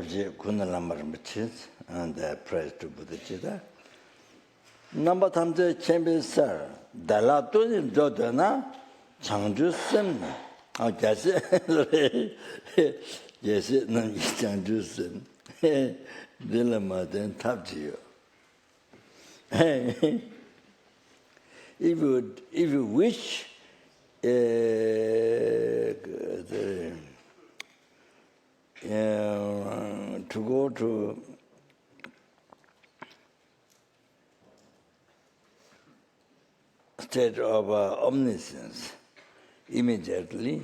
Khunu Lama Rinpoche and praise to bodhichitta. Number time champion sir. Dala Tunin Jodana Changju Sim. I guess yes, it no Changju Sim. Dilema then tap to you. If you wish to go to state of omniscience immediately,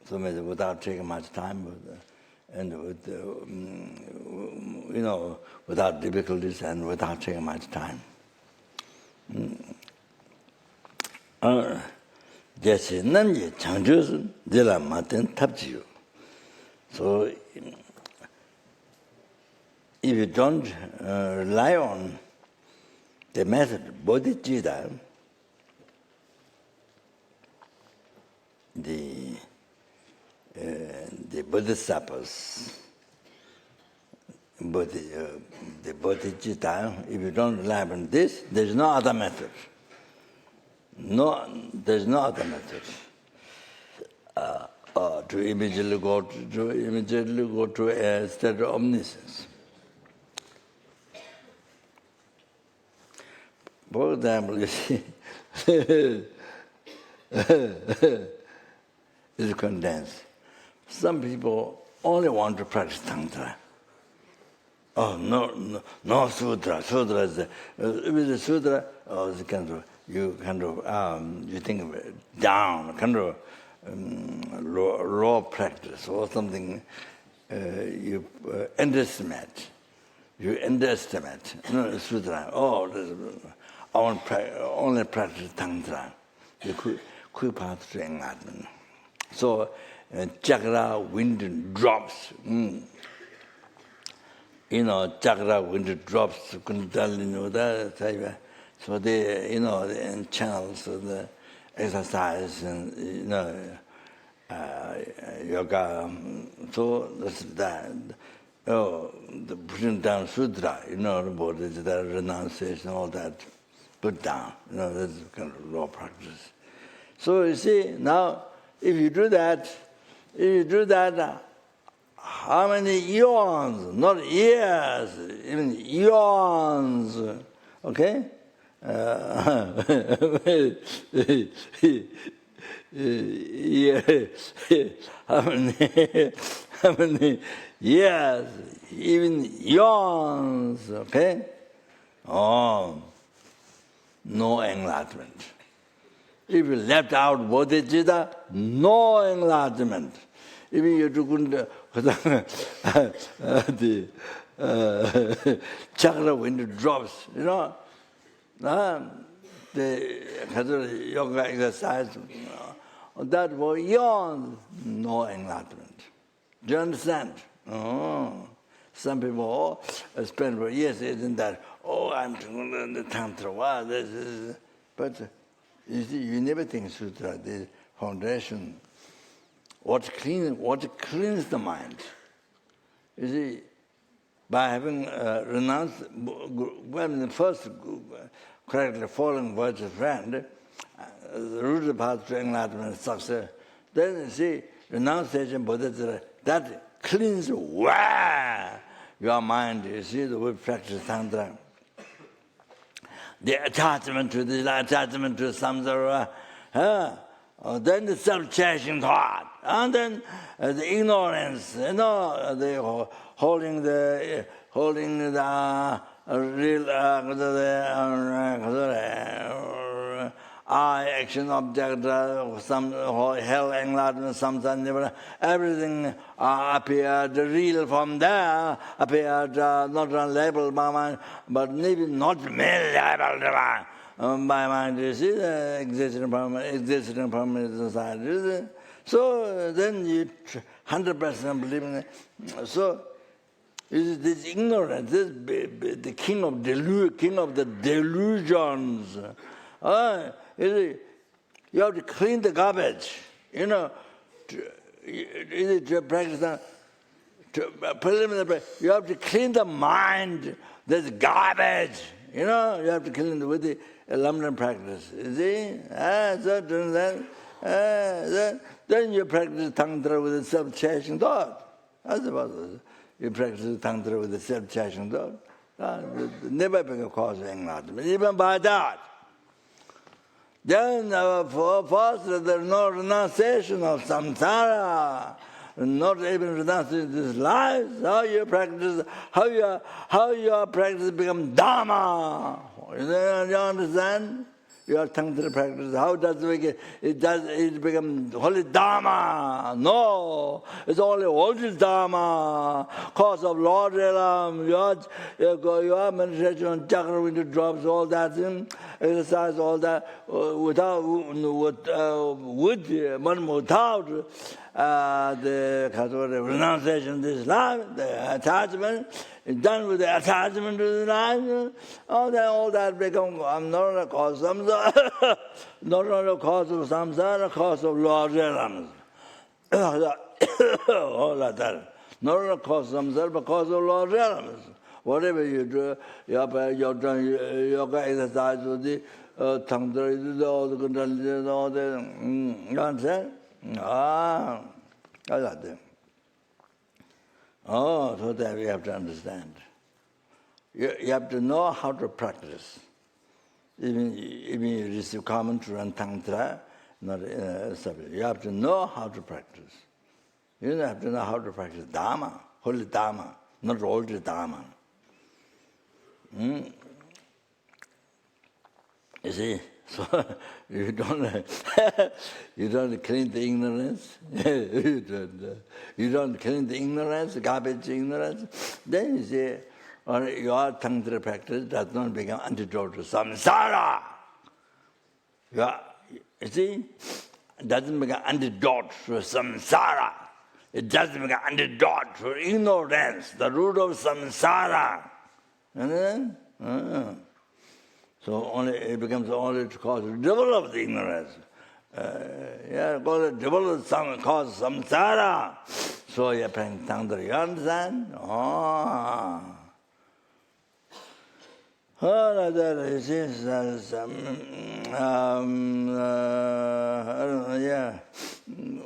so maybe without taking much time, and with without difficulties and without taking much time. Jesse Namye Changjus de la Matin Tapju. So if you don't rely on the method bodhichitta, the bodhisattvas, the bodhichitta, if you don't rely on this, there's no other method. There's no other method to immediately go to a state of omniscience. For example, you see, is condensed. Some people only want to practice tantra. Oh, no sutra. Sutra is with the sutra. Oh, it's kind of you think of it down, kind of raw practice or something. You underestimate. No sutra. Oh, I want only practice tantra. You quick path to enlightenment. So, chakra wind drops. Chakra wind drops. Kundalini, so they, the channels of the exercise and yoga. So that's that. Oh, the putting down sutra, the bodhichitta, renunciation, all that, put down. That's kind of raw practice. So you see, now, if you do that, how many eons, not years, even eons, okay? How many years, even eons, okay? Oh, no enlightenment. If you left out bodhichitta, no enlightenment. If you took the chakra when it drops, the yoga exercise, that was eons, no enlightenment. Do you understand? Oh. Some people spend for years in that, I'm doing the tantra, wow, this is, but you see, you never think sutra, the foundation, what cleans the mind. You see, by having renounced, when the first correctly following virtuous friend, the root of path to enlightenment and success, then you see, renunciation, bodhichitta, that cleans your mind. You see, the way we practice tantra. The attachment to this, attachment to samsara, then the self-cherishing thought, and then the ignorance, the holding the real I action object, some hell, enlightenment, samsara, everything appeared real from there, appeared not labeled by mind, but maybe not merely labeled by mind. You see, the existing permanent society. So then you 100% believe in it. So Is this ignorance, this the king of the delusions. You have to clean the garbage. To practice preliminary. You have to clean the mind. There's garbage. You have to clean it with the lamrim practice. You see? Then you practice tantra with the self-cherishing thought. I suppose you practice tantra with the self-cherishing thought. Never become cause of enlightenment, even by that. Then first there's no renunciation of samsara, not even renunciation of this life. How you practice become Dharma. You understand? Your tantra practice, how does it become holy Dharma? No, it's only holy Dharma. Cause of Lord Elam, your meditation, chakra drops, all that thing, exercise, all that, without the renunciation of this life, the attachment, is done with the attachment to the life, all that become, I'm not a cause of samsara, not a cause of samsara, cause of Lord Elam. All that. Not a cause of samsara, but cause of Lord Elam. Whatever you do, you're done yoga exercise with the tantra, all the control, all the, you understand? I like that. So that we have to understand. You have to know how to practice. Even you receive commentary on tantra, not you have to know how to practice. You have to know how to practice Dharma, holy Dharma, not old Dharma. You see, so you don't clean the ignorance. You don't clean the ignorance, garbage ignorance. Then you say, your tantra practice does not become antidote to samsara. You see, it doesn't become antidote to samsara. It doesn't become antidote to ignorance, the root of samsara. Understand? So it becomes only to cause to develop the ignorance. Develop some cause samsara. So you're praying tantra, you understand? That is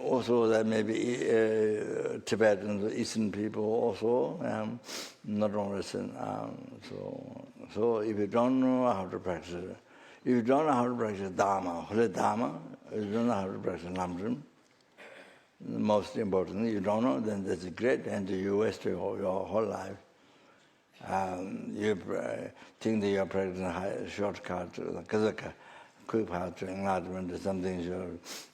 also that maybe Tibetans, Eastern people also, not only so if you don't know how to practice, if you don't know how to practice Dharma, holy Dharma, if you don't know how to practice lamrim, most importantly, you don't know, then that's great, and you waste your whole life. You think that you're practicing a shortcut, quick path to enlightenment or something,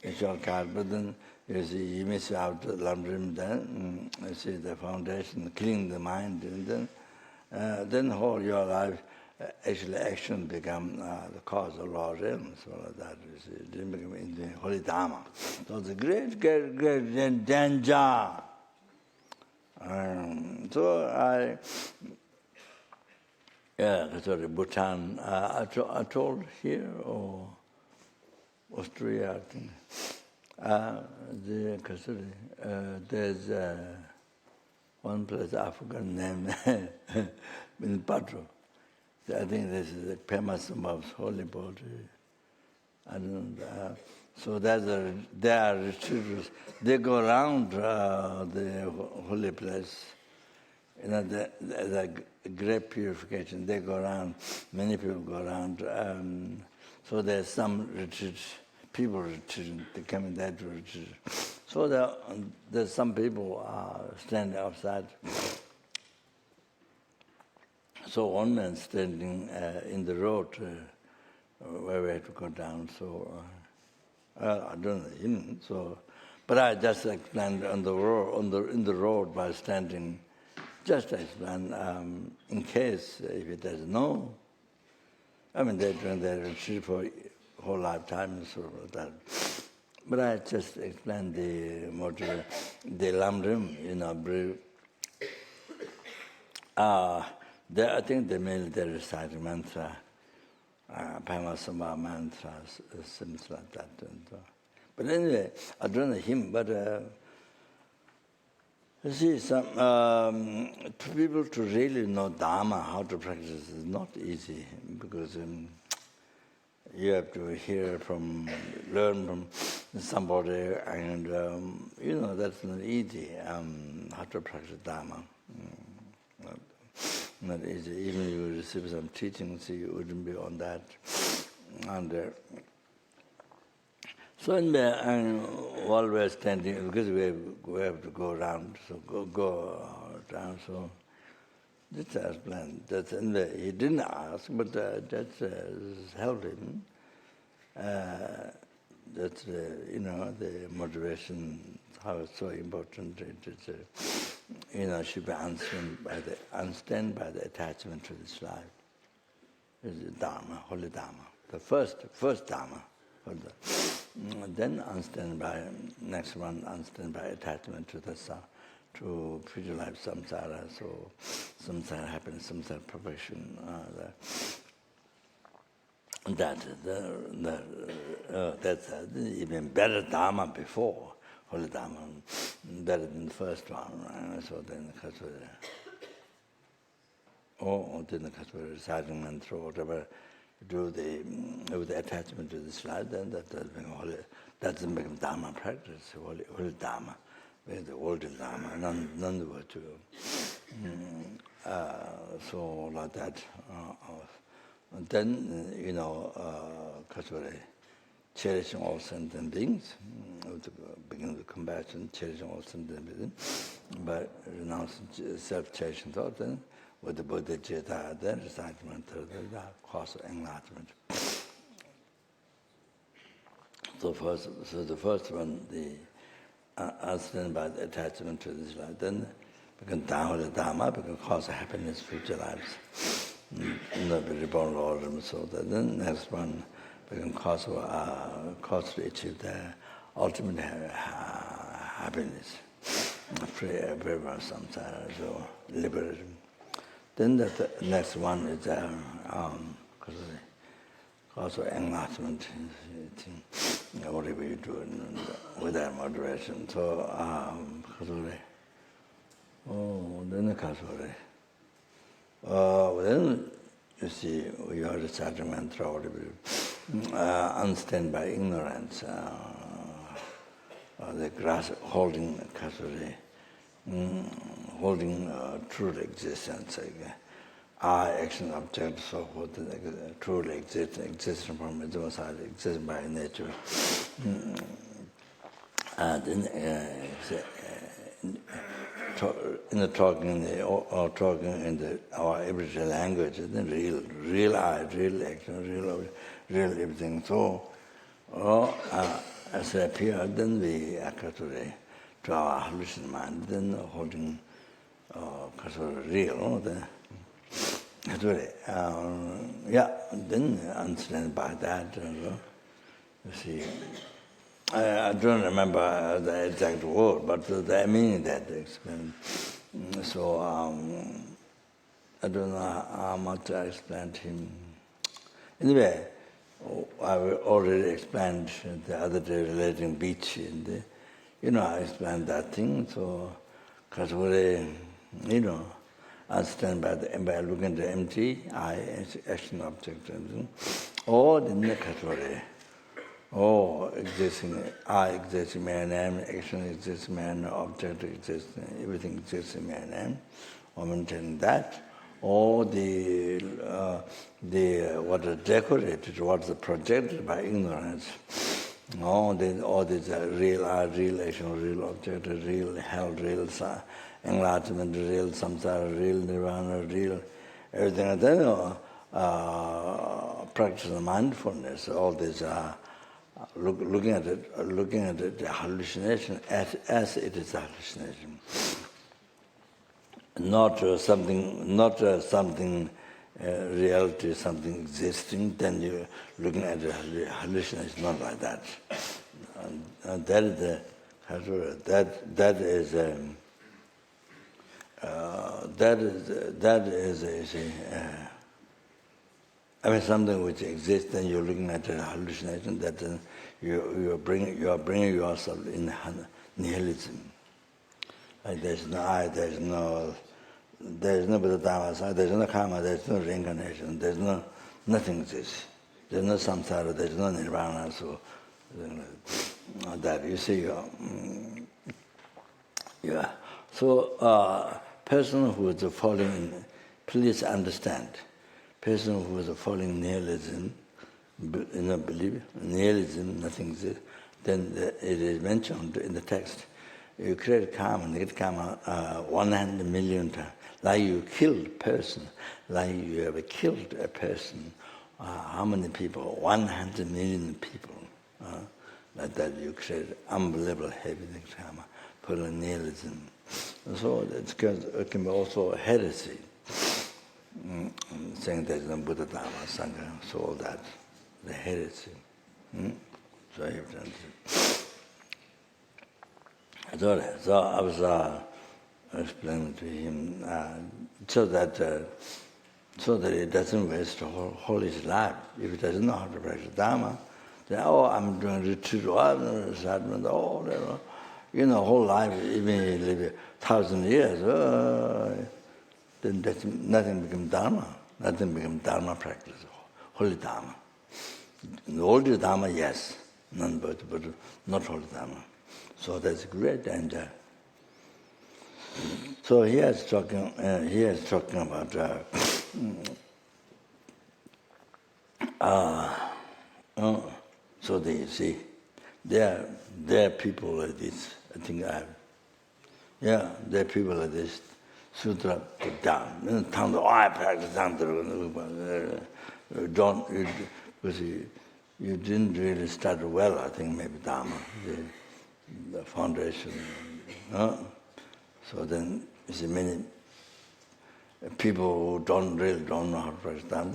a shortcut, but then you see, you miss out the lamrim, then you see the foundation, clean the mind, and then whole your life, actually action become the cause of Lord realms, so that you see, it didn't become in the holy Dharma. So it's a great danger. So sorry, Bhutan, I told here, or Australia, I think. There's one place I forgot the name, in Patro. I think this is the famous Bob's holy body. I don't know. So there are retreaters. They go around the holy place. The great purification. They go around. Many people go around. So there's some retreats. People retreating. They come in that retreat. So there's some people standing outside. So one man standing in the road where we had to go down. So I don't know him. So, but I just explained on the road, in the road by standing. Just explain in case if it doesn't know. I mean they're doing their retreat for whole lifetime and so that. But I just explained the motive, the lamrim, I think they mainly recite mantra, Pamasamba mantras, things like that. But anyway, I don't know him, but you see, some people to really know Dharma, how to practice, is not easy, because you have to learn from somebody, and that's not easy. How to practice Dharma, not easy. Even if you receive some teachings, you wouldn't be on that. And so I'm always standing, because we have to go around, so go down. So this is planned. That's he didn't ask, but that's helped him. That's the motivation, how it's so important. Should be unstained by the attachment to this life. It's the Dharma, holy Dharma, the first Dharma. Then unstained by next one, unstained by attachment to the to future life samsara. So samsara happiness, samsara perfection. That's even better Dharma before, holy Dharma, better than the first one. So then reciting mantra or whatever, with the attachment to this life, then that doesn't become Dharma practice, holy Dharma, the old Dharma, none of what so like that. And then, cherishing all sentient beings, begin with compassion, cherishing all sentient beings, but renouncing self-cherishing thought, then with the bodhichitta, then reciting mantra, the cause of enlightenment. So the first one, the unstained by the attachment to this life, then become Dharma, become cause of happiness, future lives. Not be reborn lamrim. So then next one become cause to achieve the ultimate happiness, free from samsara, so liberated. Then the next one is cause of enlightenment, whatever you do without moderation. So then the cause then you see, we are reciting mantra, unstained by ignorance, the grass holding kasuri, holding true existence, action, object, so forth, truly existing from its own side, exists by nature. Talking in our everyday language, then real I, real action, real everything. So, as I appear, then we occur to our hallucination mind, then holding real. Then understand by that. You see. I don't remember the exact word, but the meaning that they explained. So I don't know how much I explained to him. Anyway, I already explained the other day relating beach. And I explained that thing. So, because understand by looking at the empty eye, action object, all in the category. Existing I exists in my name, action exists in my name, object exists, everything exists in my name. Or maintaining that. All what is decorated, what is projected by ignorance. All these real I, real action, real object, real hell, real enlightenment, real samsara, real nirvana, real everything. And then practice of mindfulness, all these looking at it, the hallucination as it is a hallucination, not something reality, something existing. Then you looking at the hallucination, not like that. And that is that is I mean, something which exists, and you're looking at a hallucination. That you are bringing yourself in nihilism. Like there's no I, there's no Buddha Dharma, there's no karma, there's no reincarnation, there's nothing exists. There's no samsara, there's no nirvana. So that you see, yeah. So person who is falling, please understand. Person who is following nihilism, believe nihilism, nothing exists. Then it is mentioned in the text. You create karma, negative karma, 100 million times. Like you killed a person, like you have killed a person. How many people? 100 million people. Like that you create unbelievable heavy negative karma for nihilism. So it can be also heresy. Saying there's no Buddha Dharma, Sangha, so all that, the heresy. So you have to understand. So I was explaining to him so that he doesn't waste whole his life. If he doesn't know how to practice Dharma, then I'm doing retreat, whole life, even he live 1,000 years. Then nothing becomes Dharma. Nothing becomes Dharma practice, holy Dharma. Holy Dharma, yes, none but not holy Dharma. So that's great danger. So he is talking about so they see there are people like this. I think there are people like this. Sutra down. I practice Tantra. Because you didn't really start well, I think, maybe Dharma, the foundation. So then, you see, many people who don't know how to practice Dharma,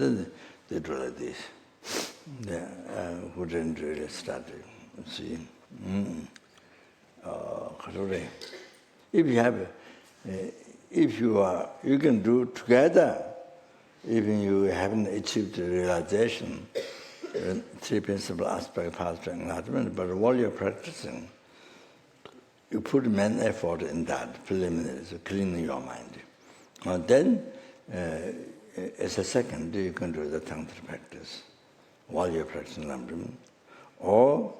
they do like this. Who didn't really study. See? If you have if you can do together, even you haven't achieved the realization, three principal aspects of enlightenment, but while you're practicing, you put main effort in that preliminary, so cleaning your mind. And then, as a second, you can do the Tantra practice while you're practicing lamrim. Or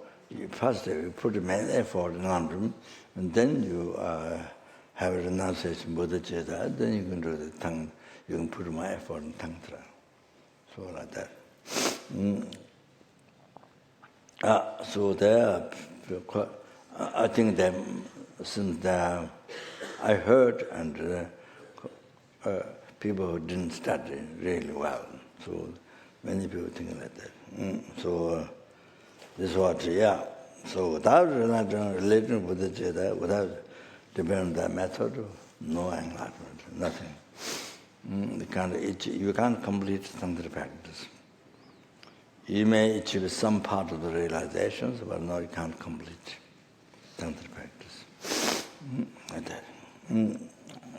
first you put the main effort in lamrim, and then you have a renunciation bodhichitta, then you can do the tongue, you can put more effort in Tantra. So like that. So there, I think that since I heard and people who didn't study really well, so many people think like that. So this is what, so without relating with bodhichitta, without depending on that method, no enlightenment, nothing. You can't complete Tantra practice. You may achieve some part of the realizations, but no, you can't complete Tantra practice. Like that.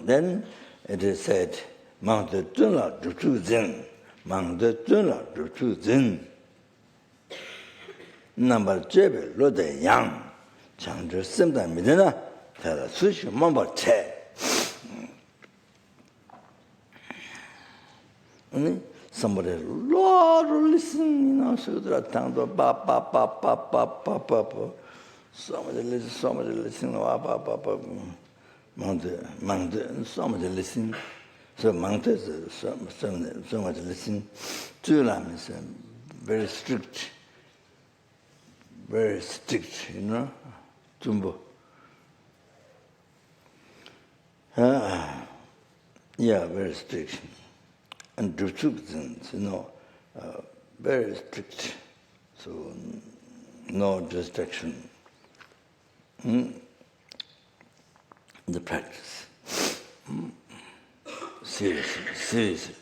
Then it is said, Mang de Tun La Du Tu Zen, Mang de Tun La Du Tu Zen. Number Jebe Lo De Yang, Chang Zhe Sim Da Midina, Tada Sushi Mamba Che. Somebody Lord listen, Sudra Tanto ba ba ba ba ba ba ba ba. Somebody listen, ba ba ba ba. Mangde, somebody listen. So Mangde is so much listen. Tulam is very strict, Tumbo. Very strict. And Druchukzins, very strict, so no distraction. The practice. Seriously.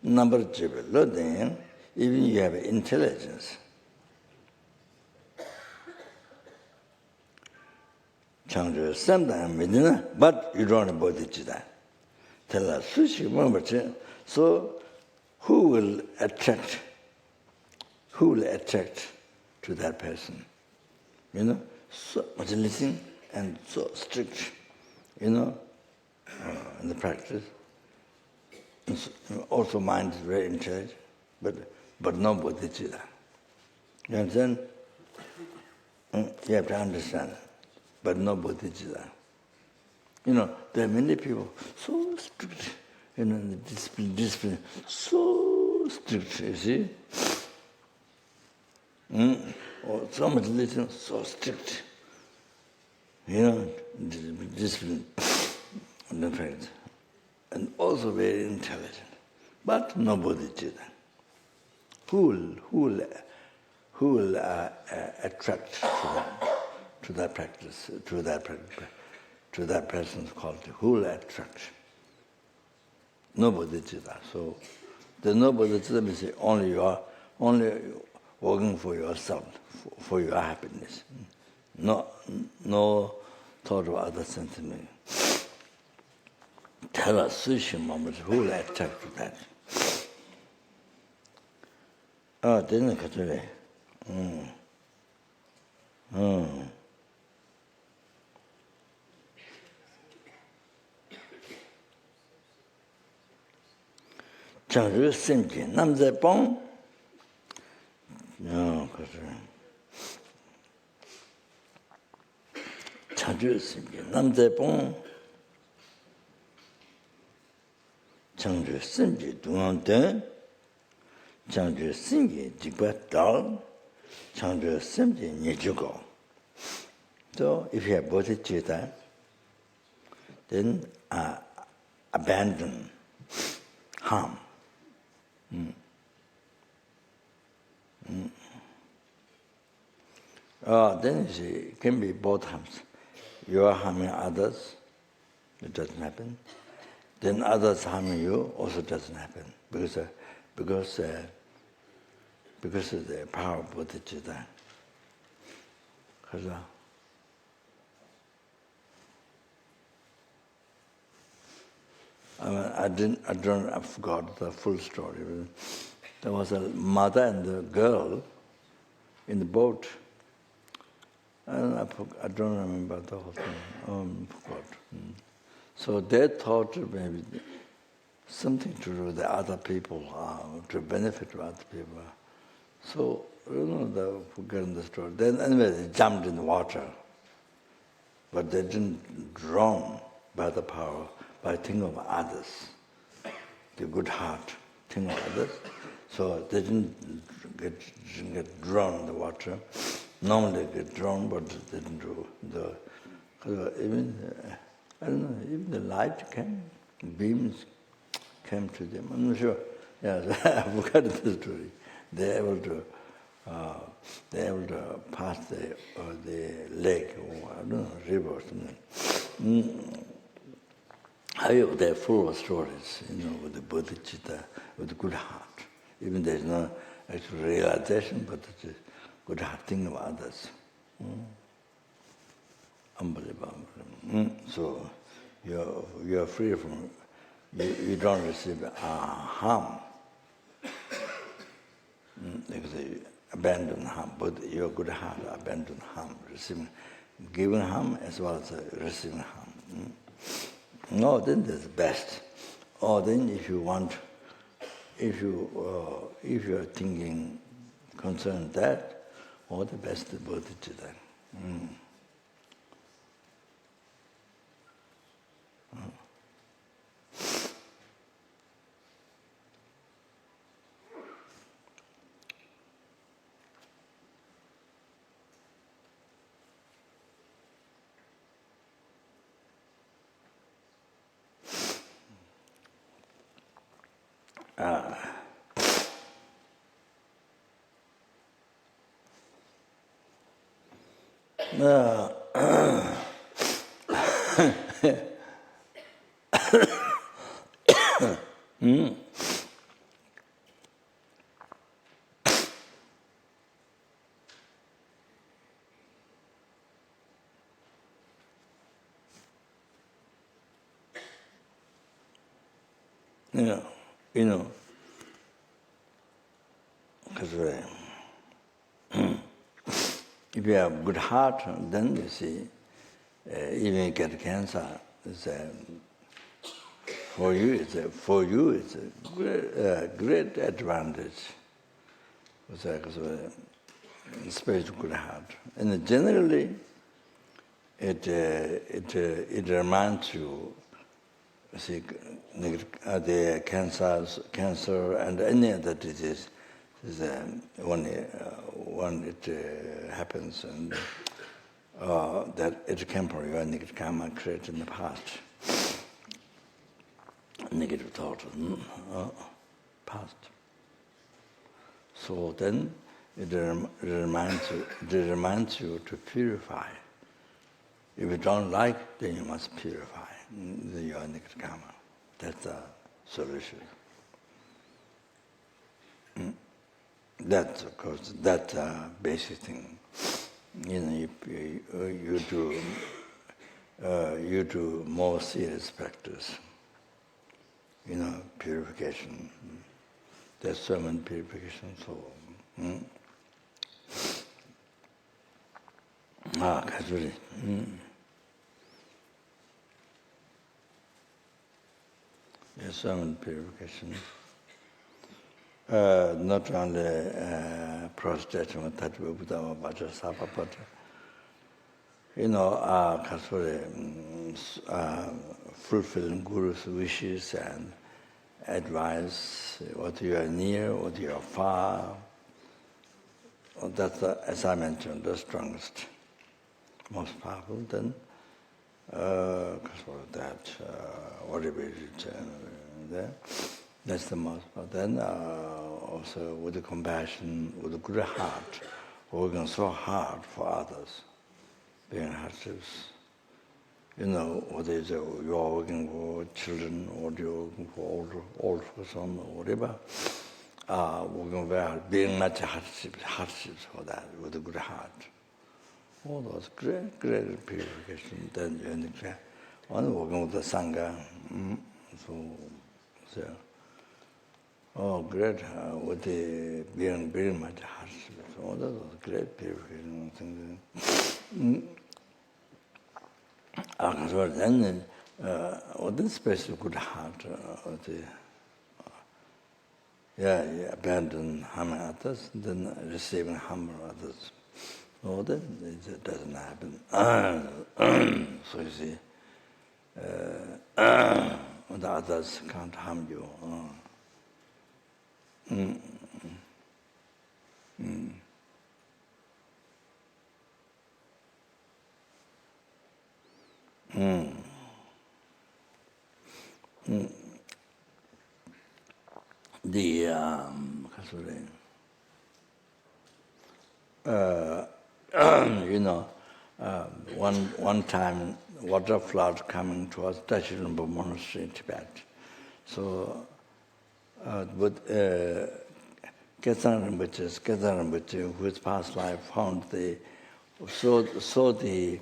Number two, then, even you have intelligence. Changzhu Samdang Medina, but you don't have bodhichitta. Tell us, so who will attract to that person? So much listening and so strict, in the practice. Also mind is very intelligent, but no bodhicitta. You understand? You have to understand, but no bodhicitta. There are many people so strict, the discipline, so strict, you see? Or so much listening, so strict. Discipline, in fact. And also very intelligent, but no bodhicitta. Who will attract to that practice, to that person's quality? Who will attract? No bodhicitta. So there's no bodhicitta means only you are working for yourself, for your happiness. No thought of other sentiment. Tell us, sushi moments, who will attract to that? Didn't it? Changzhu sentient, namzai pong. Changzhu sentient, namzai pong. Changzhu sentient, dungang ten. Changzhu sentient, jikpa dal. Changzhu sentient, nijugo. So if you have bodhicitta, then abandon harm. Then you see, it can be both harms. You are harming others, it doesn't happen. Then others harming you, also doesn't happen. Because of the power of bodhicitta. I forgot the full story. There was a mother and a girl in the boat. And I don't remember the whole thing. Forgot. So they thought maybe something to do with the other people, to benefit other people. So, forgetting the story. Then anyway, they jumped in the water. But they didn't drown by the power, by thinking of others. The good heart, think of others. So they didn't get drowned in the water. Normally they get drowned, but they didn't do even the light came, beams came to them. I'm not sure. Yeah, I forgot the story. They're able to pass the lake or I don't know, river or something. However, they're full of stories, with the bodhicitta, with the good heart. Even there's no actual realization, but it's a good heart thinking of others. Unbelievable. So you're free from, you don't receive harm. Because you abandon harm, but your good heart abandon harm, giving harm as well as receiving harm. No, then that's best. Or then if you are thinking concerning that, or the best bodhicitta. you know, because if you have good heart, then you see, even you get cancer, for you it's a great advantage. Because spiritual good heart, and generally, it reminds you. See, the cancer and any other disease is when it happens, and that it can for your negative karma created in the past, negative thought, past. So then it reminds you to purify. If you don't like, then you must purify your negative karma. That's the solution. That's, of course, that's a basic thing. You do more serious practice. Purification. There's so many purification. So, that's really. There's so many purification. Not only prostration, that we put our bhaja sapa, but fulfilling Guru's wishes and advice, what you are near, what you are far. That's, as I mentioned, the strongest, most powerful. Then, because of that, whatever it is there, that's the most. But then, also with the compassion, with a good heart, working so hard for others, being hardships. Whether it's you are working for children or you're working for old person or whatever, working very hard, being much hardships for that with a good heart. All those great purification. Then you understand. One working with the Sangha, great with the being much hardships. All those great purification things. So then, with this special good heart, abandon harming others, then receiving harm from others. No, then it doesn't happen. So you see, the others can't harm you. One time water flood coming towards Tashilumba Monastery in Tibet. So, with Ketsan Rinpoche, whose past life found saw the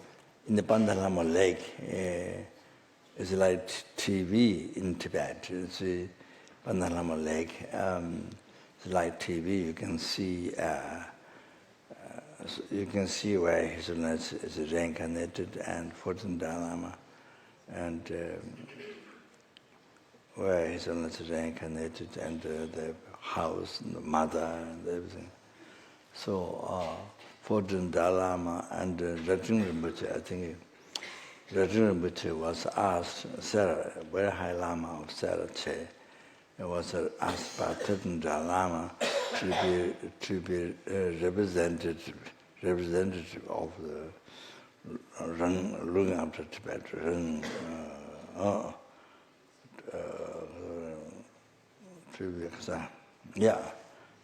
in the Bandalama Lake. It's like TV in Tibet. It's the Bandalama Lake. It's like TV. You can see where His Holiness is reincarnated and 14 Dalai Lama, and where His Holiness is reincarnated, and the house, and the mother, and everything. So, 14 Dalai Lama and Rajin Rinpoche, I think Rajin Rinpoche was asked, Sarah, very high Lama of Sarah Che, was asked by 13 Dalai Lama to be representative of the looking after Tibet,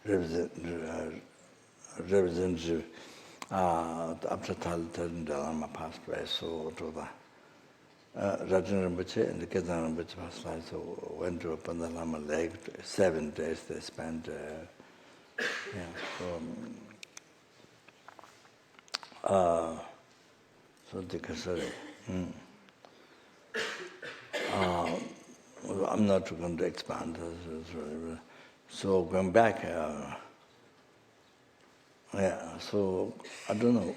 representative after 13 Dalai Lama passed away, so to the Rajin Rinpoche and the Ketan Rinpoche passed away, so went to Bandalama Lake, 7 days they spent. So the Kasari. I'm not going to expand. So going back, so I don't know,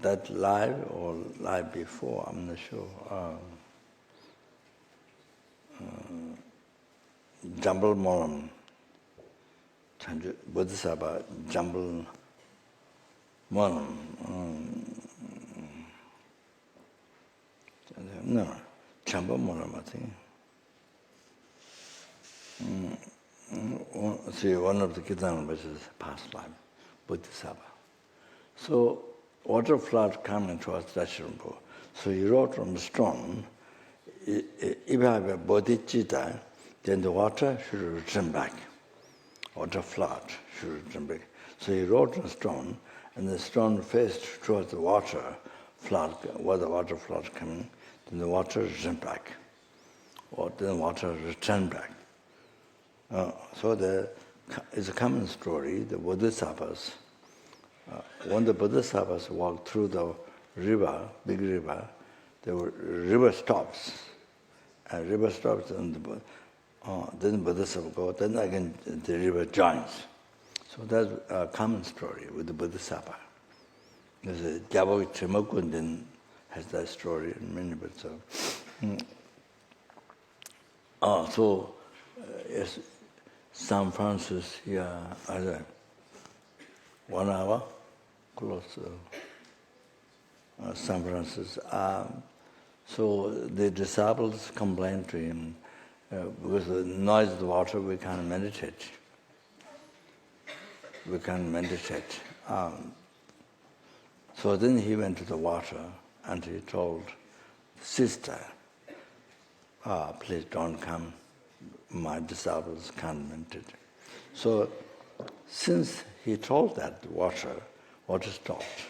that live or live before, I'm not sure. Jambal Moram, Bodhisattva, Jambal Moram. No, Jambal Moram, I think. See, one of the Kirtan which is past life, Bodhisattva. So, water flood coming towards Dachirumpo. So he wrote on the stone, if you have a bodhichitta, then the water should return back. Water flood should return back. So he wrote on the stone, and the stone faced towards the water flood, where the water flood coming, then the water returned back. Or then water returned back. So it's a common story, the Bodhisattvas. When the Bodhisattvas walk through the river, big river, the river stops. And river stops, and then the Bodhisattva go, then again the river joins. So that's a common story with the Bodhisattva. There's a Gyabok Trimokundan has that story in many books. Yes, San Francis, yeah, 1 hour close to San Francis. So the disciples complained to him, because the noise of the water we can't meditate. We can't meditate. So then he went to the water and he told sister, please don't come. My disciples can't meditate. So since he told that water stopped.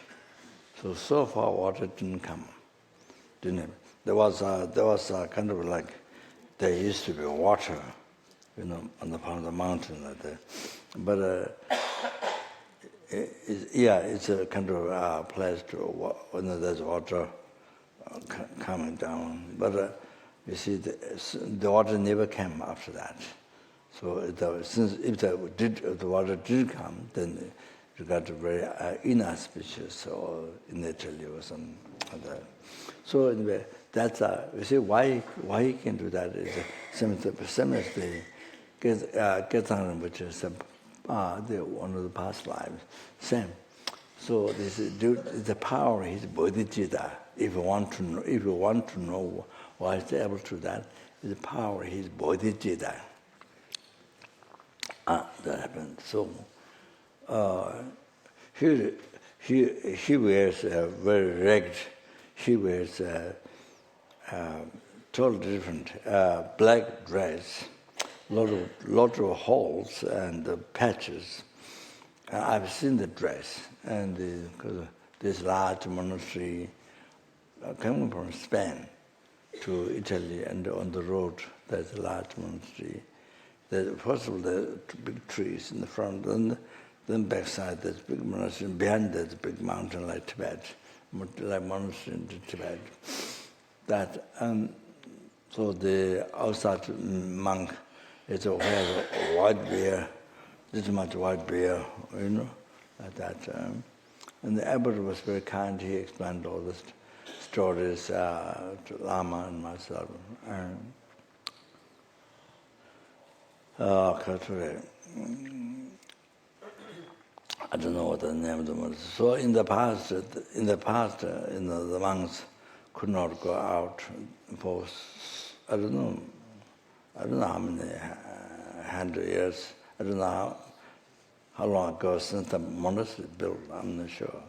So far water didn't come. There was a kind of like, there used to be water, on the part of the mountain like that. But it's a kind of place to when there's water coming down. But you see, the water never came after that. So if the water did come, then it got very inauspicious, or in Italy or some other. So anyway, that's you see why he can do that is similarly, Kirtan, which is one of the past lives, same. So this is the power is bodhichitta. If you want to know why he's able to do that, the power is bodhichitta. That happened. So he wears a very ragged. He wears a totally different black dress, lot of holes and patches. I've seen the dress, and this large monastery coming from Spain to Italy, and on the road there's a large monastery. First of all, there are big trees in the front, and then backside there's big monastery, behind there's a big mountain like Tibet, like monastery in Tibet. That so the outside monk is a white beard, this much white beard, like that. And the abbot was very kind. He explained all the stories to Lama and myself. I don't know what the name of them was. So in the past, the monks could not go out for, I don't know how many 100 years. I don't know how long ago since the monastery built. I'm not sure.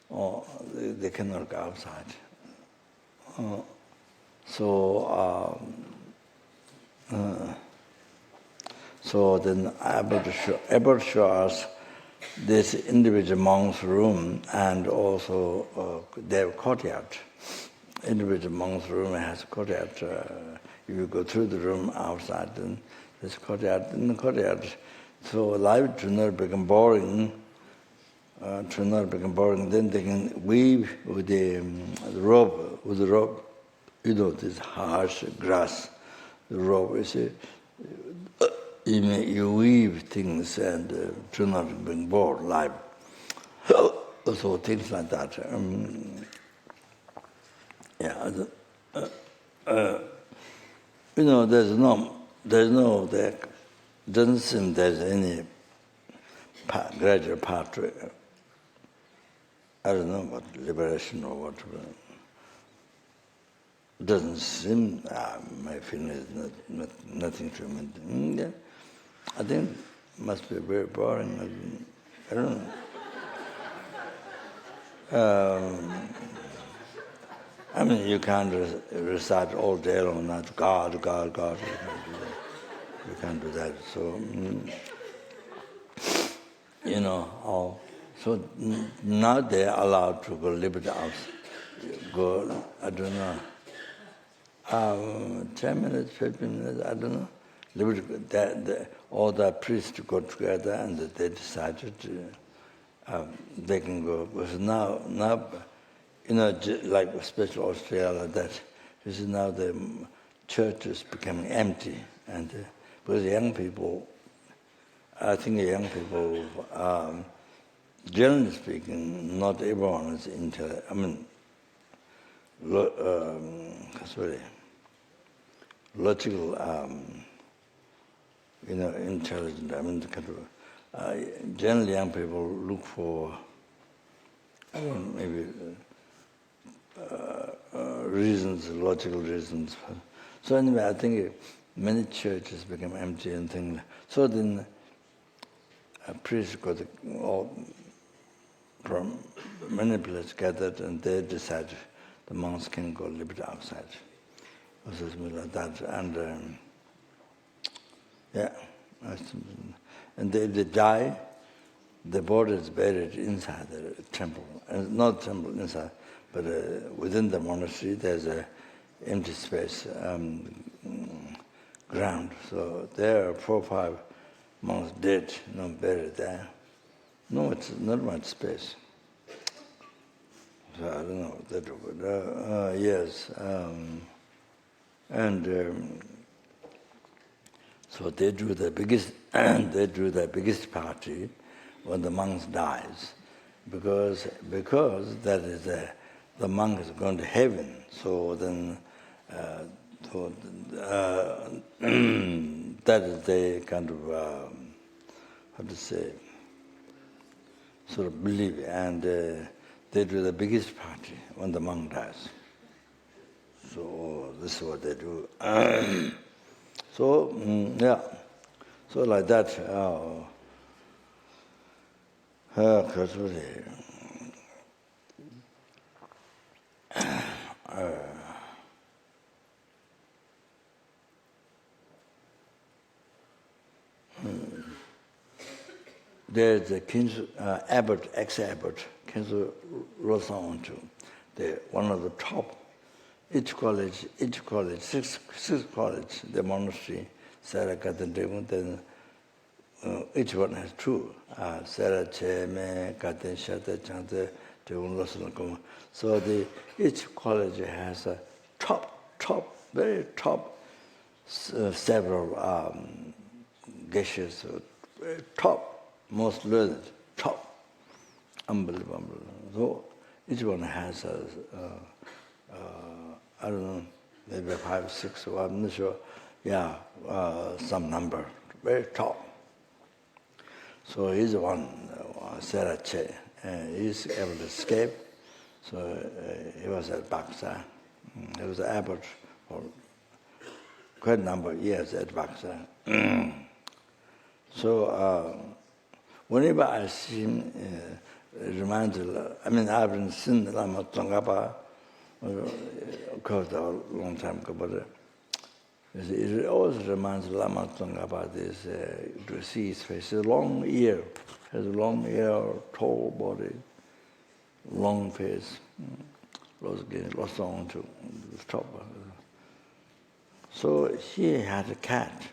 Or they cannot go outside. So then Abbot show us this individual monk's room, and also their courtyard. Individual monk's room has a courtyard. If you go through the room outside, then there's courtyard. In the courtyard, so life should not become boring. Then they can weave with the rope, this harsh grass, the rope, you see, you weave things and do not bring bored life. So things like that. There doesn't seem there's any gradual pathway. I don't know what liberation or what. Doesn't seem. My feeling is nothing tremendous. I think it must be very boring. I don't know. I mean, you can't recite all day long, not God, God, God. You can't do that. So, so now they're allowed to go a little bit out. Go, I don't know, 10 minutes, 15 minutes, I don't know. All the priests go together and they decided they can go. Because now, like especially Australia, that you see now the church is becoming empty, and because young people, I think young people, generally speaking, not everyone is intelligent. I mean, logical, intelligent. I mean, generally young people look for, I don't know, maybe reasons, logical reasons. So anyway, I think many churches become empty and things. So then priests got all from many places gathered, and they decided the monks can go a little bit outside. Or something like that. And and if they die, the body is buried inside the temple. And not temple inside, but within the monastery there's a empty space, ground. So there are 4 or 5 monks dead, buried there. No, it's not much space. So I don't know what that would. Yes, so they do the biggest. They do the biggest party when the monk dies, because that is the monk is going to heaven. So then, that is the kind of how to say, sort of belief, and they do the biggest party when the monk dies. So this is what they do. So so like that. There's the abbot, ex-abbot, Kinsu Losang, one of the top. Each college, 6 colleges, the monastery, Sarah Katan, then each one has 2. Sarah Che, Me, Katan, Shata, Chante, Devon Losang. So each college has a very top, several geshes, very top, most learned, top, unbelievable. So each one has I don't know, maybe 5, 6, or I'm not sure. Some number, very top. So he's one, Sarah Che, he's able to escape. So he was at Baksa. He was an abbot for quite a number of years at Baksa. So whenever I see him, it reminds me, I mean, I haven't seen Lama Tsongkhapa, of course, a long time ago, but it always reminds Lama Tsongkhapa this, to see his face. He has a long ear, tall body, long face, lost on to the top. So he had a cat.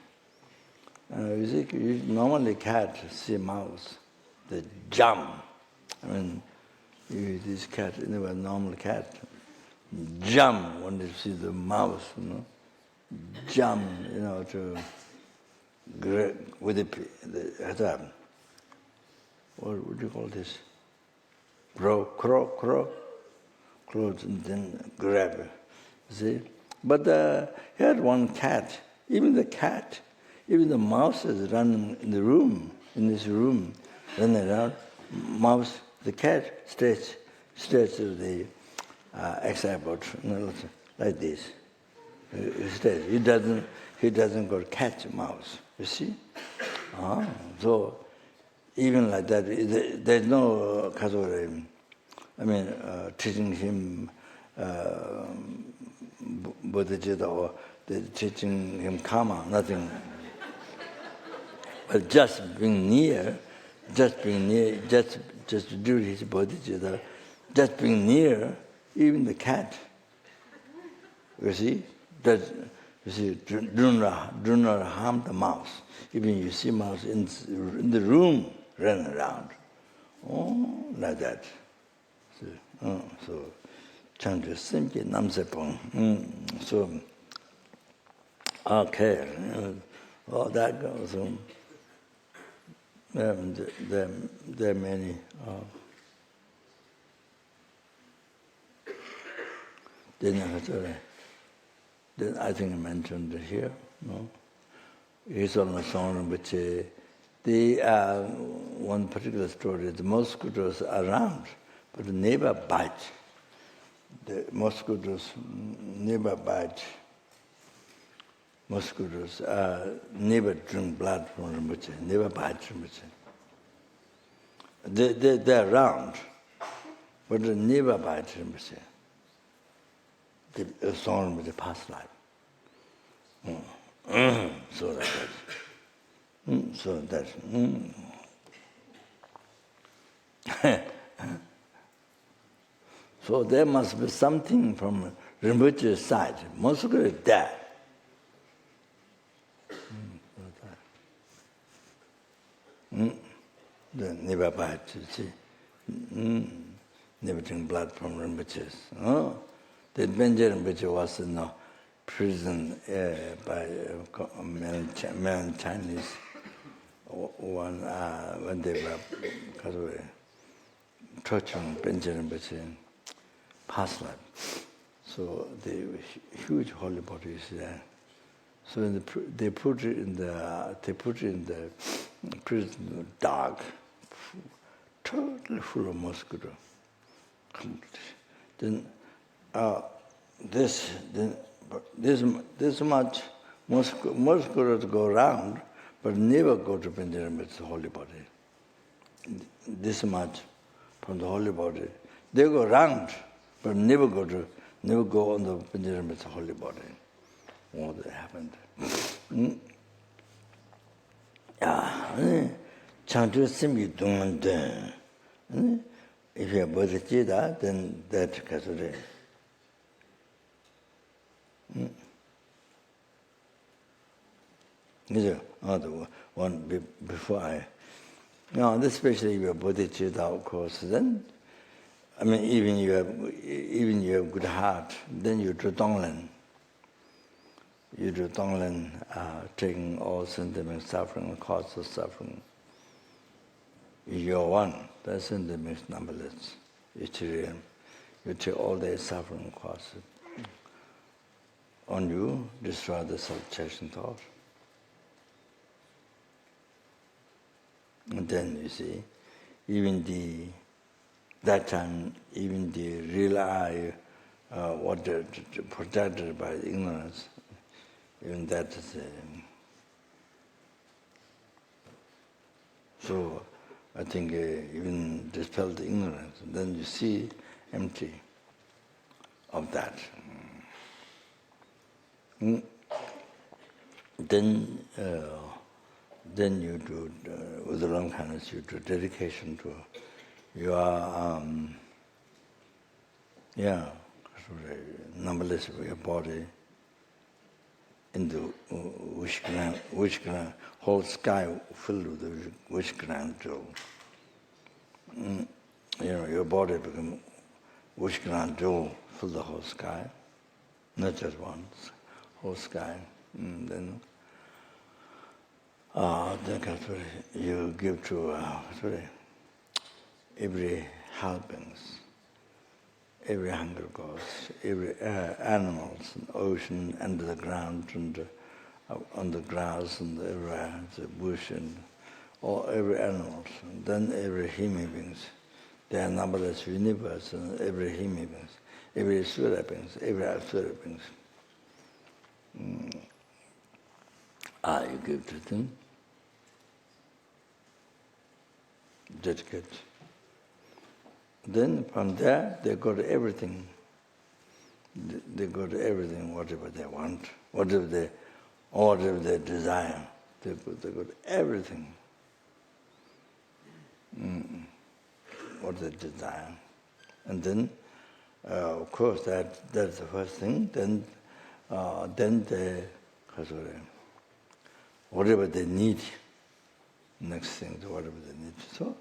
You see, normally cats see mouse, they jump. I mean, this cat, anyway, normal cat, jump when you see the mouse, jump, to grab with the what would you call this? Crow, and then grab it. See? But he had one cat. Even the mouses run in this room, run around. Mouse, the cat stays to the example, like this. He stays. He doesn't go catch mouse. You see? So even like that, there's no teaching him bodhichitta or teaching him karma, nothing. But just being near, just to do his bodhichitta, just being near, even the cat. You see? Do not harm the mouse. Even you see mouse in the room run around. Like that. So Chandra simply namsepong. So okay. That goes on. There are many. Then I think I mentioned here. No, it's on a song which one particular story. The mosquitoes are around, but never bite. The mosquitoes never bite. Mosquitoes never drink blood from Rinpoche, never bite Rinpoche. They're around, but they never bite Rinpoche. The song with the past life. So like that. So that's. So there must be something from Rinpoche's side. Mosquito is dead. The never bite, you see. Never drink blood from Rinpoche's. The Benja Rinpoche was in a prison by many Chinese when they were torturing Benja Rinpoche past life. So the huge holy body is there. So they put it in the prison dark, totally full of mosquito. Then this much mosquitoes go around, but never go to Benjamin's holy body. This much from the holy body, they go around, but never go on the Benjamin's holy body. What happened? Changchu Simbi Tonglen. If you have bodhichitta, then that kasure. The one before I. Now, especially if you have bodhichitta, of course, then even you have good heart, then you do Tonglen. You do Tonglen, taking all sentiment, suffering, cause of suffering. You're one. That sentiment is numberless. You take all their suffering causes on you, destroy the self-cherishing thought. And then you see, that time, even the real I, protected by the ignorance, even that is. So I think even dispel the ignorance, then you see empty of that. Then you do, with the long kindness, you do dedication to your, numberless of your body, in the wish gland, whole sky filled with the wish gland jewel. Your body become wish gland jewel fill the whole sky, not just one, whole sky. And then you give to every helpings, every hunger goes, every animals, in the ocean, under the ground, and on the grass, and everywhere, the bush, and every animals. And then every human beings. There are numberless universe, and every human beings, every Sura beings, every Asura beings. You give to them. Dedicate. Then from there, they go to everything. They go to everything, whatever they want, whatever they desire. They go to everything. What they desire. And then, of course, that's the first thing. Then they, whatever they need. Next thing, whatever they need. So,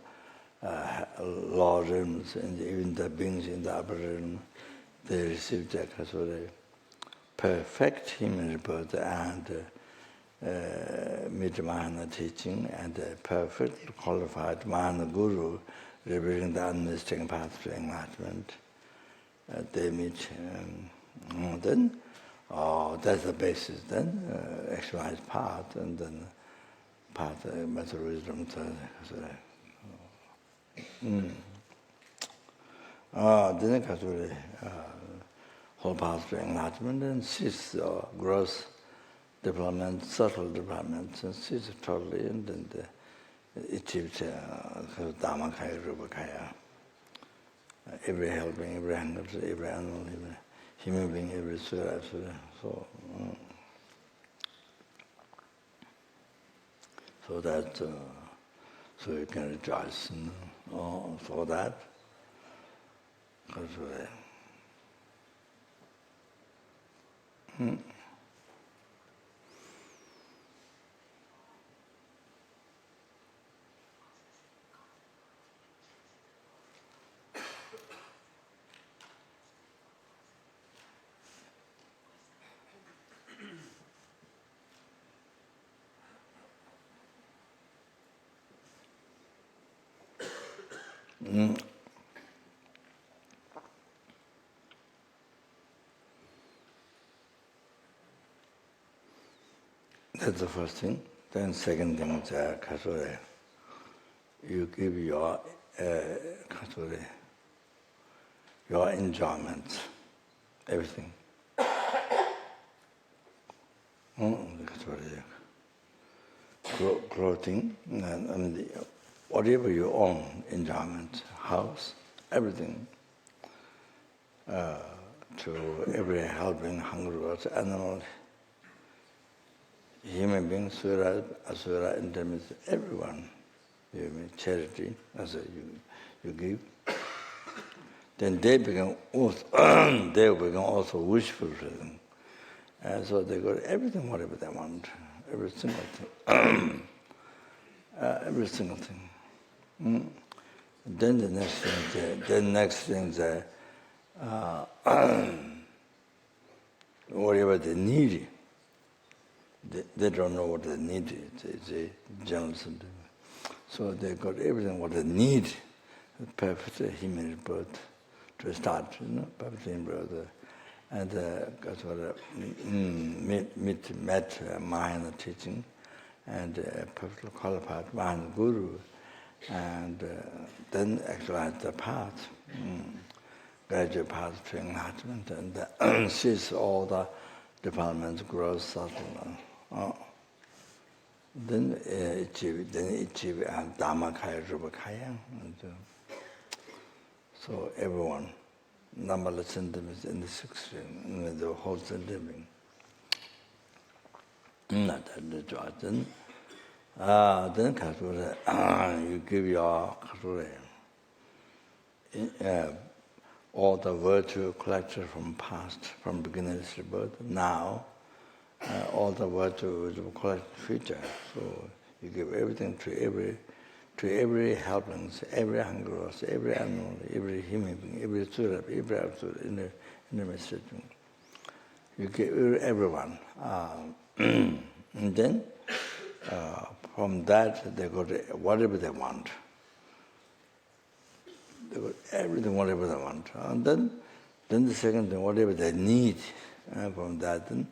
lower realms and even the beings in the upper realm, they receive that perfect human rebirth and meet Mahana teaching and perfect qualified Mahana Guru revealing the unmistakable path to enlightenment. They meet, then that's the basis. Then actualize path, and then path, method, wisdom. Then whole path to enlightenment and cease gross development, subtle development, and cease totally, and then achieve Dharma Kaya, Rupa Kaya. Every helping, every hunger, every animal, every human being, every Sura. So that so you can rejoice for that. That's the first thing. Then second thing is you give your your enjoyment, everything. Clothing, and whatever you own, enjoyment, house, everything, to every helping, hungry animal, human beings, Sura, Asura, intermediate, everyone. You make charity, as you give. Then they become also wishful fulfilling. And so they got everything, whatever they want, every single thing. Every single thing. Then the next thing, whatever they need, they don't know what they need. It's a general sentiment. So they got everything what they need, perfect human birth to start, perfect human birth. And met Mahayana teaching, and perfectly qualified Mahayana Guru, and then actualize the path, gradual path to enlightenment, and sees all the developments, growth, subtle. Then achieve Dharma Kaya, Rupa Kaya. So everyone, numberless sentiments in the sixth ring, the whole sentiment. Not that the joy. Then you give your all the virtue collected from past, from beginner's rebirth. Now, all the virtue is collected future. So you give everything to every helplings, every hunger, every animal, every human being, every surah, every absolute, You give everyone. And then, from that, they got whatever they want. They got everything, whatever they want. And then the second thing, whatever they need from that, then,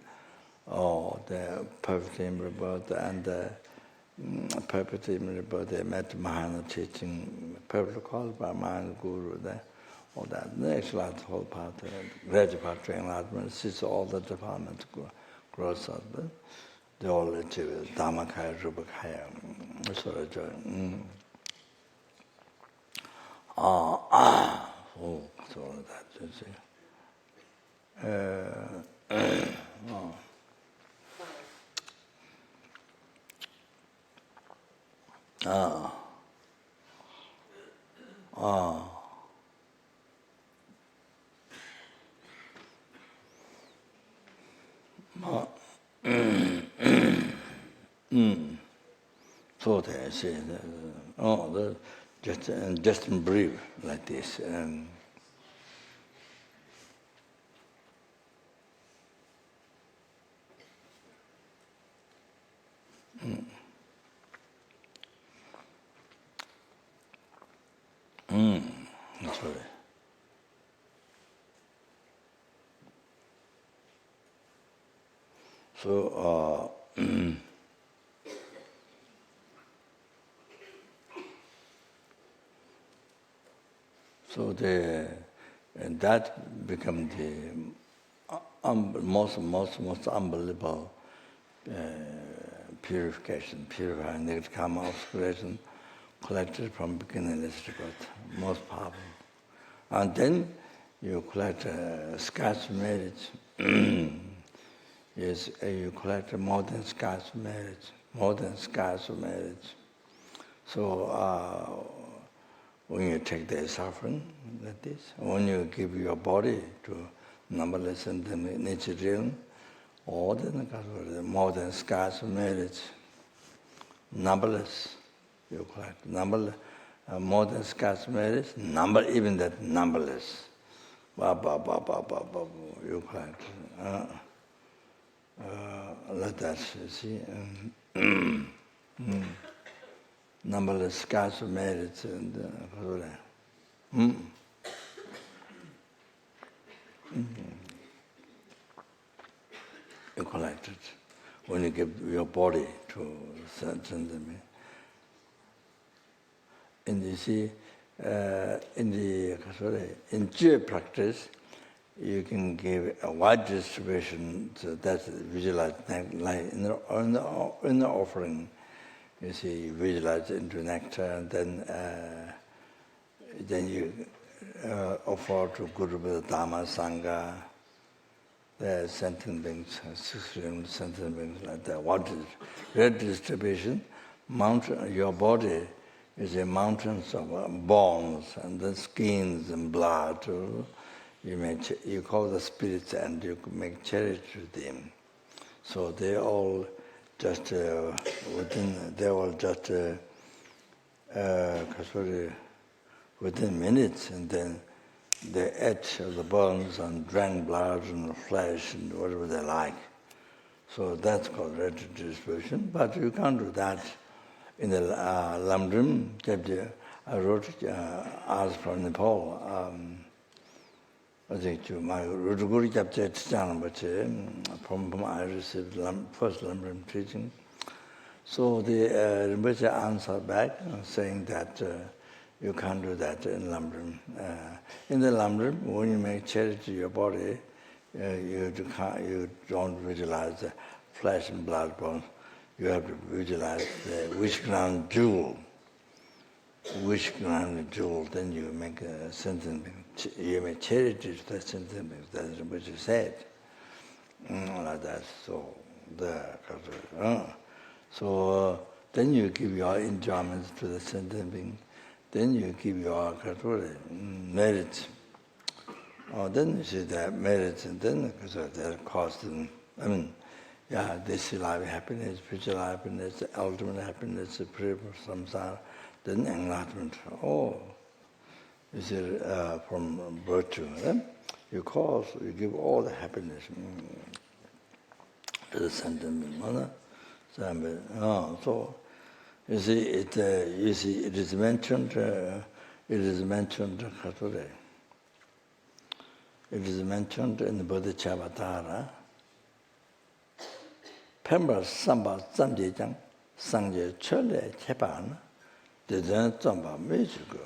the perfect rebirth and the perfect rebirth, they met Mahana teaching, perfect called by Mahana Guru, all that. The next last whole part, graduate part, enlightenment, sits all the departments grows up. They all achieve Dharma Kaya, Rupa Kaya, sort of joy. So that, you see. So they say, just in brief, like this. That's right. So, and that become the most unbelievable purification, purifying negative karma obscuration collected from beginningless rebirth, most powerful. And then you collect scarce marriage. Yes, you collect more than scarce marriage. So when you take the suffering like this, when you give your body to numberless and the nature realm, or the more than scarce marriage, numberless, you collect numberless, more than scarce marriage, even that numberless, you collect. Like that, you see. Numberless scarce merits and you collect it when you give your body to sentient. And you see, in Jai practice, you can give a wide distribution, so that's visualized like in the offering. You see, you visualize into nectar, and then you offer to Guru with Dharma, Sangha, the sentient beings, 6 million sentient beings like that. What is red distribution? Your body is a mountains of bones and the skins and blood. You call the spirits and you make charity to them. So they all just within minutes, and then they ate the bones and drank blood and flesh and whatever they like. So that's called red distribution. But you can't do that in the lamrim. I wrote, asked from Nepal. I think my Ruduguri chapter from I received first lamrim teaching. So the Rinpoche answered back saying that you can't do that in lamrim. In the lamrim, when you make charity to your body, you don't visualize the flesh and blood bones. You have to visualize the wish ground jewel. Wish ground jewel, then you make a sentient being. You make charity to the sentient being. That's what you said. Like that. So then you give your enjoyments to the sentient being. Then you give your merits. Then you see the merits, and then because they're costing. This life happiness, future life happiness, ultimate happiness, pure samsara, then enlightenment. You see, from virtue. you cause, you give all the happiness to the sentient mother. So you see, it is mentioned. It is mentioned in the bodhichitta. Pemba samba zamjejang sangye chole chepan de zhen zamba mejigo.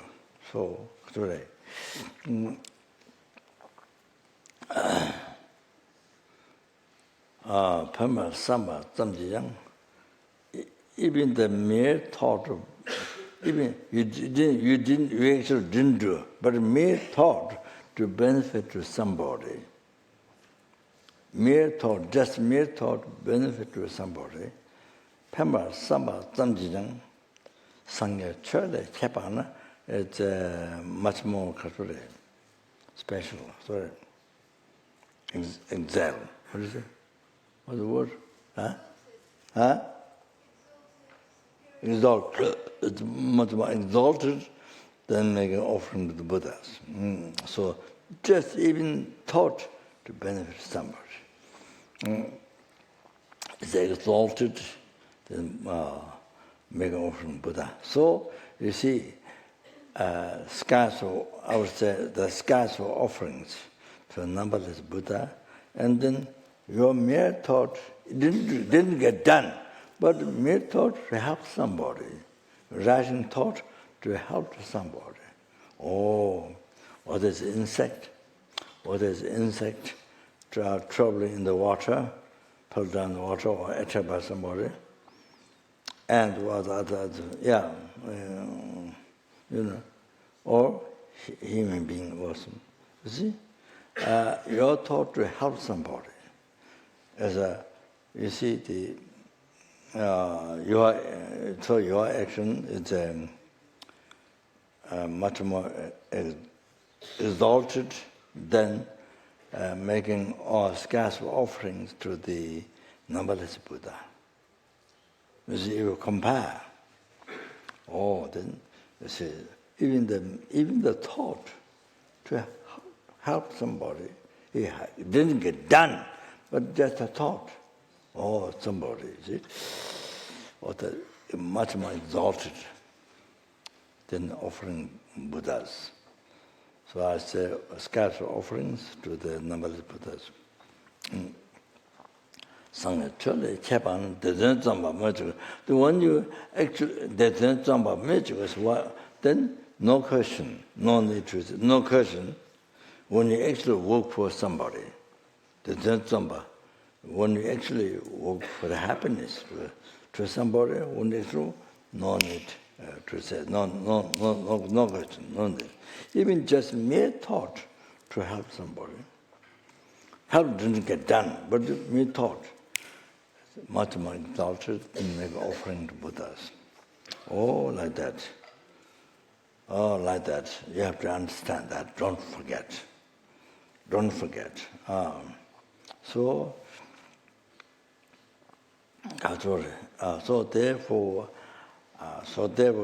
So today. Pemba samba zamjejang. Even the mere thought of, even you actually didn't do, but mere thought to benefit to somebody. Mere thought, just mere thought, benefit to somebody. Pemba samba zamjijang sangye chole kepana. It's much more special. Sorry. Excel. What is it? What's the word? Huh? Exalted. It's much more exalted than making an offering to the Buddhas. So just even thought to benefit somebody. It's exalted than make an offering to Buddha. So you see, scarce, I would say, the scarce offerings to a numberless Buddha, and then your mere thought didn't get done. But mere thought to help somebody, rational thought to help somebody. Oh, what is insect? What is insect troubling in the water, pull down the water or attacked by somebody? And what other, or human being also. You see, your thought to help somebody. You see your action is much more exalted than making all scarce offerings to the numberless Buddha. You see, you compare. Then you see, even the thought to help somebody, it didn't get done, but just a thought. Somebody, see? Much more exalted than offering Buddhas. So I say scatter offerings to the numberless Buddhas. The one you actually, then no question, no need to, no question. When you actually work for somebody, when you actually work for the happiness to somebody, no need to say, no question, no need. Even just mere thought to help somebody. Help didn't get done, but mere thought, much more exalted in make offering to Buddhas. Like that. Like that. You have to understand that. Don't forget. Don't forget. So therefore,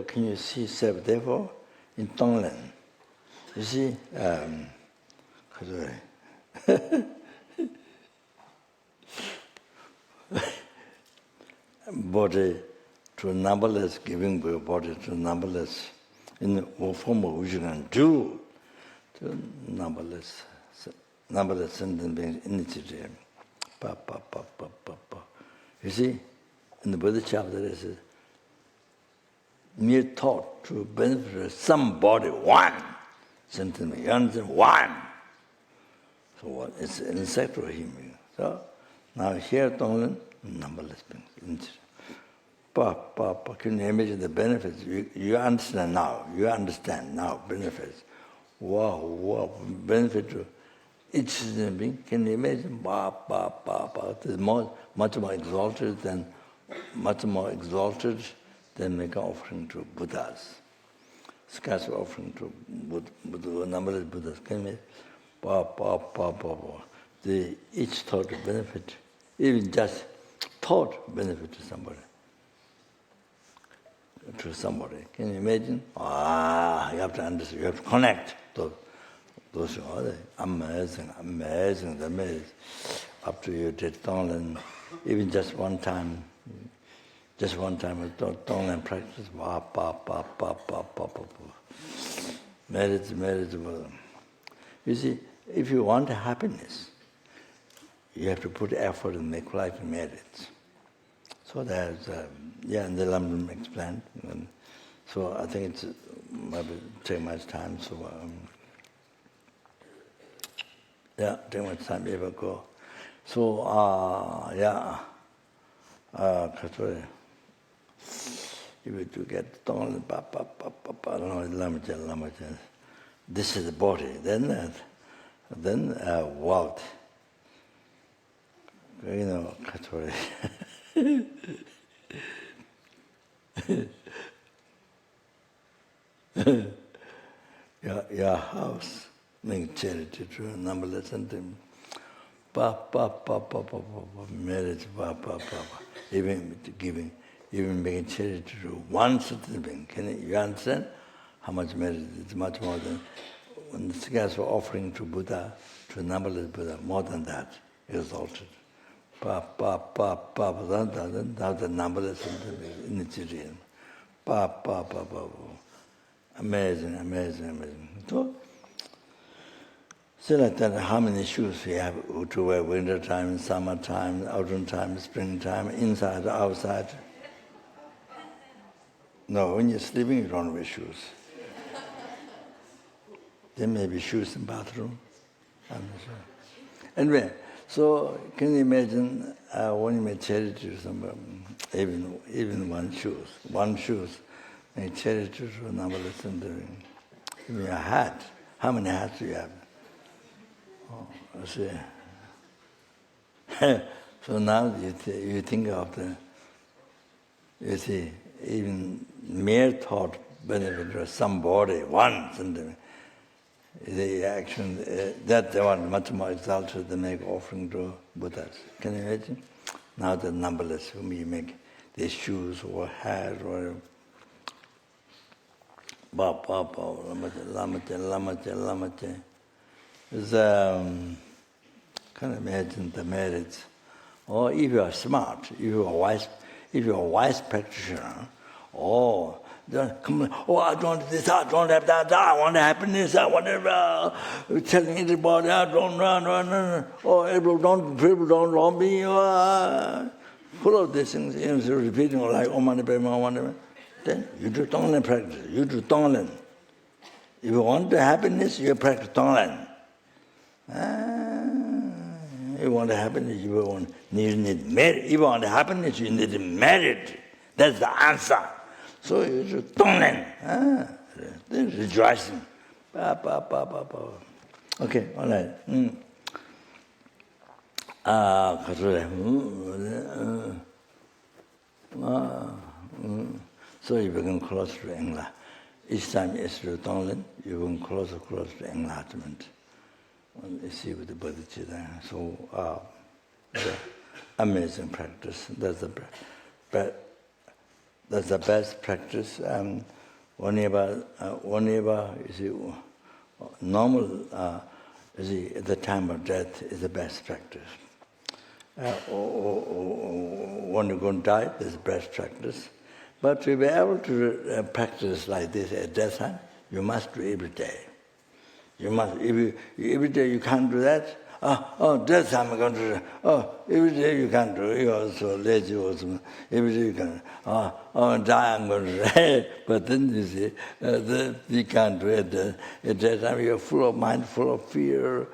can you see self? Therefore, in Tonglen, you see, body to numberless, giving body to numberless, in the form of which you can do to numberless sentient beings initiative. You see, in the bodhichitta there is a mere thought to benefit somebody, one sentient being, one. So what? It's an insect or human being. So now here Tonglen, numberless beings. Can you imagine the benefits? You understand now. You understand now benefits. Wow, benefit to each sentient being. Can you imagine? It's much more exalted than make an offering to Buddhas. Scarce offering to Buddha, numberless Buddhas. Can you imagine? Each thought to benefit, even just thought benefit to somebody. Can you imagine? You have to understand, you have to connect those are amazing, amazing. Up to you did Tonglen, even just one time with Tonglen practice, meritable. You see, if you want happiness, you have to put effort and make life merit. So there's, and the lamrim explained. And so I think it's maybe take much time. So take much time ever go. So if you do get Tonglen, this is the body. Then walked. Your house, make charity to numberless and marriage, even giving, even making charity to one certain being. You understand how much merit? It's much more than when the cigarettes were offering to Buddha, to numberless Buddha, more than that, exalted. Now the numberless in the children. Amazing. So like that, how many shoes we have to wear winter time, summer time, autumn time, spring time, inside, outside? No, when you're sleeping, you don't wear shoes. There may be shoes in the bathroom. I'm not sure. Anyway, so can you imagine when you make charity to somebody, even one shoes, make charity to numberless and even a hat. How many hats do you have? Oh, I see. So now you think of you see, even mere thought benefit of somebody, one, the action, that they want much more exalted than make offering to Buddhas. Can you imagine? Now the numberless whom you make these shoes or hat or lamache. Can't imagine the merits. Or if you are smart, if you are a wise practitioner, come on, I don't want this, I don't have that, I want happiness, I want telling everybody, I don't run. People don't love me. Full of these things, repeating like Om Mani Padme. Then you do Tonglen practice. You do Tonglen. If you want the happiness, you practice Tonglen. You want the happiness, you need merit. If you want the happiness, you need merit. That's the answer. So you do Tonglen. Then rejoicing. Okay, all right. So you become close to enlightenment. Each time you do Tonglen, you become closer to enlightenment. You see with the bodhichitta. So, amazing practice. That's the best practice. Whenever you see, normal, you see, at the time of death is the best practice. When you're going to die, that's the best practice. But to be able to practice like this at death time, you must do every day. You must, every day you can't do that. Death time I'm going to do that. Every day you can't do it. You're also lazy also. Every day you can't. Die I'm going to do that. But then you see, you can't do it. At that time you're full of mind, full of fear.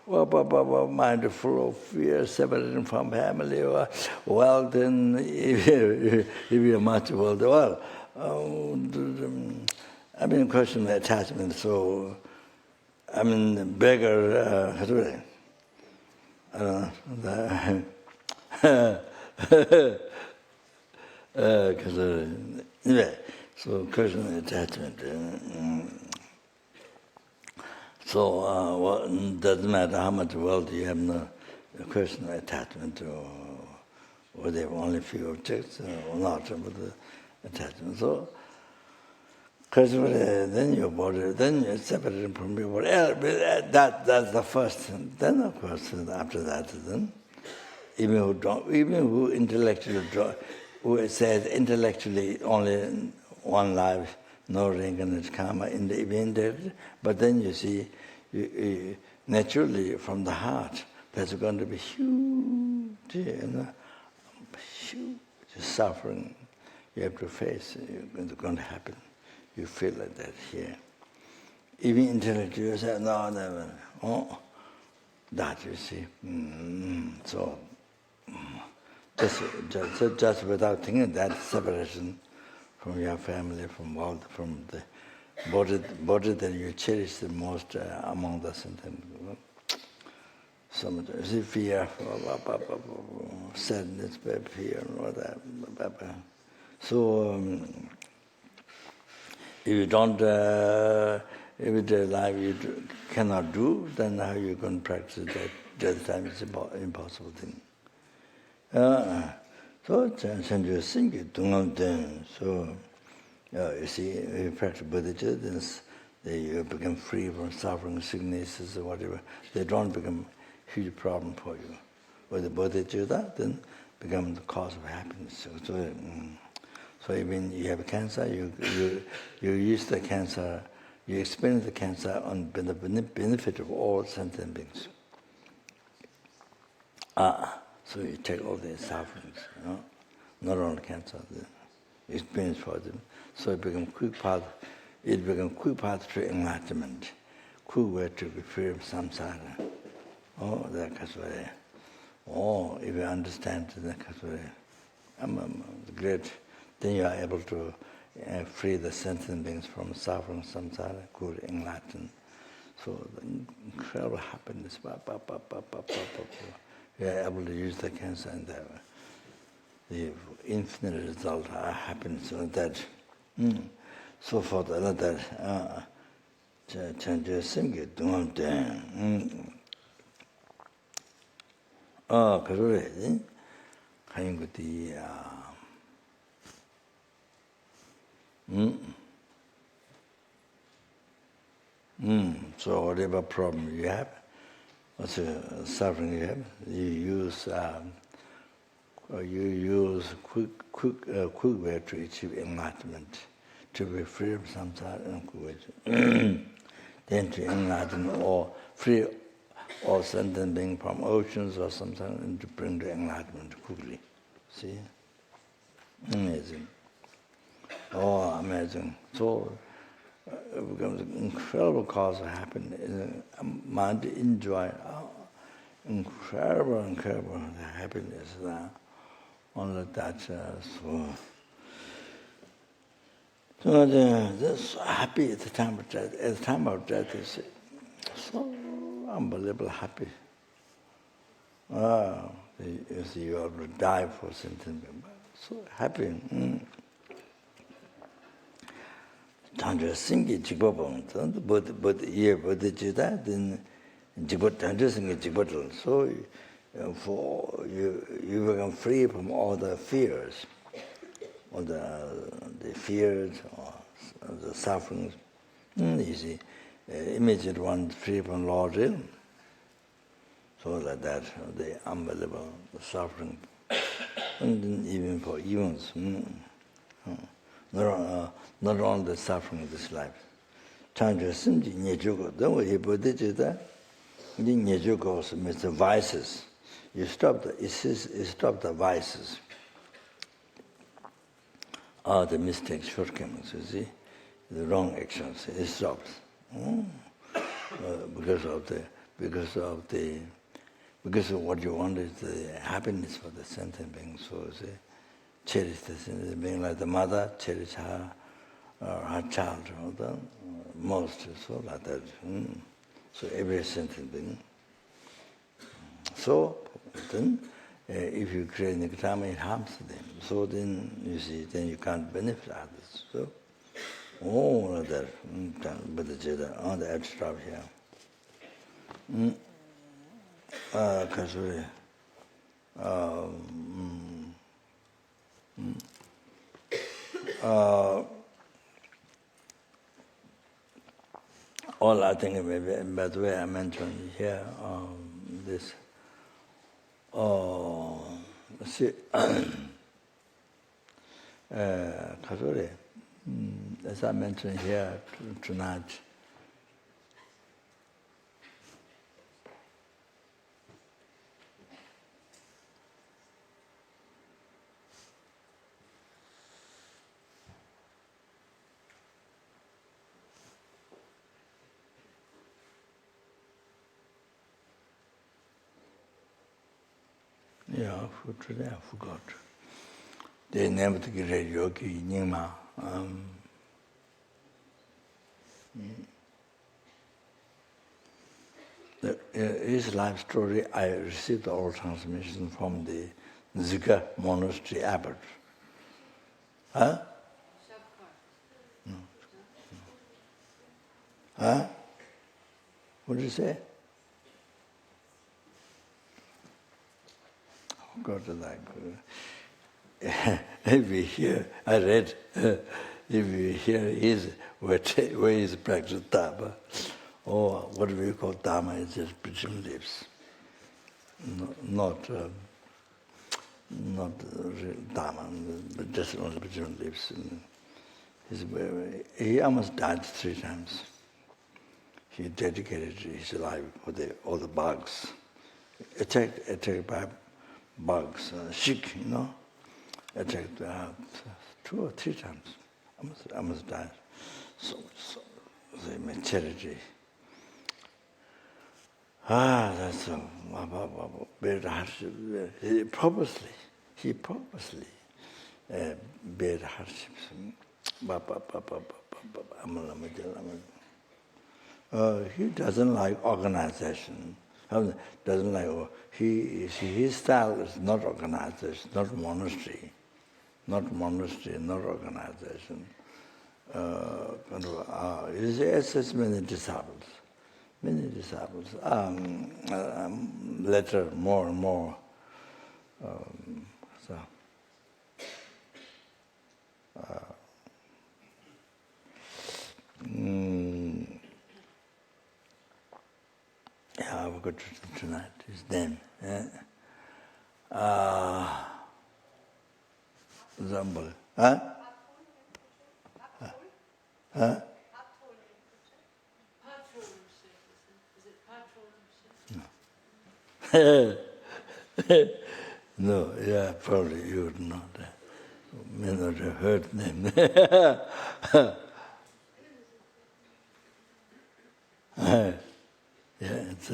Mind full of fear, separated from family, or wealth, and if you're much wealth, question attachment. So, beggar. How do I don't know. Anyway, so question attachment. So, it doesn't matter how much wealth you have, no question of attachment to, or they have only few objects or not, but the attachment. So, Because then your body, then you're separated from your body. That's the first. Then of course, after that, then even who intellectually who says intellectually only one life, no reincarnate karma in the event, but then you see, naturally from the heart, there's going to be huge, huge suffering you have to face. It's going to happen. You feel like that here. Even intellectually, you say, no, never. Oh, that you see. So, just without thinking that separation from your family, from the body that you cherish the most among the sentient. So much, you see, fear, sadness, fear, and all that. So, if you don't, everyday life you cannot do, then how you can practice that time is impossible thing. So, you see, if you practice bodhichitta, then you become free from suffering, sicknesses, or whatever. They don't become huge problem for you. With the bodhichitta, then become the cause of happiness. So even you have cancer, you use the cancer, you experience the cancer on the benefit of all sentient beings. So you take all the sufferings, not only cancer, the experience for them. So it becomes quick path to enlightenment, quick way to be free of samsara. Oh, that's very. Oh, if you understand that's very great. Then you are able to free the sentient beings from suffering, samsara, good, enlightened. So the incredible happiness, you are able to use the cancer and the infinite result are happiness so that so forth like that. Change simple don't 그러래. 가인 것이 So whatever problem you have, whatever suffering you have, you use quick way to achieve enlightenment, to be free from samsara and quick. Then to enlighten or free all sentient beings from oceans or something, and to bring the enlightenment quickly. See? Amazing. Oh, amazing. So it becomes an incredible cause of happiness. Mind to enjoy incredible happiness. Only that. So this happy at the time of death. At the time of death is so unbelievable happy. You see, you have to die for something. So happy. Tanja singi jibobong, but ye bodhichitta, then jibot tanja singi jibotl. So for you become free from all the fears, all the fears or the sufferings. You see, immediate one free from Lord's will. So like that, the unbelievable suffering, and then even for evils. Not only the suffering of this life. Tanja simji nyejugo, don't we bodhichitta? Nyejugo means the vices. You stop the vices. The mistakes, shortcomings, you see, the wrong actions, it stops. Because of what you want is the happiness for the sentient being. So see, cherish the sentient being like the mother cherish her child, most so like that. So every sentient being. So then, if you create karma, it harms them. So then you see, then you can't benefit others. So, like that. Bodhichitta, on the edge stop here. Kasuri. all I think maybe, by the way, I mentioned here this. See, as I mentioned here tonight. Yeah, today I forgot. They never to get a yogi, Nyingma. His life story, I received all transmission from the Zika monastery abbot. Huh? No. Huh? What did you say? Go to that. If you hear, I read, if you hear where is practice Dharma, or what we call Dharma is just between lips, not Dharma, but just only between lips. He almost died 3 times. He dedicated his life for all the bugs, attacked by bugs, sick, attacked 2 or 3 times. Almost died. So they made charity. That's very hardship. He purposely bear hardships. He doesn't like organization. Doesn't like his style is not organization, not monastery, not organization. He has many disciples. Later, more and more. Yeah, we got tonight. His name. Zambul. Huh? Huh? No, yeah, probably you would not. May not have heard name. Yeah, it's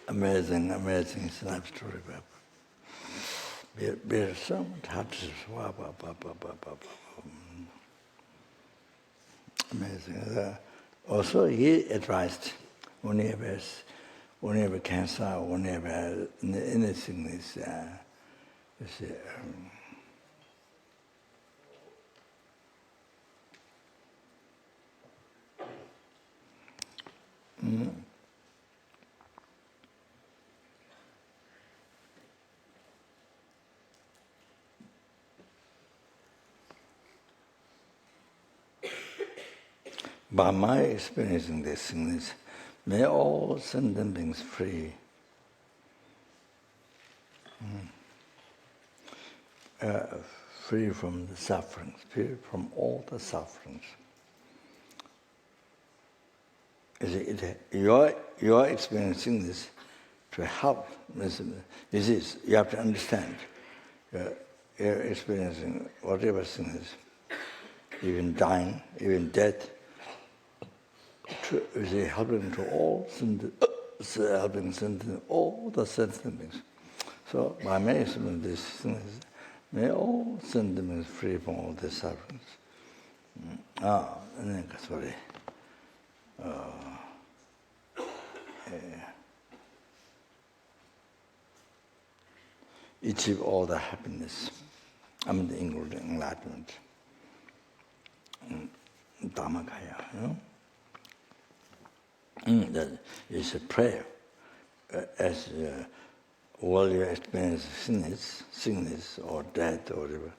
amazing life story. Bear so much hardships. Amazing. Also, he advised whenever cancer, whenever anything is, by my experiencing this thing is, may all sentient beings free. Free from the sufferings, free from all the sufferings. You're experiencing this to help. This is, you have to understand. You're experiencing whatever thing is, even dying, even death, helping to all helping all the sentient beings. So by my experience, this thing is, may all sentient beings free from all the sufferings. And then, sorry. Achieve all the happiness, including enlightenment, Dharma Kaya, That is a prayer. As all your experience sickness or death or whatever,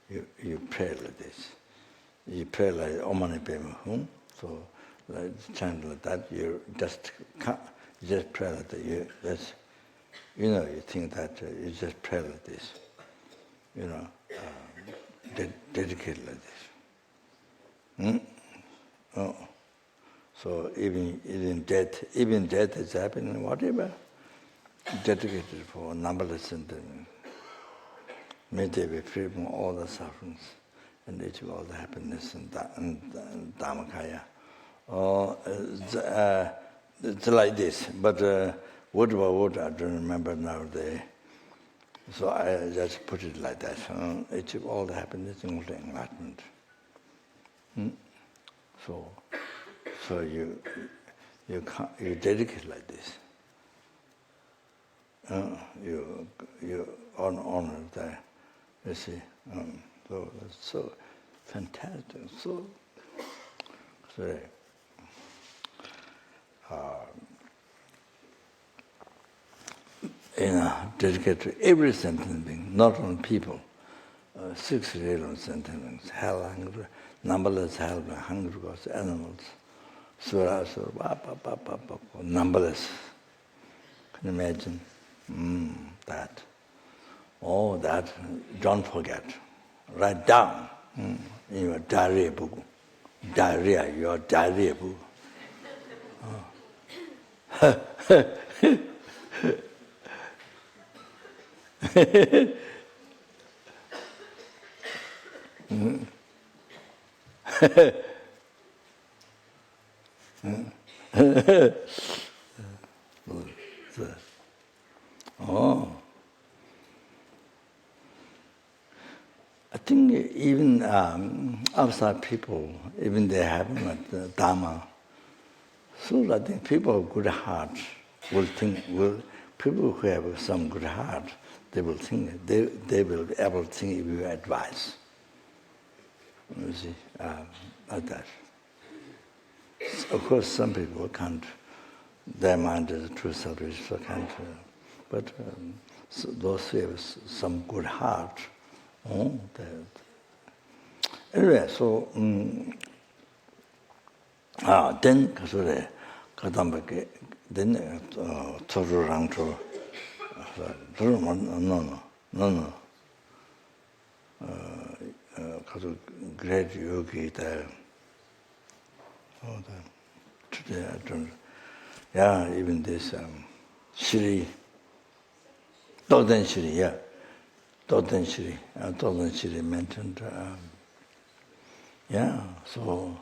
you pray like this. You pray like Om Mani Padme Hum. So chant like that, you just can't, you just pray like that. You think that you just pray like this, dedicate like this. Oh. So even death is happening, whatever, dedicated for numberless sentiments. May they be free from all the sufferings and achieve all the happiness and Dharmakaya. It's like this, but word by word I don't remember nowadays. So I just put it like that. Achieve all the happiness and enlightenment. So you dedicate like this. You honor that. You see, so it's so fantastic. So dedicate to every sentient being, not only people. 6 trillion sentient beings, hell, hunger, numberless hell, hunger, gods, animals, sura, numberless. Can you imagine? That. Oh, that, don't forget. Write down in your diary book. Your diary book. Oh. I think even outside people, even they have Dharma. So I think people of good heart will think, people who have some good heart, they will think, they will be able to think if you advise. You see, like that. Of course, some people can't, their mind is too selfish, so can't, but so those who have some good heart, anyway, so then then great yogi there. Today I don't. Yeah, even this Shri Tonglen Shri, yeah. Tonglen Shri mentioned, yeah, so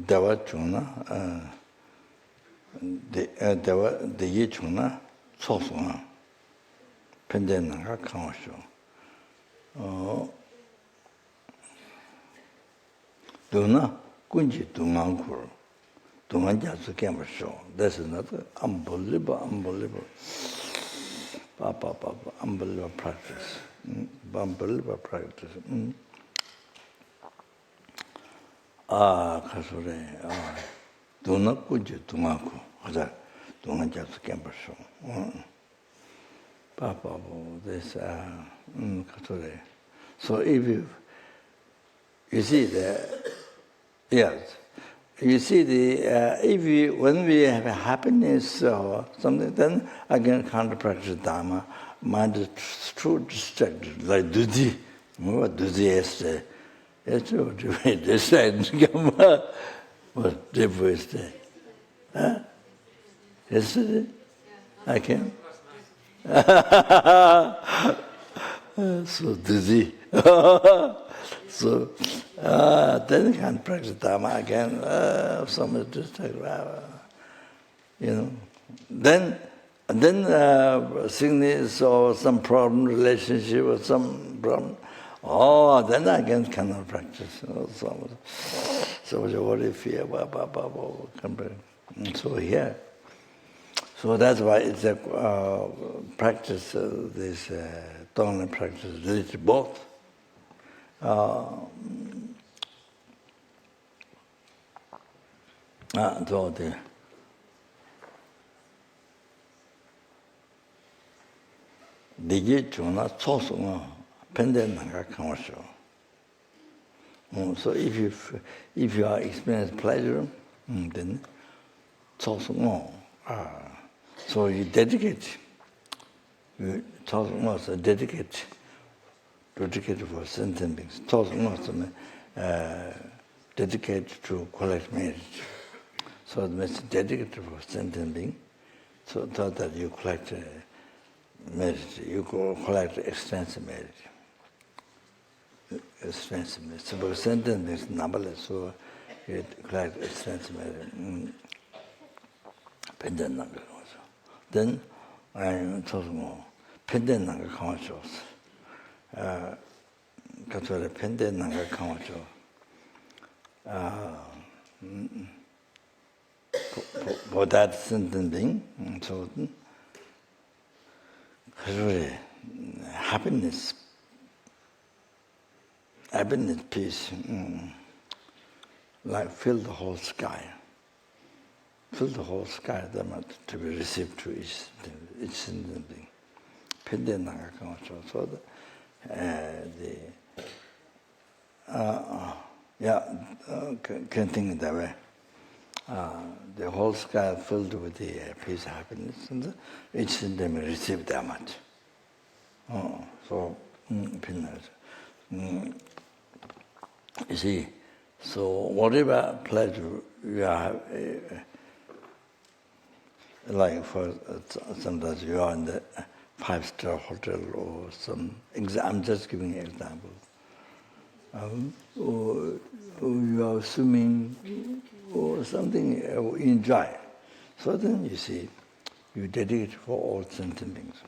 Dewa Chungna, Dewa Deyi Chungna, Sosunga, Pendenanga Kamasho. Duna Kunji Dungankur. This is not unbelievable, unbelievable practice. Unbelievable practice. Kasure, do not go to Tumaku, don't just gamble show. Papa, this Kasure. So if you see the, yes. You see, when we have happiness or something, then again can't practice Dharma. Mind is too distracted, like Duzi. Remember Duzi yesterday? Yesterday, decided to come up. What day was that? Huh? Yesterday? I came? So Duzi. So then you can practice Dharma again. Some distracted, Then sickness or some problem, relationship or some problem. Then again cannot practice. So what if fear? So here. So that's why it's a practice. This Tonglen practice related both. So the Digi Chuna Tsosuma Pendenanga Kamasho. So if you are experiencing pleasure, then it's also more. So you dedicate. You also dedicate for sentient beings. Also dedicate to collect merit. So it means dedicated for sentient being. So that you collect merit. You collect extensive merit. Extensive merit. So because sentient beings numberless, so you collect extensive merit. Pendant number also. Then I told more. Pendant number comes also. Katsura pendant number comes for that sentient being, so happiness, peace, like fill the whole sky. Fill the whole sky to be received to each sentient being. Pendant so can think that way. The whole sky filled with the peace, happiness, and each sentient being receive that much. You see, so whatever pleasure you have, like for sometimes you are in the 5-star hotel or some. I'm just giving an example. Or you are swimming or something you enjoy. So then you see, you dedicate for all sentient beings.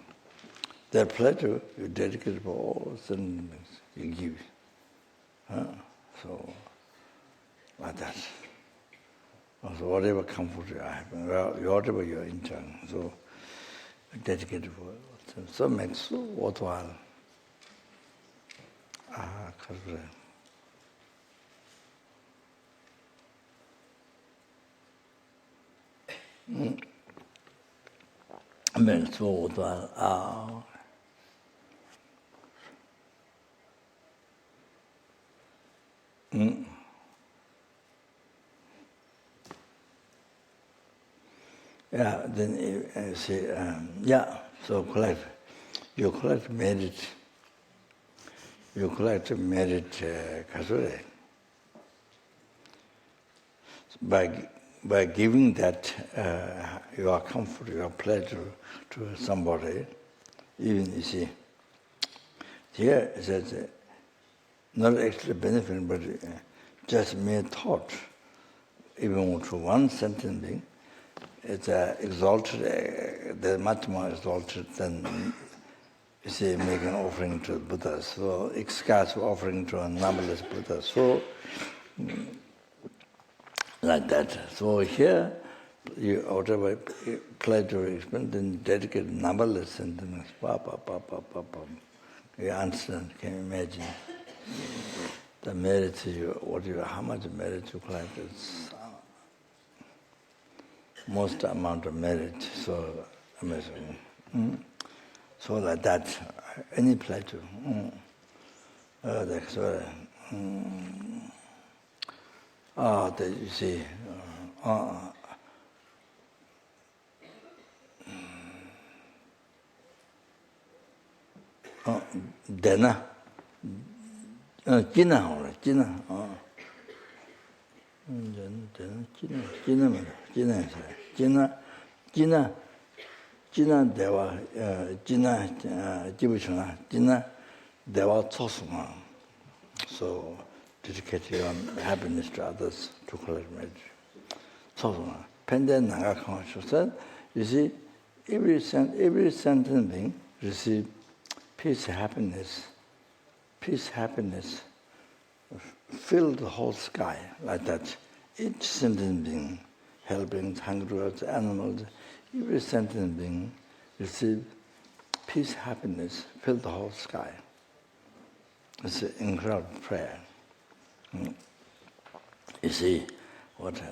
Their pleasure, you dedicate for all sentient beings. You give. So, like that. Also, whatever comfort you have, whatever you are enjoying, so dedicate for all. So it makes so worthwhile. Makes so worthwhile. Yeah, then you say, so you collect merit. You collect merit, kasure. By giving that your comfort, your pleasure to somebody, even you see, here it says, not actually benefiting, but just mere thought, even to one sentient being, it's exalted, they're much more exalted than, you see, make an offering to Buddha. So, excass offering to a numberless Buddha. So, like that. So here, you whatever pleasure experience, then dedicate numberless sentiments. You understand? Can you imagine? The merit how much merit you collect is most amount of merit. So amazing. So like that, any pleasure. That's right. That you see, Dana, Jina, Deva, Jibuchuna, Jina Deva Tsosuma. So dedicate your happiness to others to collect merit. Tsosuma. Pendant Naga Kamashu said, you see, every sentient being receive peace, happiness, fill the whole sky like that. Each sentient being, helping hungry animals, every sentient being receive peace, happiness, fill the whole sky. It's an incredible prayer. You see, what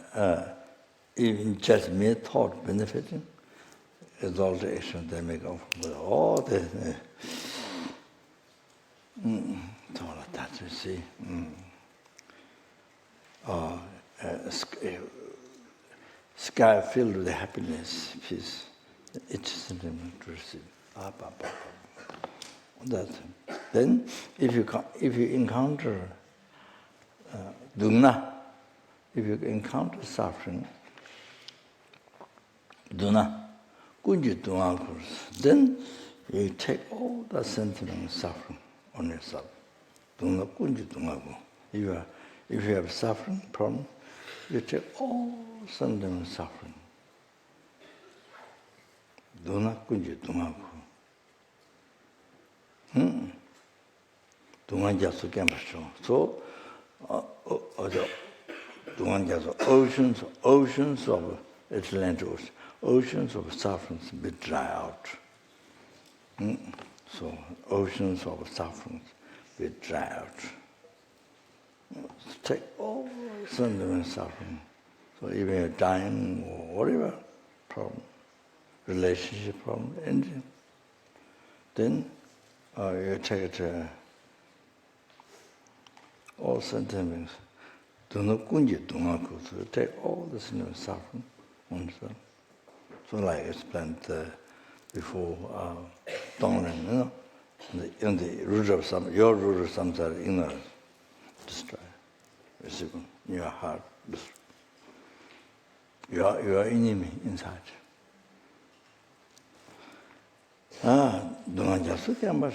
even just mere thought benefiting is all the action they make of all the all of that, you see. sky filled with happiness, peace. Each sentiment to receive. Then, if you encounter duna, if you encounter suffering, duna, kunji dunga course, then you take all the sentiment suffering on yourself. Duna kunji dunga go. If you have suffering problem, you take all sentiment suffering. Duna kunji dunga go. Dunga jasu kempa. So, Dunga jasu oceans of Atlantic Ocean, oceans of sufferings be dry out. So, oceans of sufferings be dry out. Take all sentiment suffering. So even you're dying or whatever problem, relationship problem, anything, then you take it all sentiments. Do not kunji dunga. So you take all the sentiment suffering on yourself. So like I explained before, Tonglen, you know, in the root of your root of samsara, ignorance, destroy, visible in your heart. Your enemy inside. Dunga jasu kemba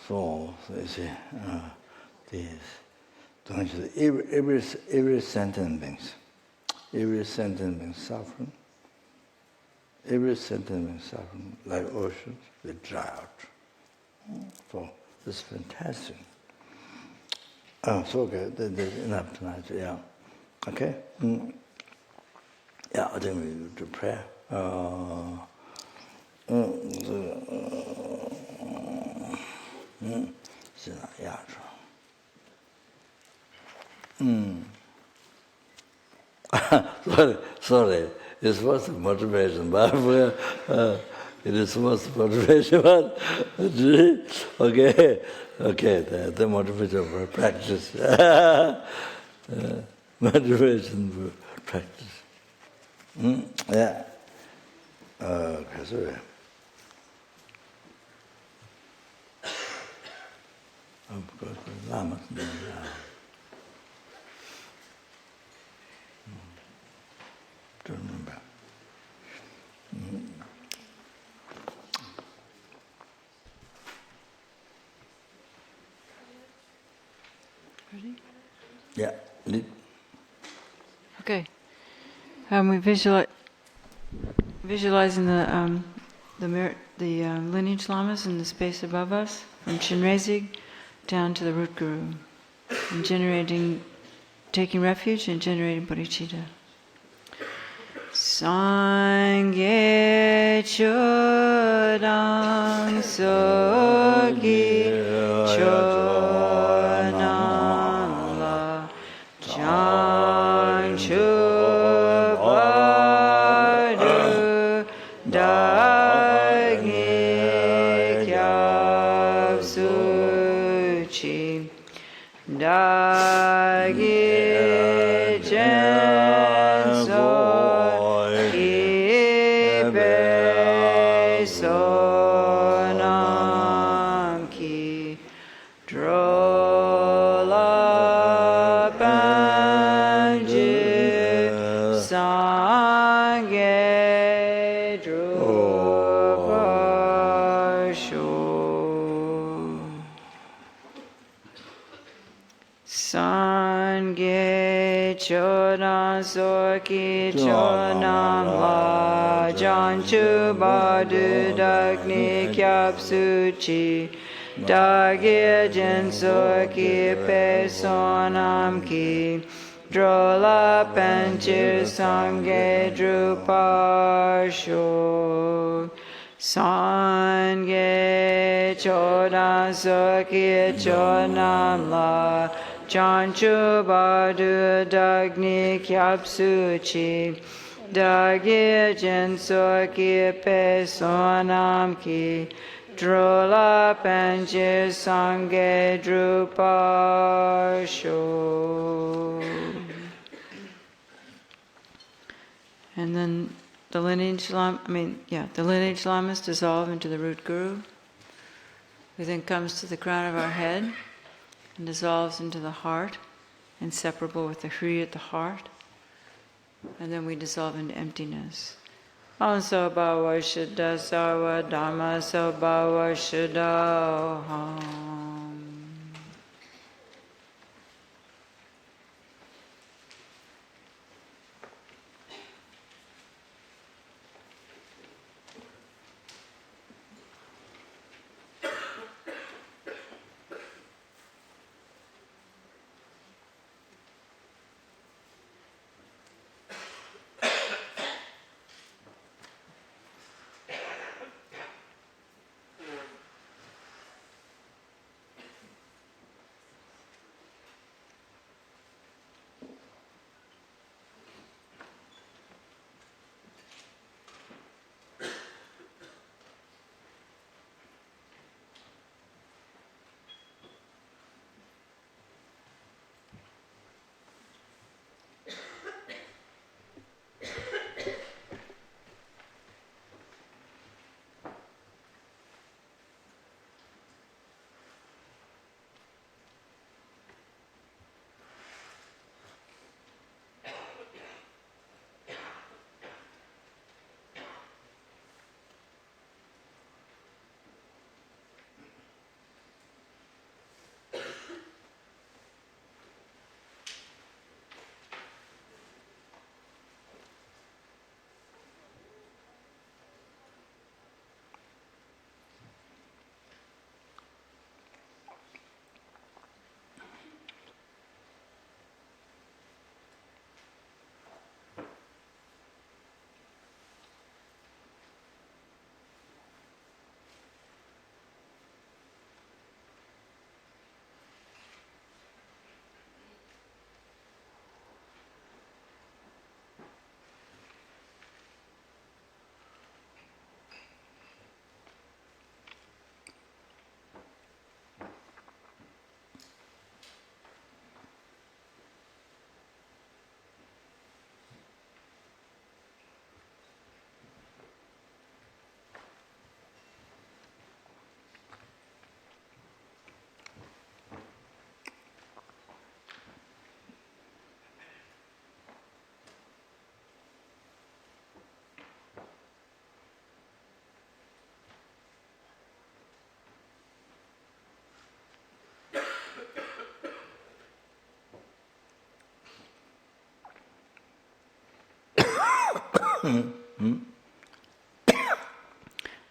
so you see, every sentient being suffering, like oceans, they dry out. So this is fantastic. So okay, there's enough tonight. Yeah, okay. Yeah, I think we do prayer. Sorry, it's supposed to be motivation, but it is supposed to be motivation, but okay, the motivation for practice. Motivation for practice. Yeah. So of course, the Lama. Don't remember. Ready? Yeah. Okay. We visualizing the lineage lamas in the space above us, from Chinrezig down to the root guru, and taking refuge and generating bodhichitta. Sangye chodam sogi chodam la janchu badu dagni kyab suchi dagi Soki chonam la janchu badu dagni kyab suchi dagye jen soki pe sonam ki drola panchir sangye drupasho sangye chodan soki chonam la Janchu badu dagni kyab suchi dagye jenso ki pe sonam ki drola panchir sangye drupasho. And then the lineage lamas dissolve into the root guru, who then comes to the crown of our head and dissolves into the heart, inseparable with the Hri at the heart. And then we dissolve into emptiness. Om so bhava shuddha sarva dharma so bhava shuddha ham.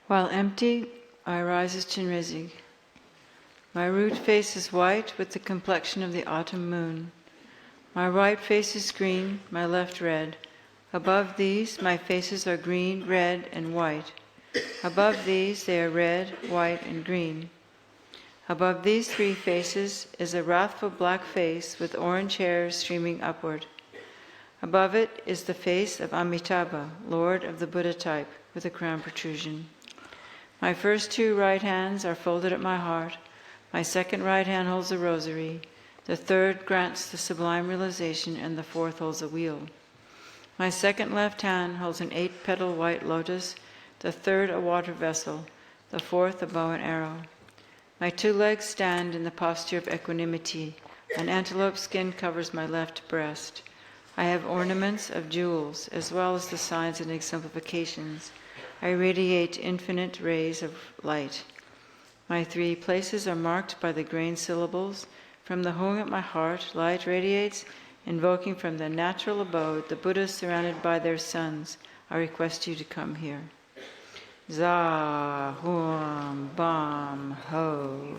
While empty, I rise as Chinrezig. My root face is white with the complexion of the autumn moon. My right face is green, my left red. Above these, my faces are green, red, and white. Above these, they are red, white, and green. Above these three faces is a wrathful black face with orange hairs streaming upward. Above it is the face of Amitabha, Lord of the Buddha type, with a crown protrusion. My first two right hands are folded at my heart. My second right hand holds a rosary. The third grants the sublime realization, and the fourth holds a wheel. My second left hand holds an 8-petal white lotus, the third a water vessel, the fourth a bow and arrow. My two legs stand in the posture of equanimity. An antelope skin covers my left breast. I have ornaments of jewels, as well as the signs and exemplifications. I radiate infinite rays of light. My three places are marked by the grain syllables. From the hung at my heart, light radiates, invoking from the natural abode the Buddhas surrounded by their sons. I request you to come here. Za, Huam, Bam, Ho.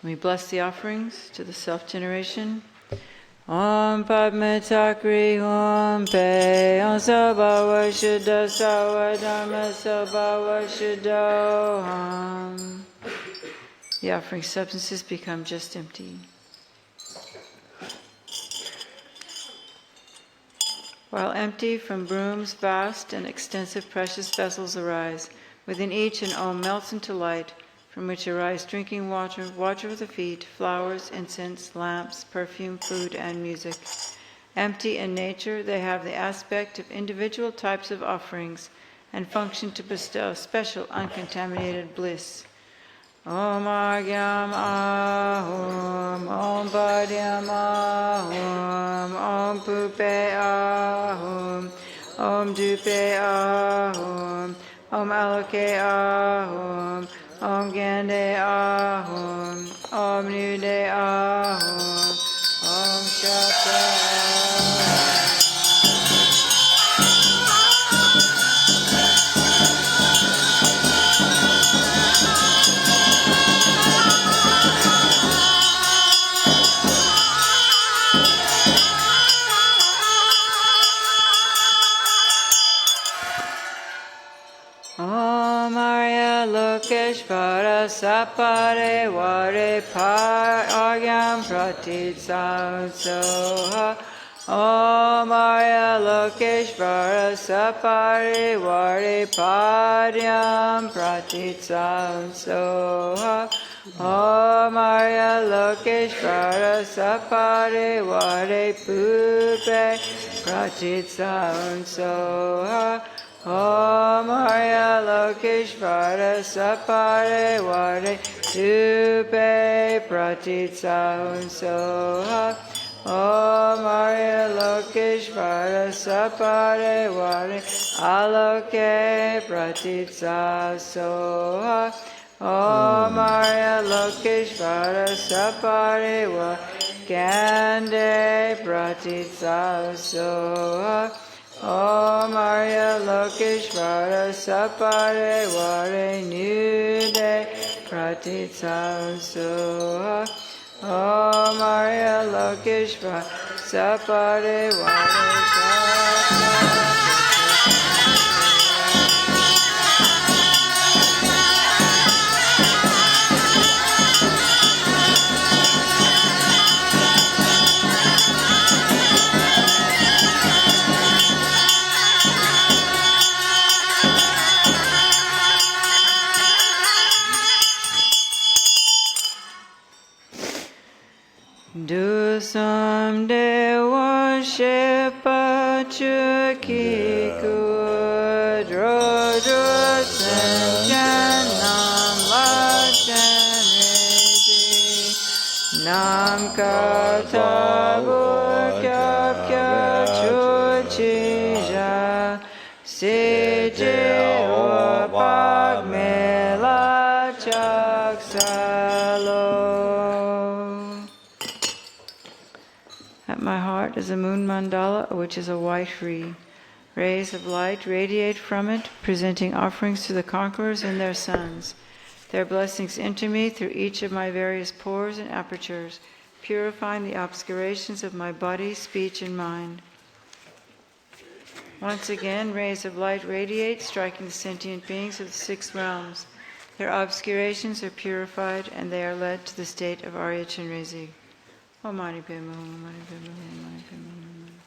We bless the offerings to the self-generation. Om Padme Takri Om Pe Om Sabhava Shuddha Sawa Dharma Sabhava Shuddha Om. The offering substances become just empty. While empty, from brooms vast and extensive precious vessels arise. Within each an Om melts into light, from which arise drinking water, water for the feet, flowers, incense, lamps, perfume, food, and music. Empty in nature, they have the aspect of individual types of offerings and function to bestow special uncontaminated bliss. Om Argyam Ahum, Om Bhadyam Ahum, Om Pupe Ahum, Om Dupe Ahum, Om Aloke Ahum, Om Gande Ahum, Om Nude Ahum, Om Shakti Ahum. Om Arya Lokeshvara Sapare Vare Par Argyam Pratit Soha. Om Arya Lokeshvara Sapare Vare Padyam Pratit Soha. Om Arya Lokeshvara Sapare Vare Pupe Pratit Soha. Om Arya Lokeshvara Sapare Vare Dupe Pratit Soha. Om Arya Lokeshvara Sapare Vare Aloke Pratit Soha. Om Arya Lokeshvara Sapare Vare Gande Pratit Soha. Om Arya Lokeshvara Sapare Vare Nude Pratit Soha. Om Arya Lokeshvara Sapare Vare Do someday worship a Chukiku Drodro Senjan Nam Lachen Rezi Nam Katabur Kyab Kyab Chuchija Sije Obag Mela Chaksalo. At my heart is a moon mandala, which is a white tree. Rays of light radiate from it, presenting offerings to the conquerors and their sons. Their blessings enter me through each of my various pores and apertures, purifying the obscurations of my body, speech, and mind. Once again, rays of light radiate, striking the sentient beings of the 6 realms. Their obscurations are purified, and they are led to the state of Arya Chenrezig. Om Mani Padme Hum, Om Mani Padme Hum, Om Mani Padme Hum, Om Mani Padme Hum.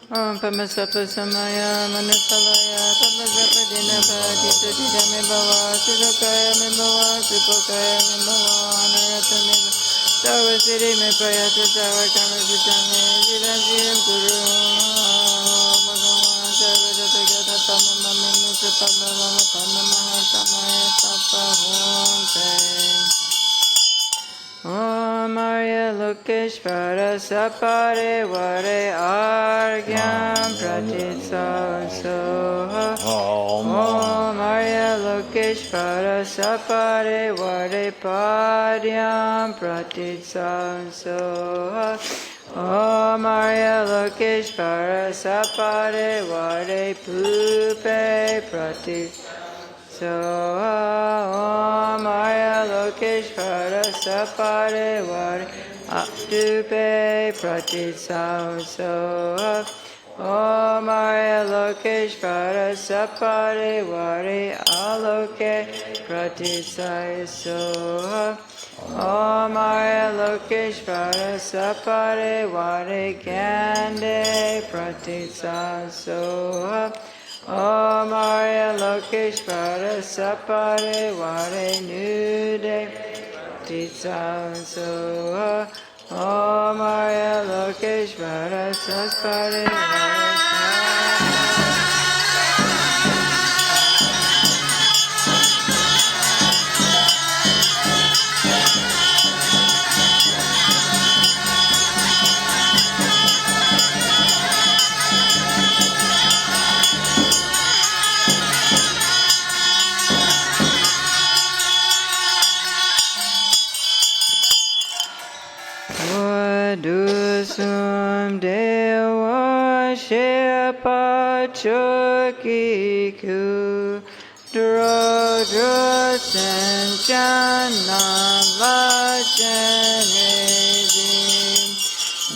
Om Pamasapa Samaya Manipalaya Pamasapa Dinabadi Sudidame Bhava Sudokaya Mibhava Sukokaya Mibhava Anarata Mibhava Sarvasiri Me Prayata Sarvakama Sutame Ziram Ziram Guru Bhagavan Sarvadata Gata Pamama Mimisa Pamama Pamama Samaya Sapa Honte Om Arya Lokeshvara Sapare Vare Argyam Pratitsa Soha Om Arya Lokeshvara Sapare Vare Padyam Pratitsa Soha Om Arya Lokeshvara Sapare Vare Pupe Pratitsa Om Arya Lokeshvara Sapare Vare Aptupe Pratitsa Soha Om Arya Lokeshvara Sapare Vare Aloke Pratitsa Soha Om Arya Lokeshvara Sapare Vare Gande Pratitsa Soha Om Arya Lokeshvara Sapare Vare Nude Pratitsa Soha Om Arya Lokeshvara Sapare Vare Dusum Dewa Shepa Chokiku Drodro Senchanam Vachenedim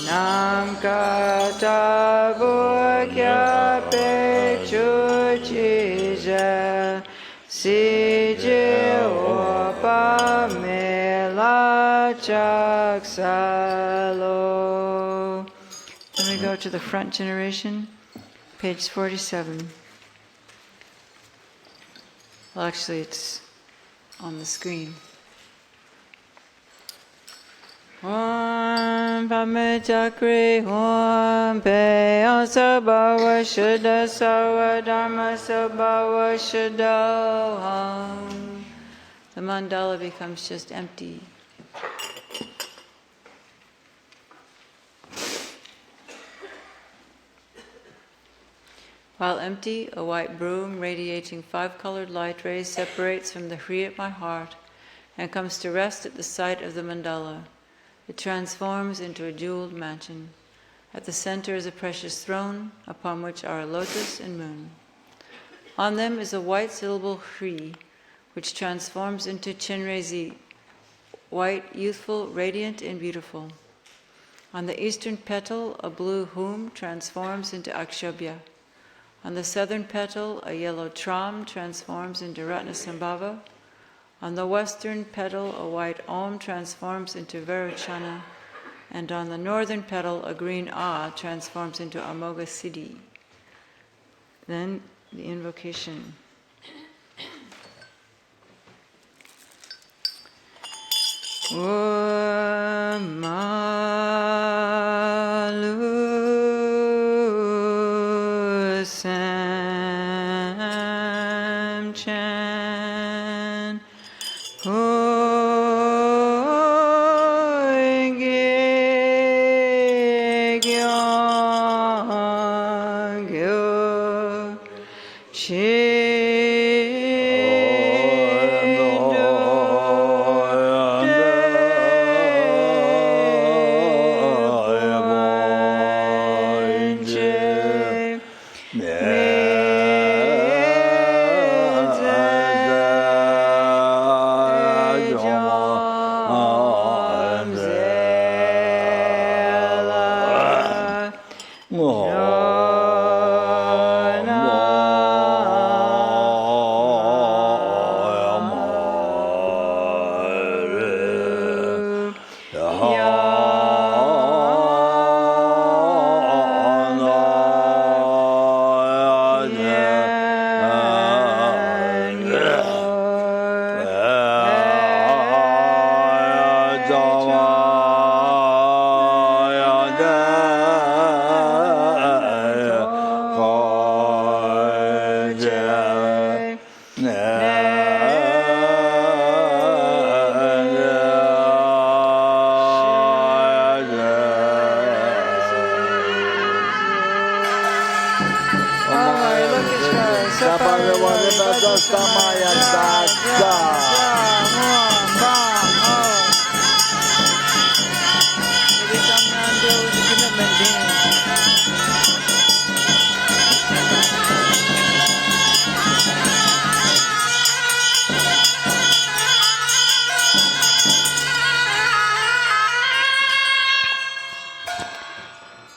Nam Kata Bhokya Pechuchija Sije Opa Mela Chaksalo. Then we go to the front generation, page 47. Well, actually, it's on the screen. Om Pame Chakri Om Pe Sabhava Shuddha Sarva Dharma Sabhava Shuddha Om. The mandala becomes just empty. While empty, a white broom radiating 5-colored light rays separates from the Hri at my heart and comes to rest at the site of the mandala. It transforms into a jeweled mansion. At the center is a precious throne, upon which are a lotus and moon. On them is a white syllable Hri, which transforms into Chenrezi, white, youthful, radiant, and beautiful. On the eastern petal, a blue Hum transforms into Akshobhya. On the southern petal, a yellow Tram transforms into Ratnasambhava. On the western petal, a white Om transforms into Vairocana. And on the northern petal, a green Ah transforms into Amoga Siddhi. Then the invocation.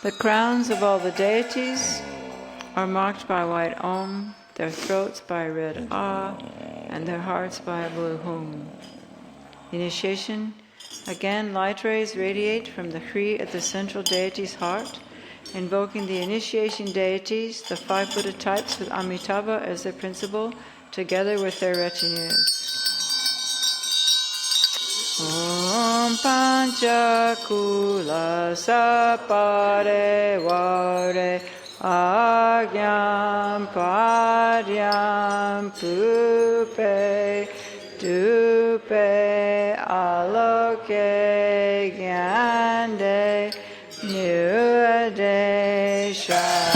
The crowns of all the deities are marked by a white Om, their throats by a red Ah, and their hearts by a blue Hum. Initiation. Again, light rays radiate from the Hri at the central deity's heart, invoking the initiation deities, the 5 Buddha types with Amitabha as their principal, together with their retinues. Om Pancha Kula Sapare Vare Agyam Padyam Pupe Dupe Aloke Gyande Nyuade Shate.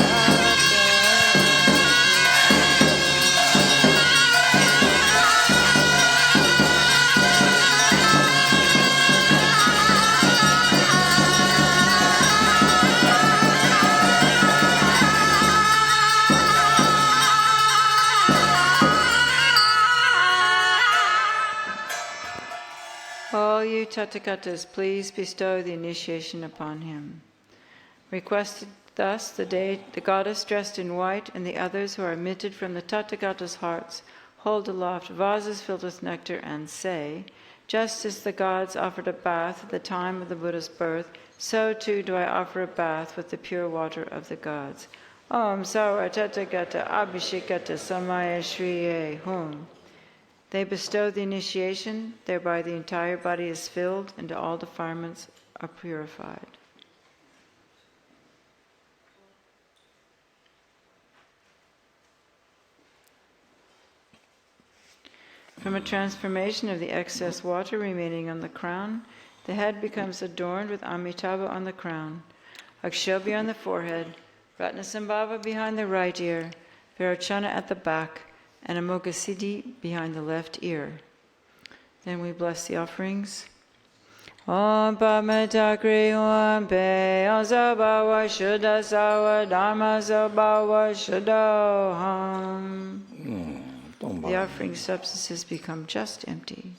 All you Tathagatas, please bestow the initiation upon him. Requested thus, the goddess dressed in white and the others who are emitted from the Tathagatas' hearts hold aloft vases filled with nectar and say, just as the gods offered a bath at the time of the Buddha's birth, so too do I offer a bath with the pure water of the gods. Om Sawa Tathagata Abhishekata Samaya Shriye Hum. They bestow the initiation, thereby the entire body is filled and all defilements are purified. From a transformation of the excess water remaining on the crown, the head becomes adorned with Amitabha on the crown, Akshobhya on the forehead, Ratnasambhava behind the right ear, Virachana at the back, and a Moghasiddhi behind the left ear. Then we bless the offerings. Om Padmatakri Om Pe Om Sabhava Shuddha Sawa Dharma Sabhava Shuddha Ham. The offering substances become just empty.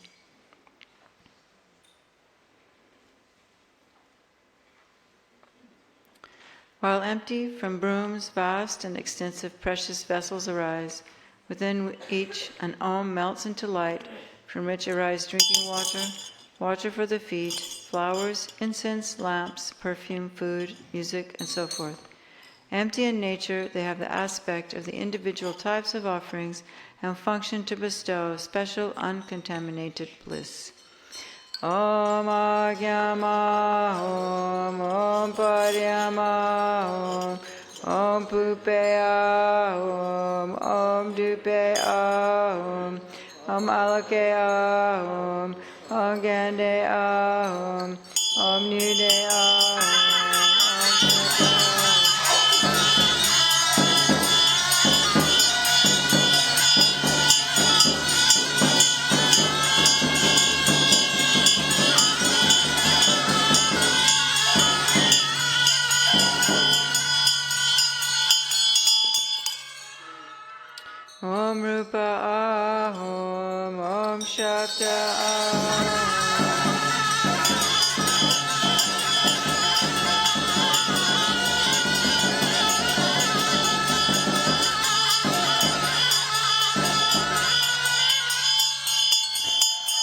While empty, from brooms, vast and extensive precious vessels arise. Within each, an Om melts into light, from which arise drinking water, water for the feet, flowers, incense, lamps, perfume, food, music, and so forth. Empty in nature, they have the aspect of the individual types of offerings and function to bestow special uncontaminated bliss. Om Agyama Om Om Paryama Om Om Pupeya Om Om Dupeya Om Om Alakeya Om Om Gandeya Om Om Nudeya Om Rupa Ahom, Om Shakta Ahom.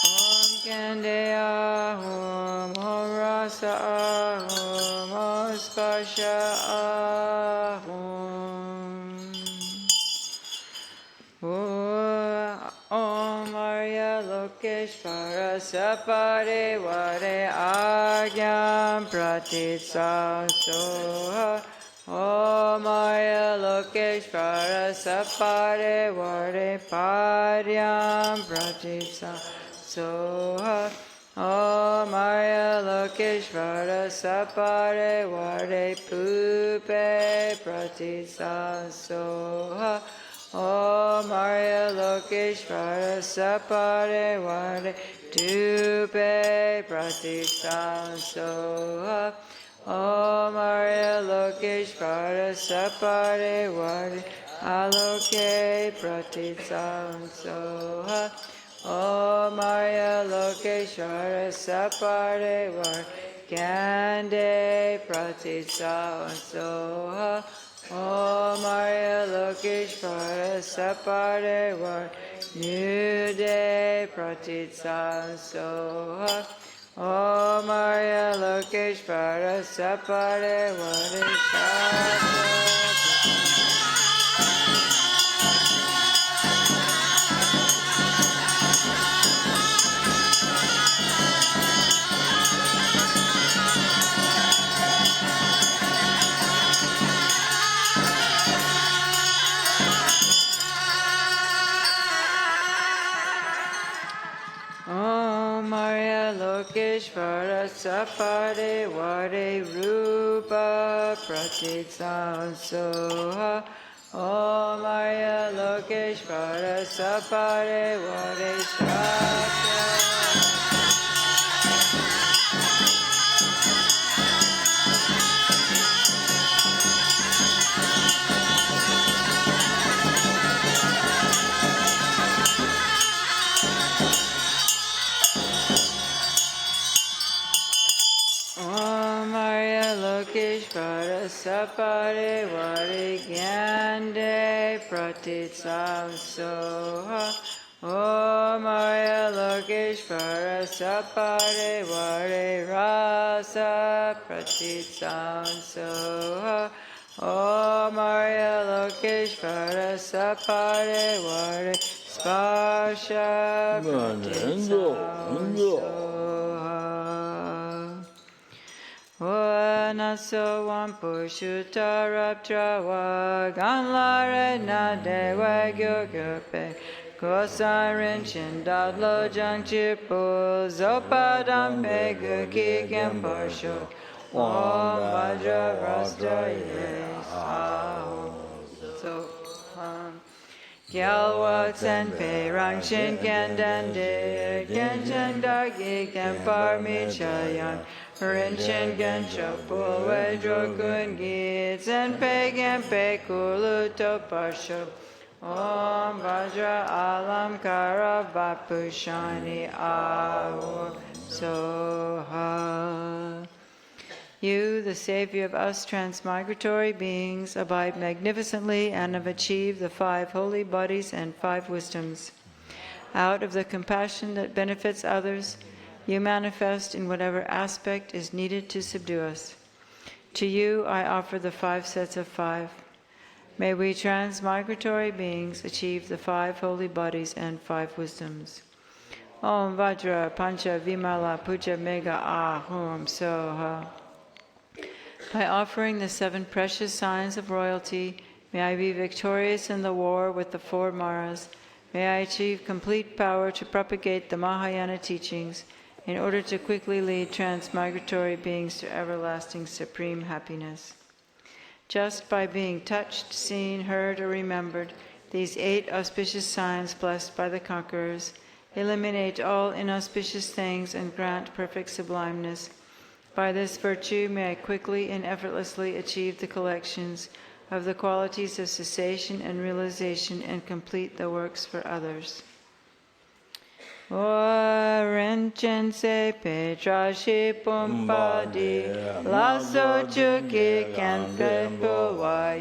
Om Kande Ahom, Om Rasa Ahom, Om Sparsha Ahom. Om Arya Lokeshvara Sapare Vare Agyam Pratitsa Soha. Om Arya Lokeshvara Sapare Vare Paryam Pratitsa Soha. Om Arya Lokeshvara Sapare Vare Pupe Pratitsa Soha. Om Arya Lokeshvara Sapare Vare Dupe Pratitsa Soha. Om Arya Lokeshvara Sapare Vare Aloke Pratitsa Soha. Om Arya Lokeshvara Sapare Vare Kande Pratitsa Soha. Om Arya Lokeshvara Sapare Vare Nude Pratitsa Soha. Om Arya Lokeshvara Sapare Vare Shastra. Om Arya Lokeshvara Sapare Vare Rupa Pratitsa Soha. Om Arya Lokeshvara Sapare Vare Shakya. Om Arya Lokeshvara Sapare Vare Gyande Pratitsa Soha. Om Arya Lokeshvara Sapare Vare Rasa Pratitsa Soha. Om Arya Lokeshvara Sapare Vare Sparsha Pratitsa Soha. Naso Wampu Shutaraptrawa Ganlare Nadewa Gyogyope Kosarin Chindadlo Jangchipu Zopadam Peguki Gembarsho Om Vajra Rasta Yes So Gyalwa Tsenpe Rangshin Gandande Genshin Dagi Gempar Michayan Rinchen Gensha Pulwe Drokun Gits and Pagan Pekuluto Parsho Om Vajra Alam Kara Vapushani Aur Soha. You, the Savior of us transmigratory beings, abide magnificently and have achieved the 5 holy bodies and 5 wisdoms. Out of the compassion that benefits others, you manifest in whatever aspect is needed to subdue us. To you I offer the 5 sets of 5. May we transmigratory beings achieve the 5 holy bodies and 5 wisdoms. Om Vajra Pancha Vimala Puja Mega Ahum Soha. By offering the 7 precious signs of royalty, may I be victorious in the war with the 4 Maras. May I achieve complete power to propagate the Mahayana teachings in order to quickly lead transmigratory beings to everlasting supreme happiness. Just by being touched, seen, heard, or remembered, these 8 auspicious signs blessed by the conquerors eliminate all inauspicious things and grant perfect sublimeness. By this virtue may I quickly and effortlessly achieve the collections of the qualities of cessation and realization and complete the works for others. Rencense Petra Shipumpadi Lasso Chuki Kanpepo Wai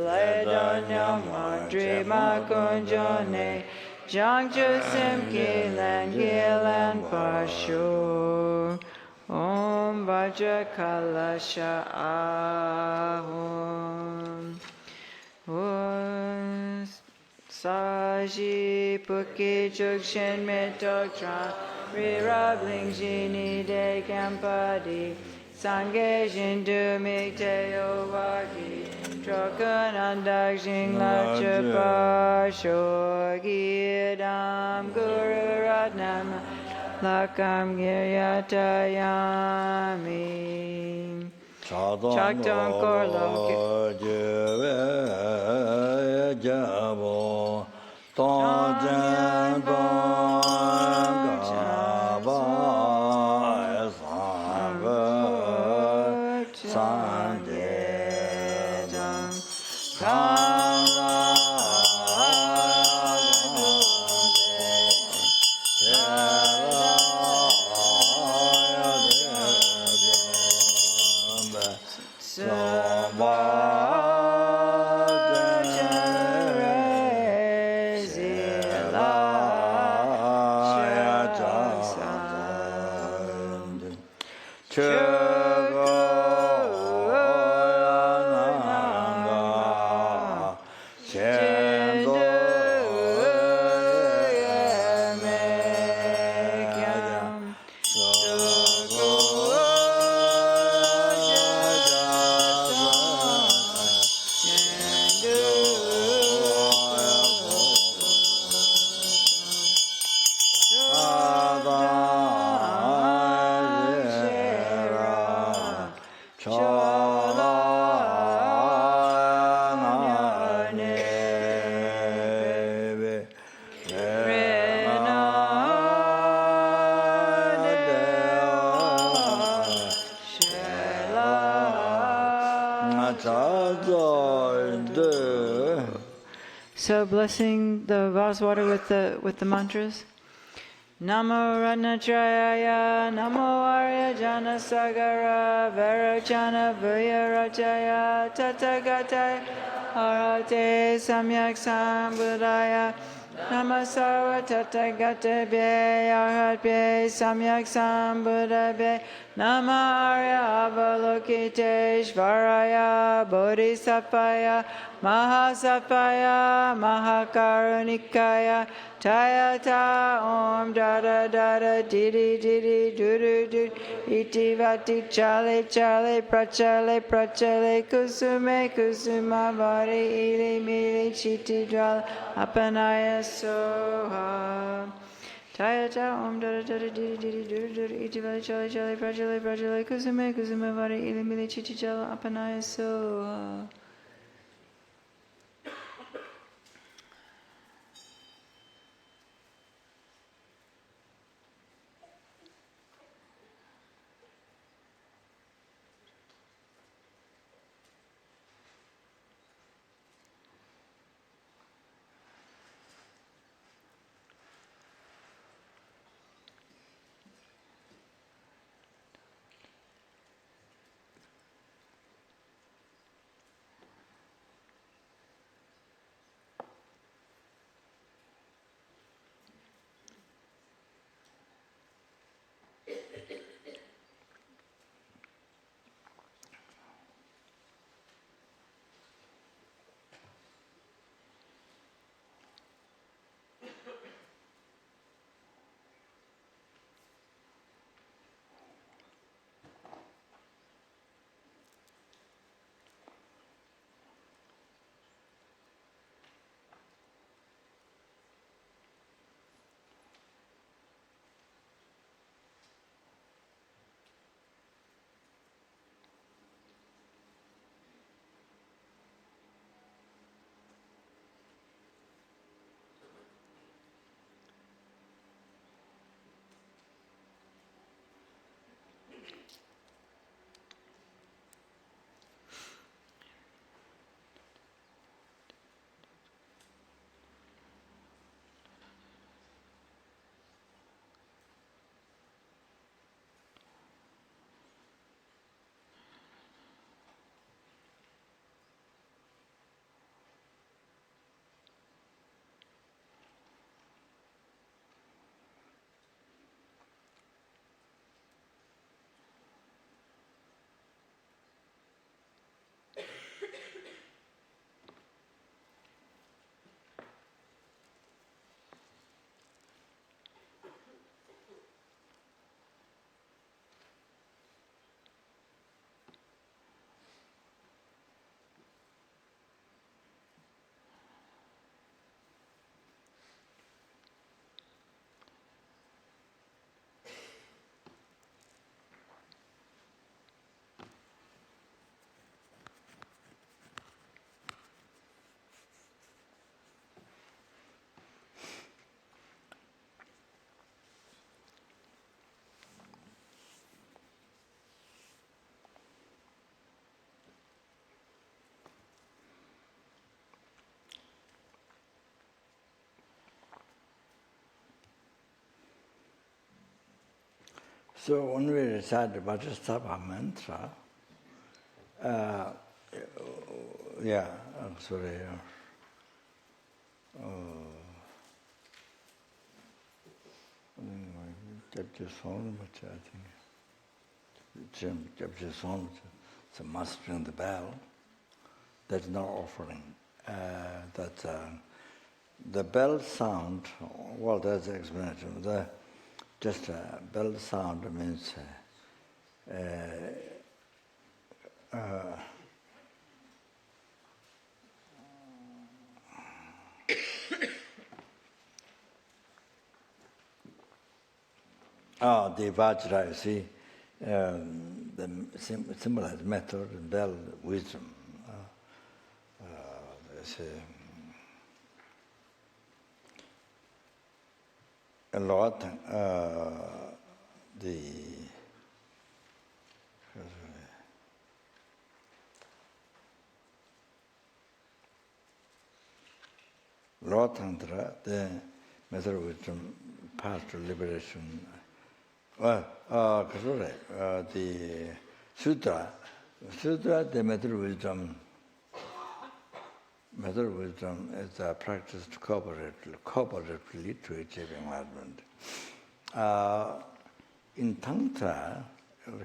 Ledonyam Madri Makunjone Jangju Simki Langilan Pashu Om Vajra Kalasha Ahum Om Saji Puki Jukshin Mitoktra Rirabling Jini De Kampadi Sange Jindu Mikteo Waki Trokanandak Jing Lachapa Shogidam Guru Ratnam Lakam Giryatayami Chakdam Korlo Jabo Tonjan Gaba Sandedam So blessing the vase water with the mantras. Namo Ratnachaya, Namo Arya Jana Sagara, Varachana Vyarachaya, Tatagatai, Arhate Samyak Sambuddhaya, Nama Sarva Tathagate Bhe, Arhat Samyak Sambuddha Bhe, Nama Arya Avalokiteshvaraya, Bodhisattvaya, Mahasattvaya, Mahakarunikaya, Tayata Om Dada Dada Didi Didi Dudu Dudu Iti Vati Chale Chale Prachale Prachale Kusume Kusuma Vari Ili Mili Chiti Dwala Apanaya Soha Tayata Om Dada Dada Didi Didi Dudu Dudu Iti Vati Chale Chale Prachale Prachale Kusume Kusuma Vari Ili Mili Chiti Dwala Apanaya Soha. So when we recite the bodhichitta mantra, I'm sorry. Chapter song, but I think chapter song, it's a mastering the bell. That's not offering. The bell sound. Well, that's the explanation. Just bell sound means. The Vajra, you see, the symbolized method, and bell, wisdom. A lot, the Lord Tantra, the method of wisdom, path to liberation. The sutra, the method of wisdom is practiced cooperatively to achieve enlightenment. In Tantra,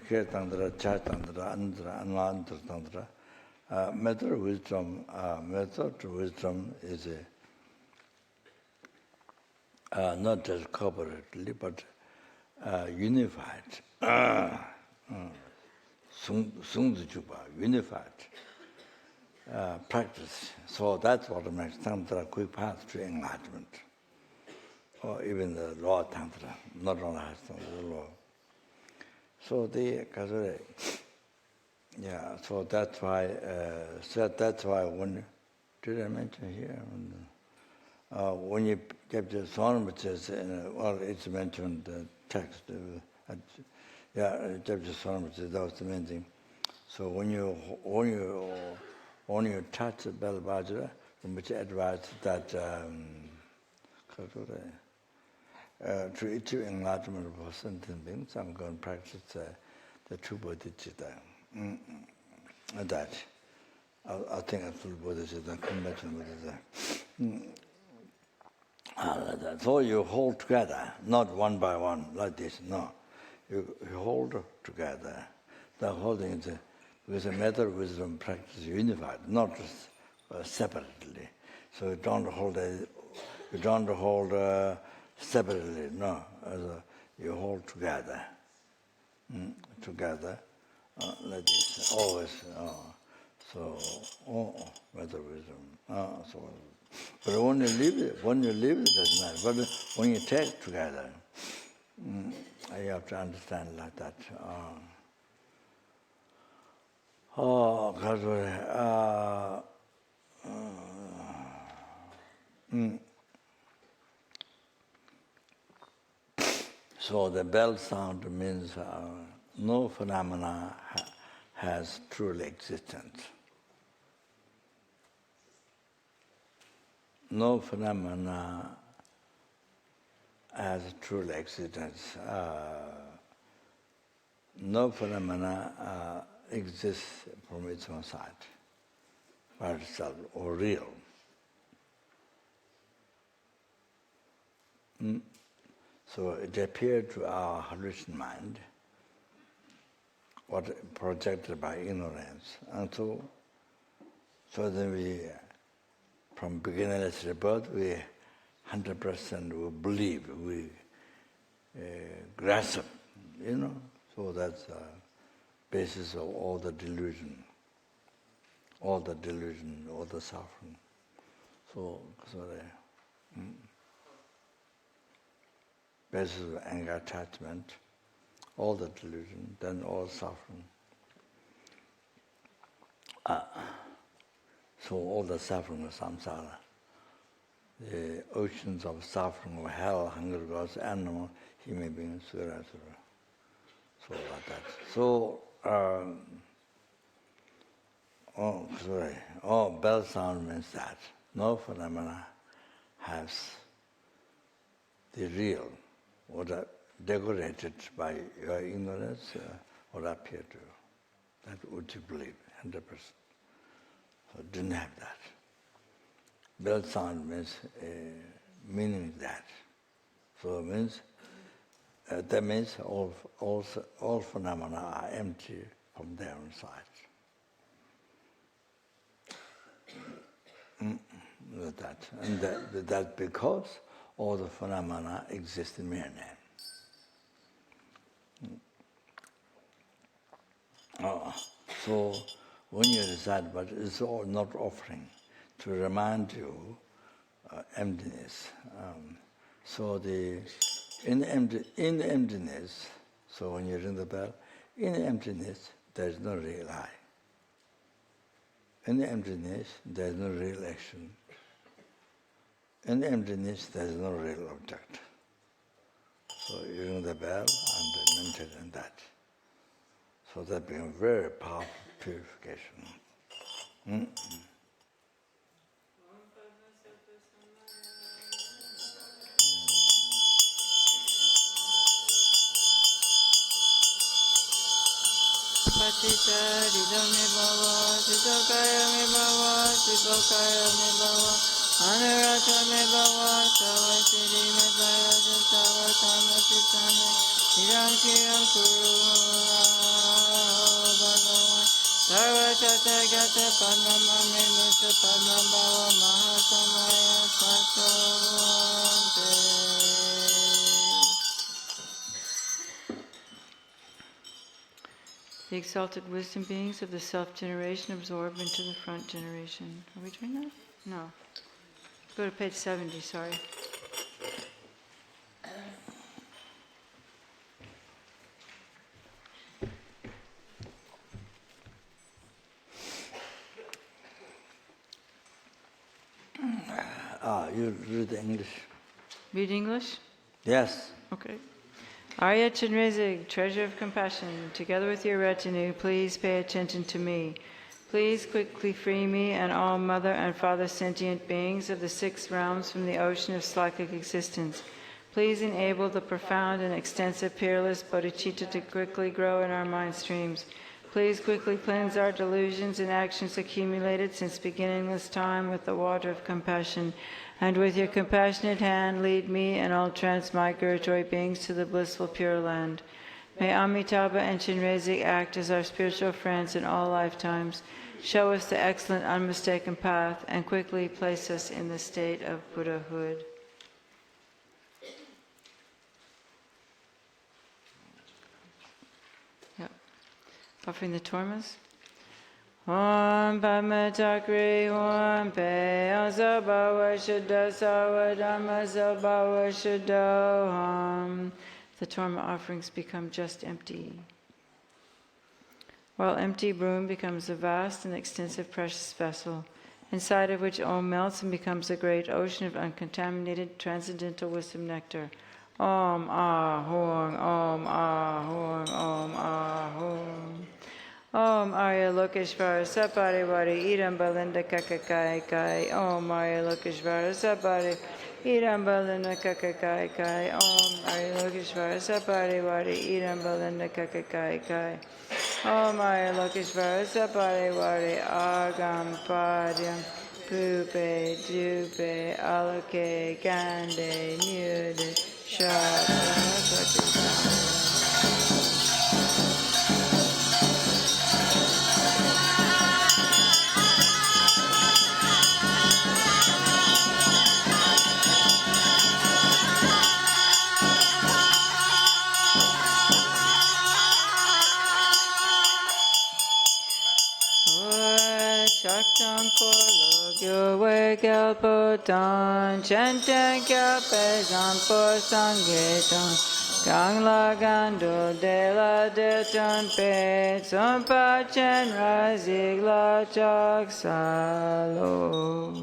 Tantra, Chai Tantra, Anandra Tantra, method of wisdom is not just cooperatively, but unified. Unified practice. So that's what makes Tantra quick path to enlightenment. Or even the law Tantra, not only Tantra, the law. So so that's why when did I mention here? When you get the song, which is it's mentioned the text. Chapter song, which is that was the main thing. So when you touch the bell vajra, from which advised that to achieve enlightenment of sentient beings, I'm going to practice the true bodhichitta. That I think a full bodhichitta, conventional bodhichitta. So you hold together, not one by one like this. No, you hold together. The holding is with a method of wisdom practice unified, not just separately. So you don't hold separately. No, you hold together. Together, like this. Always. Method of wisdom. But when you leave it, that's nice. But when you take together, you have to understand like that. So the bell sound means no phenomena has truly existence. No phenomena has truly existence. No phenomena exists from its own side, by itself, or real. So it appeared to our hallucination mind, what projected by ignorance. And so then we, from beginningless rebirth, we 100% we believe, we grasp, So that's the basis of all the delusion, all the suffering. Basis of anger, attachment, all the delusion, then all suffering. So all the suffering of samsara, the oceans of suffering of hell, hunger, gods, animal, human beings, sura. So like that. So, bell sound means that no phenomena has the real, or the decorated by your ignorance or appear to you. That would you believe, 100%. So didn't have that. Bell sound means meaning that. So it means that means all phenomena are empty from their own side. That. And that because all the phenomena exist in mere name. So when you recite, but it's all not offering to remind you emptiness. So in the emptiness, so when you ring the bell, in the emptiness there is no real I. In the emptiness there is no real action. In the emptiness there is no real object. So you ring the bell and meditate on that. So that becomes very powerful purification. Patita ridame bhava, sitokaya me bhava, sipokaya me bhava, anurata me bhava, savasiri me bhava, savatama sitame, idam kiyam kuru bhagavan, sarvachata gata padma me mita padma bhava, mahasamaya sato The exalted wisdom beings of the self-generation absorb into the front generation. Are we doing that? No. Go to page 70, sorry. You read English? Read English? Yes. Okay. Arya Chenrezig, treasure of compassion, together with your retinue, please pay attention to me. Please quickly free me and all mother and father sentient beings of the 6 realms from the ocean of psychic existence. Please enable the profound and extensive peerless bodhichitta to quickly grow in our mind streams. Please quickly cleanse our delusions and actions accumulated since beginningless time with the water of compassion. And with your compassionate hand, lead me and all transmigratory beings to the blissful Pure Land. May Amitabha and Chenrezig act as our spiritual friends in all lifetimes, show us the excellent, unmistaken path, and quickly place us in the state of Buddhahood. Yep. Offering the tormas. Om Pamatakri Om Pe Asabhava Shuddha Sarvadhamma Sabhava Shuddha Om. The torma offerings become just empty. While empty broom becomes a vast and extensive precious vessel, inside of which Om melts and becomes a great ocean of uncontaminated transcendental wisdom nectar. Om Ah Hum, Om Ah Hum, Om Ah Hum. Om Arya Lokeshvara Saparivari Idam Balinda Kakakai Kai. Om Arya Lokeshvara Sapari Idam Balinda Kakakai Kai. Om Arya Lokeshvara Saparivari Idam Balinda Kakakai Kai. Om Arya Lokeshvara Saparivari Agam Padyam Pupe Dupe Alake Gande Nude Shatra. Shaktam Polo Gyowe Gyalpotan Chantan Gyalpezan Po Sangetan Gangla Gando De La Detan Pe Sompa Chenra Zigla Chak Salo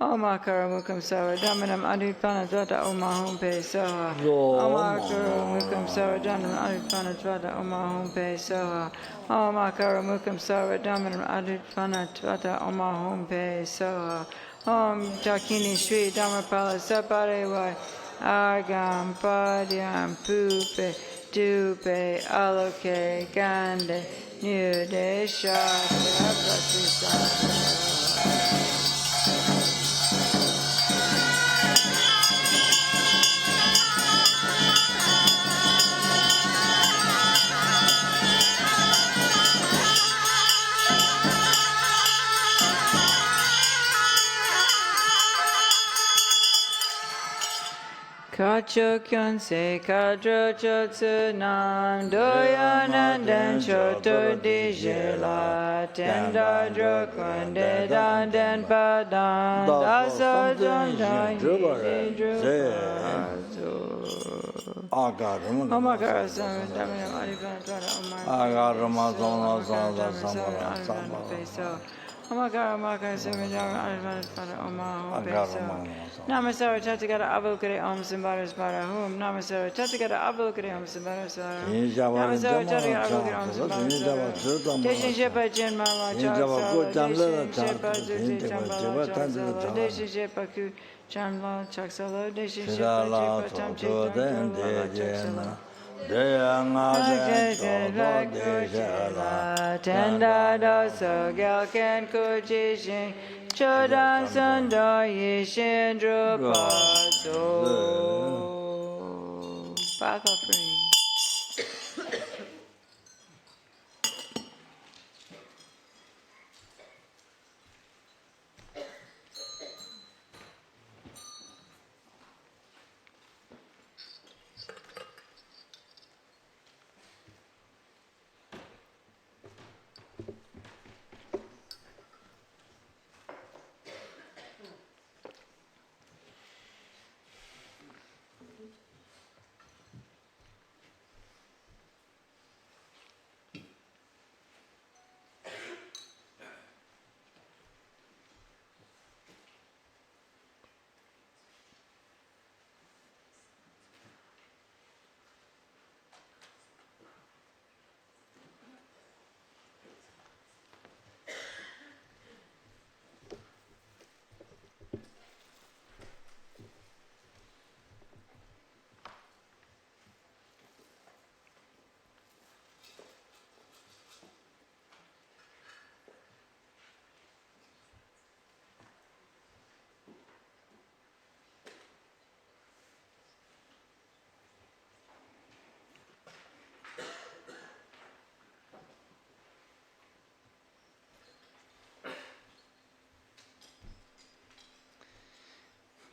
Omakara Mukam Sawa Dhamanam Adipana Dwada Omahum Pe Soha Omakara Mukam Sawa Dhamanam Adipana Dwada Omahum Pe Soha Omakara Mukam Sawa Dhamanam Adipana Dwada Omahum Pe Soha Om Jakini Shri Dhamapala Saparewai Agam Padyam Pupe Dupe Aloke Gande Nude Shakya Pratisana. Kacho kyonse kadro chotsu nam doyananden choto dijela tenda drokwande danden padan daso jonda yidi drupazo Omakara sama damina maripana twara Agarama zona zona samara samara Omakara sama damina maripana twara Oma Peso Namasara Tathagata Avokare Om Sambara Spara Hum Namasara Tathagata Avokare Om Sambara Spara Namasara Tathagata Avokare Om Sambara Spara Deshin Shepa Jen Mala Chaksala Deshin Shepa Zuti Chambala Chaksala Deshin Shepa Ku Chamla Chaksala Deshin Shepa Jepa Tam Chitam Chaksala Tenda doso gyalken kujishin Chodan sando yishin drupaso Back offering.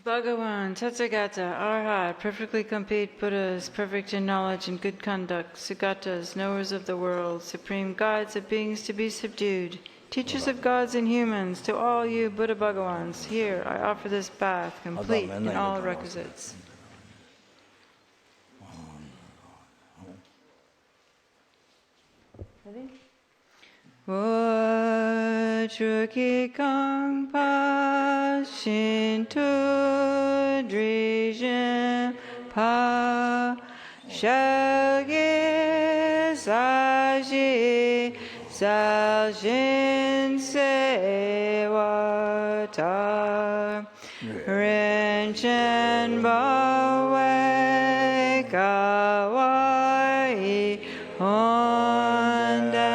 Bhagavan, Tathagata, Arhat, perfectly complete Buddhas, perfect in knowledge and good conduct, Sugatas, knowers of the world, supreme guides of beings to be subdued, teachers of gods and humans, to all you Buddha Bhagavans, here I offer this bath, complete in all requisites. Ready? Vajruki kang pa shin tu drijin pa shagi saji saljin sewata rinchen bawe kawai hondan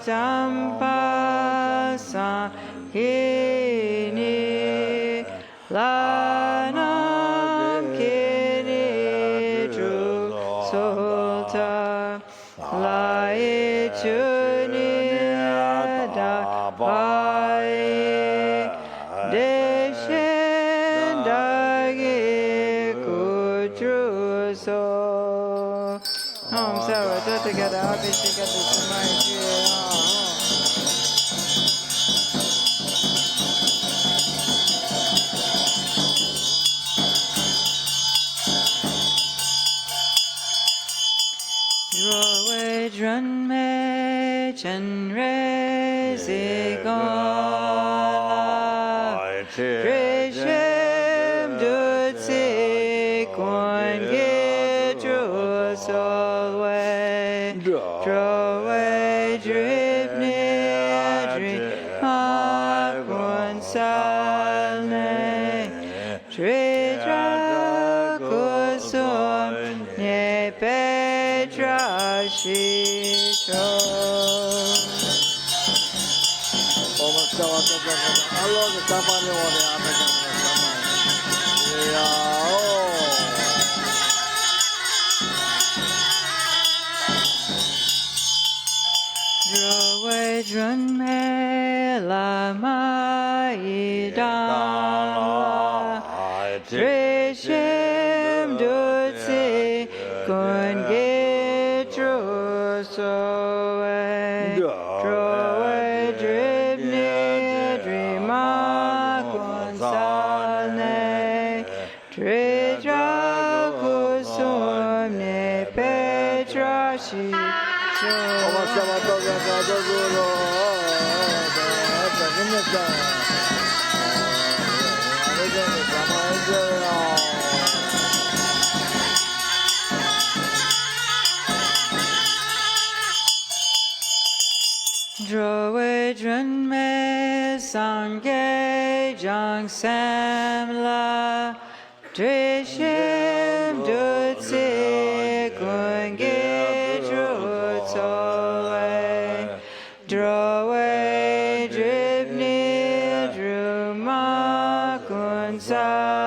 Tampasa kini lanam kini tru solta lai chunia pai deshen dagi kutru so Om Sarva Tathagata Abhishekata Samaya Drunme Chenre Zigala Trishem Dutsi Kwan Gitru So Shisho. Drowe Drunme Lama Ida Trishim Dutsi Kun Gitru Soe Drowe Dribni Drima Kunsane Tridra Kusumne Petra Shi Drowe Drunme Sangye Jang Samla Drishim Dutsi Kungi Drutsoe Drowe Dribni Druma Kunsane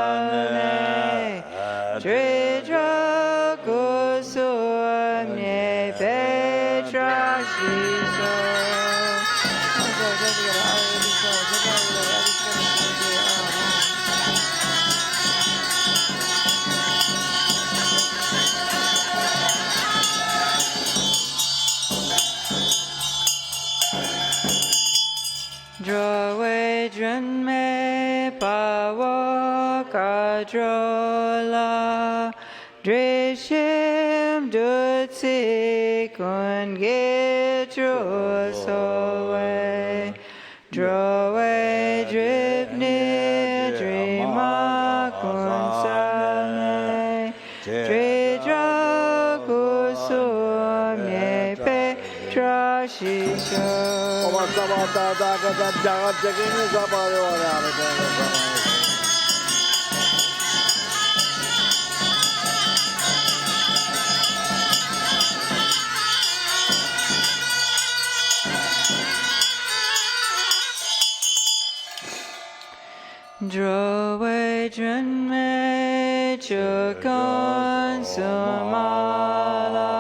Tridra Kusumne Petra Shiso. Drowe Drunme Pawa Kadrola Drishim Dutsi Kun Gitru Soe Drowe Dribni Drima Kunsane Tridra Kusumne Petra Shisho. Drowe Drunme Chukon Sumala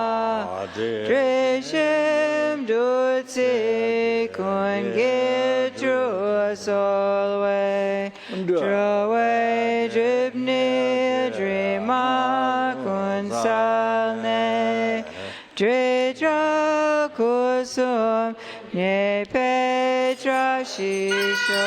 Drishim Dutsi Kun Gitru Solwe Drowe Dribni Drima Kunsane Tridra Kusum Ne Petra Shisho.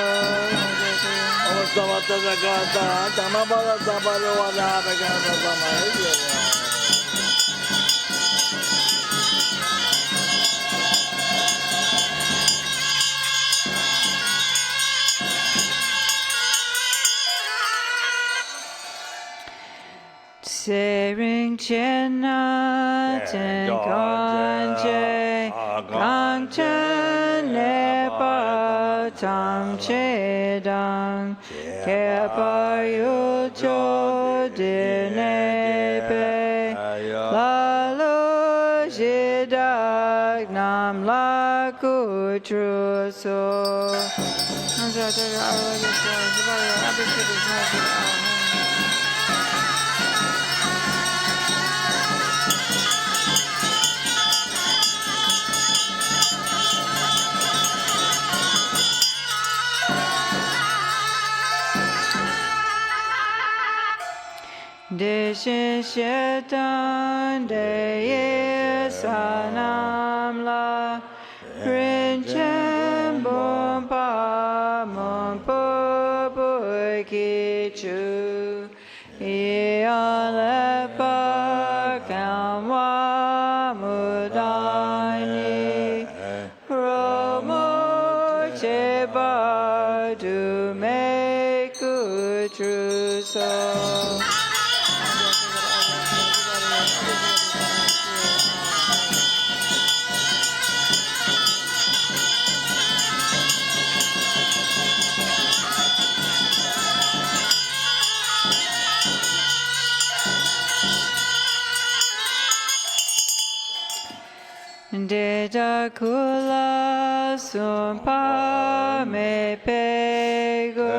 Sering Chena Ten Konje Gang Chen Nepa Tam Chedang Kepa Yucho Dinepe Lalo Jidak Nam Laku Truso. Deshin Shetan Deye Sanam La Rinchen Bompa Mompo Kichu Ialepa Kamwa Mudani Romo Cheba to make good true so. Meta kula sumpa me pegu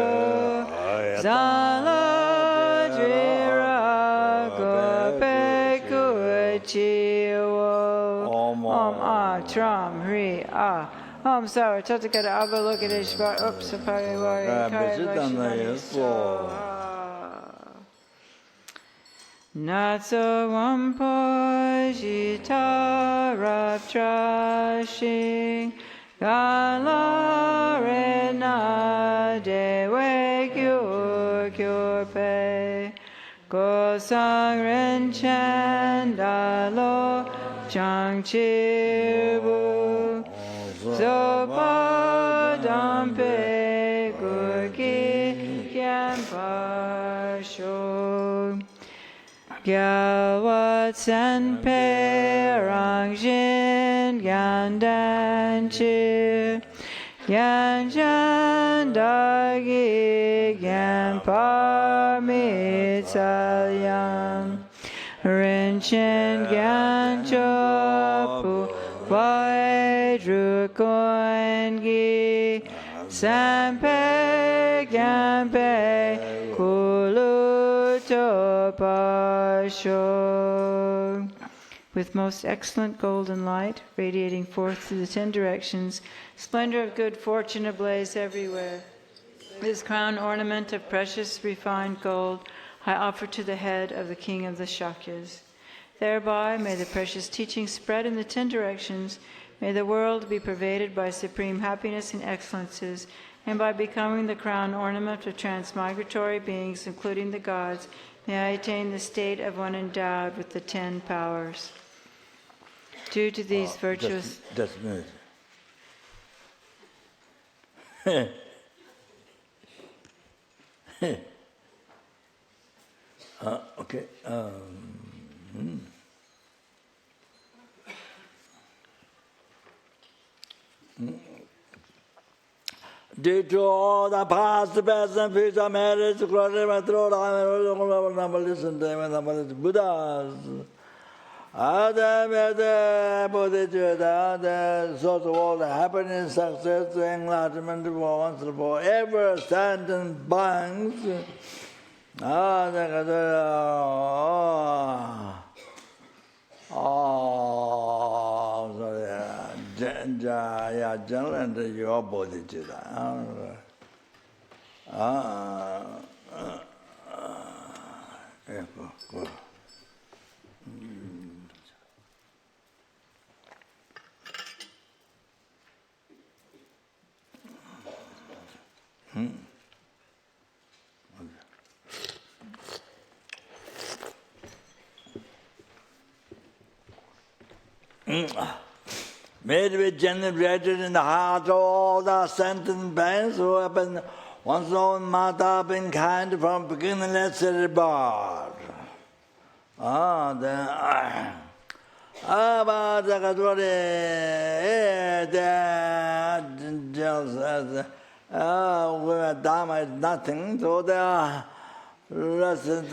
zala jira go pegu chiwo om tram hri Om Sara Tatakata Avalokadeshvar Upsapari Vari Natso Wampo Jita Raptrashing Galarena Dewe Kyur Kyurpe Gosang Ren Chandalo Chang Chibu Sopa dampe gurgi gyampa Gyawat san perang jin gyandan chi Gyanjan dagi gyampa mitsalyam Rinchen gyanchopu Vai Drukongi Sampe Gyampe Kuluto Pasho. With most excellent golden light, radiating forth through the 10 directions, splendor of good fortune ablaze everywhere. This crown ornament of precious refined gold I offer to the head of the King of the Shakyas. Thereby may the precious teaching spread in the 10 directions, may the world be pervaded by supreme happiness and excellences, and by becoming the crown ornament of transmigratory beings, including the gods, may I attain the state of one endowed with the 10 powers. Due to these virtuous... Just a minute. Okay. Due to all the past, present, future merits, glory, and through listen to them, Buddhas. The bodhichitta, the source of all the happiness, success, enlightenment for once and forever, sentient beings. General and your bodhichitta. Go. Made with generated in the heart of all the sentient beings who have been once known matter been kind from beginningless rebirth. Dharma is nothing, so they are lessons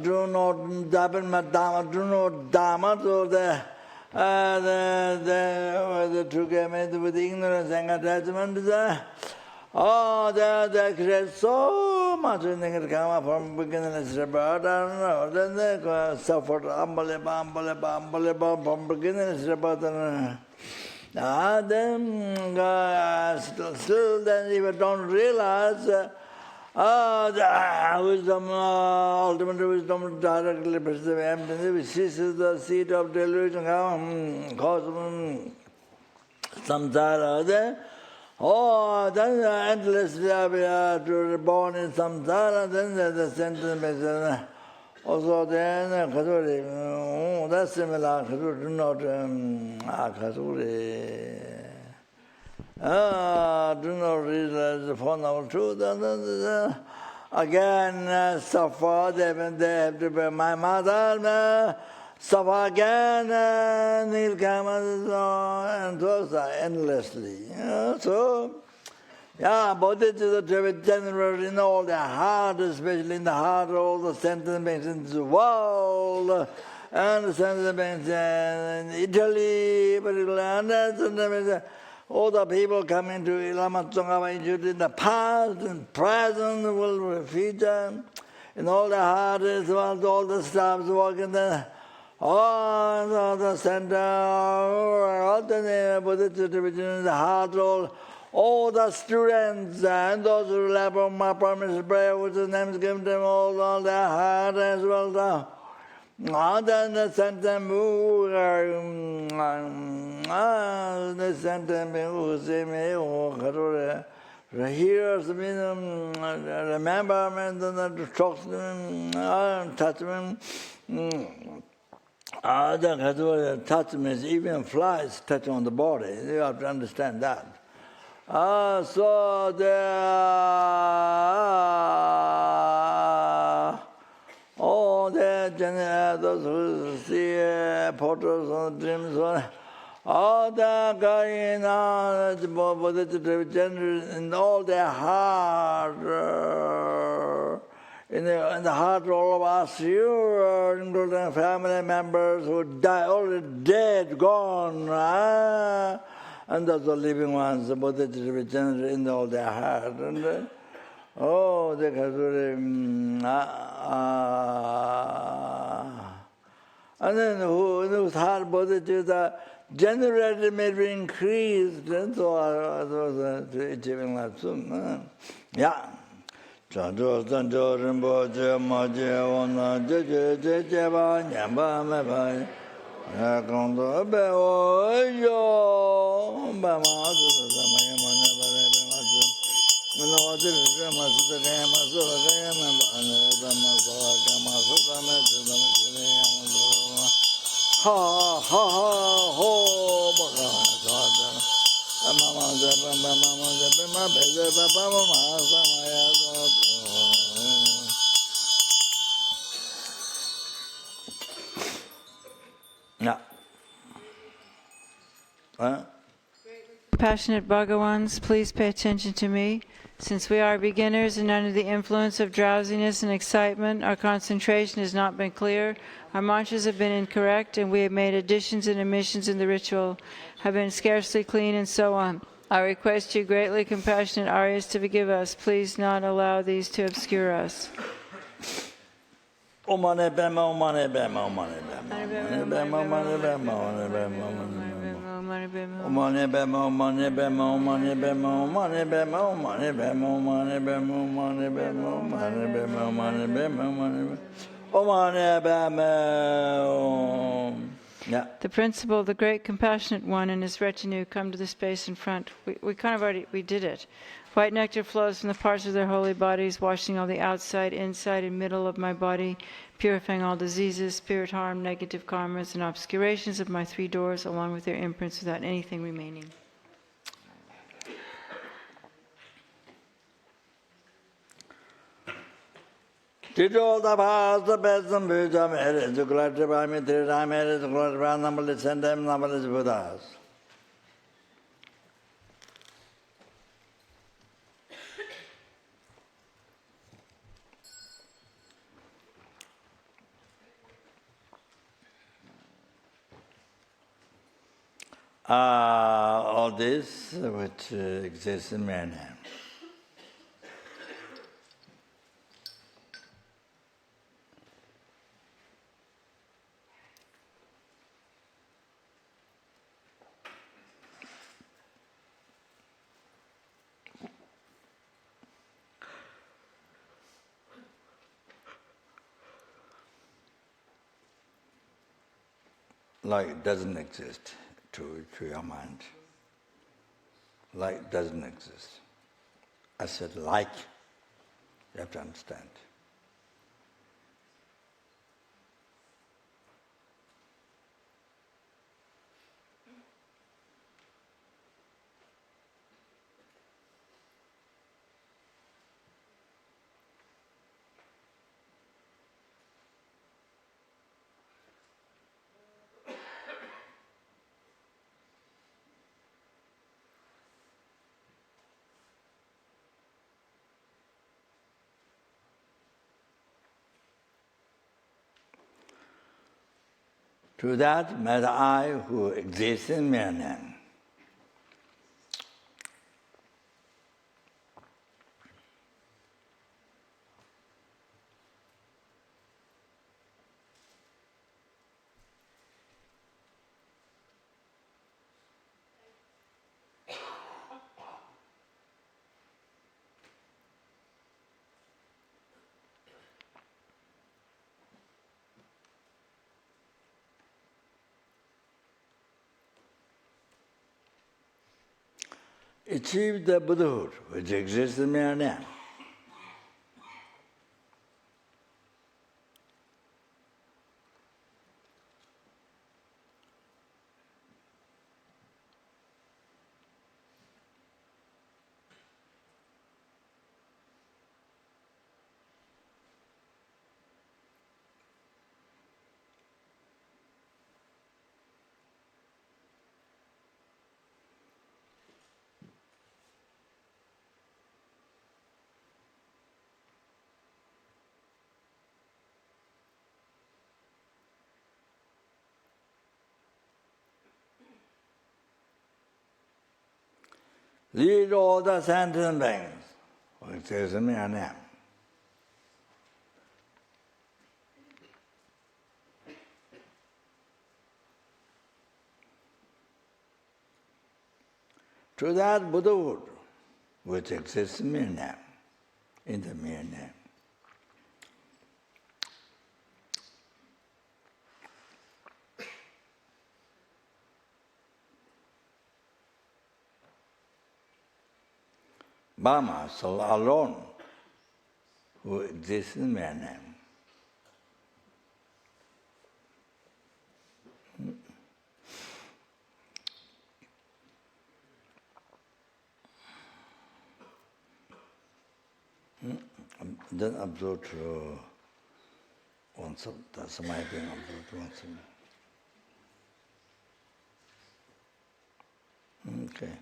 do not Dharma, do not Dharma, so the true game with ignorance and attachment. They create so much negative karma from beginningless rebirth. I don't know. Then they suffer from beginningless rebirth. Still, then even don't realize. The wisdom, ultimate wisdom directly perceives emptiness, which ceases the seed of delusion, cosmos, samsara. Then endlessly to reborn in samsara, then the sentence also then Khazuri, that's similar, Khazuri, do not Khazuri. Do not realize the fundamental truth. Again, suffer, they have to be my mother, suffer again, Nilkama, and those are endlessly. Bodhichitta to be general in all the heart, especially in the heart of all the sentient beings in the world. and sentiments in Italy, particularly, all the people coming to Lama Tsongkhapa Institute in the past and present will feature in all the hardest ones, all the staffs working there, all the center, all the bodhichitta division in the heart, all the students and those who lab on my promise prayer, which is names given them all their heart as well. Then the sentence the sentence hears rememberment and talks touchment. The touchment, even flies touch on the body. You have to understand that. So all those who see photos and dreams, all the guys in all their heart, in the heart of all of us, you, including family members who die, already dead, gone, and those are living ones, the bodhichitta in all their heart. And, oh, they and then whose heart bodhichitta generated may be increased, and so achieving that soon. Yeah. Chanjo Rinpoche Maje Wana Je Ba Nyamba Me Ba Kondo Be O Yo Ba Ma Su Sa Ma Ma Ne Ba Ne Be Ma Su No Wa Su Ma Su Te Ke Ma Su Ke Ma Ba Ne Ba Ma Su Ke Ma Su Ta Me Su Ta Me Su Ne Ya Ma Su Ha Ha Ha Ho Ba Ka Sa Ta Ma Ma Ze Ba Ma Ma Ma Ze Ba Ma Be Ze Ba Ba Ma Ma Sa Ma Ya Sa Yeah. Passionate Bhagawans, please pay attention to me. Since we are beginners and under the influence of drowsiness and excitement, our concentration has not been clear, our mantras have been incorrect, and we have made additions and omissions in the ritual, have been scarcely clean, and so on. I request you, greatly compassionate Aryas, to forgive us. Please not allow these to obscure us. Omane Bema, Omane Bema, Omane Bema, Omane Bema, Omane Bema, Omane Bema, Omane Bema, Omane Bema, Omane Bema, Omane Bema, Omane Bema, Omane Bema, Omane Bema, Omane Bema, Omane Bema, Omane Bema, Omane Bema. Yeah. The principal, the great compassionate one, and his retinue come to the space in front. We kind of already did it. White nectar flows from the parts of their holy bodies, washing all the outside, inside, and middle of my body, purifying all diseases, spirit harm, negative karmas, and obscurations of my 3 doors, along with their imprints, without anything remaining. Did all the past, the best, and Buddha marriage, the glad to buy me 3 times marriage, the glad to buy numberless send them, numberless Buddhas. All this which exists in man. Like doesn't exist to your mind. Like doesn't exist. I said like, you have to understand. To that matter I who exists in mere name. Achieve the Buddhahood, which exists in mere name. Lead all the sentient beings, which is in mere name. To that Buddhahood, which exists in mere name, in the mere name. Brahma, soul alone, who exists in mere name. Then observe oneself. That's my being observed oneself. Okay.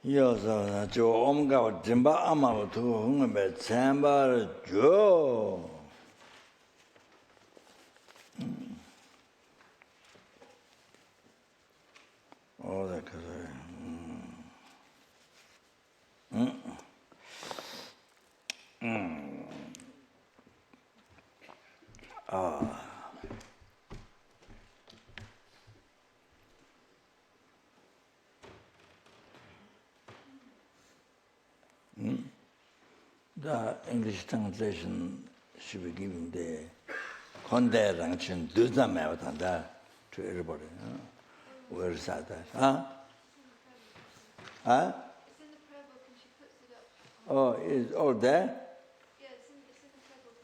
여서 저 엄가 짐바 아마로 두 흥음에 쳔바를 줘. 어다 그래. The English translation should be given the consideration to everybody. Where is that? Huh? Huh? It's in the prayer book and she puts it up. Oh, is all there? Yeah, it's in the prayer book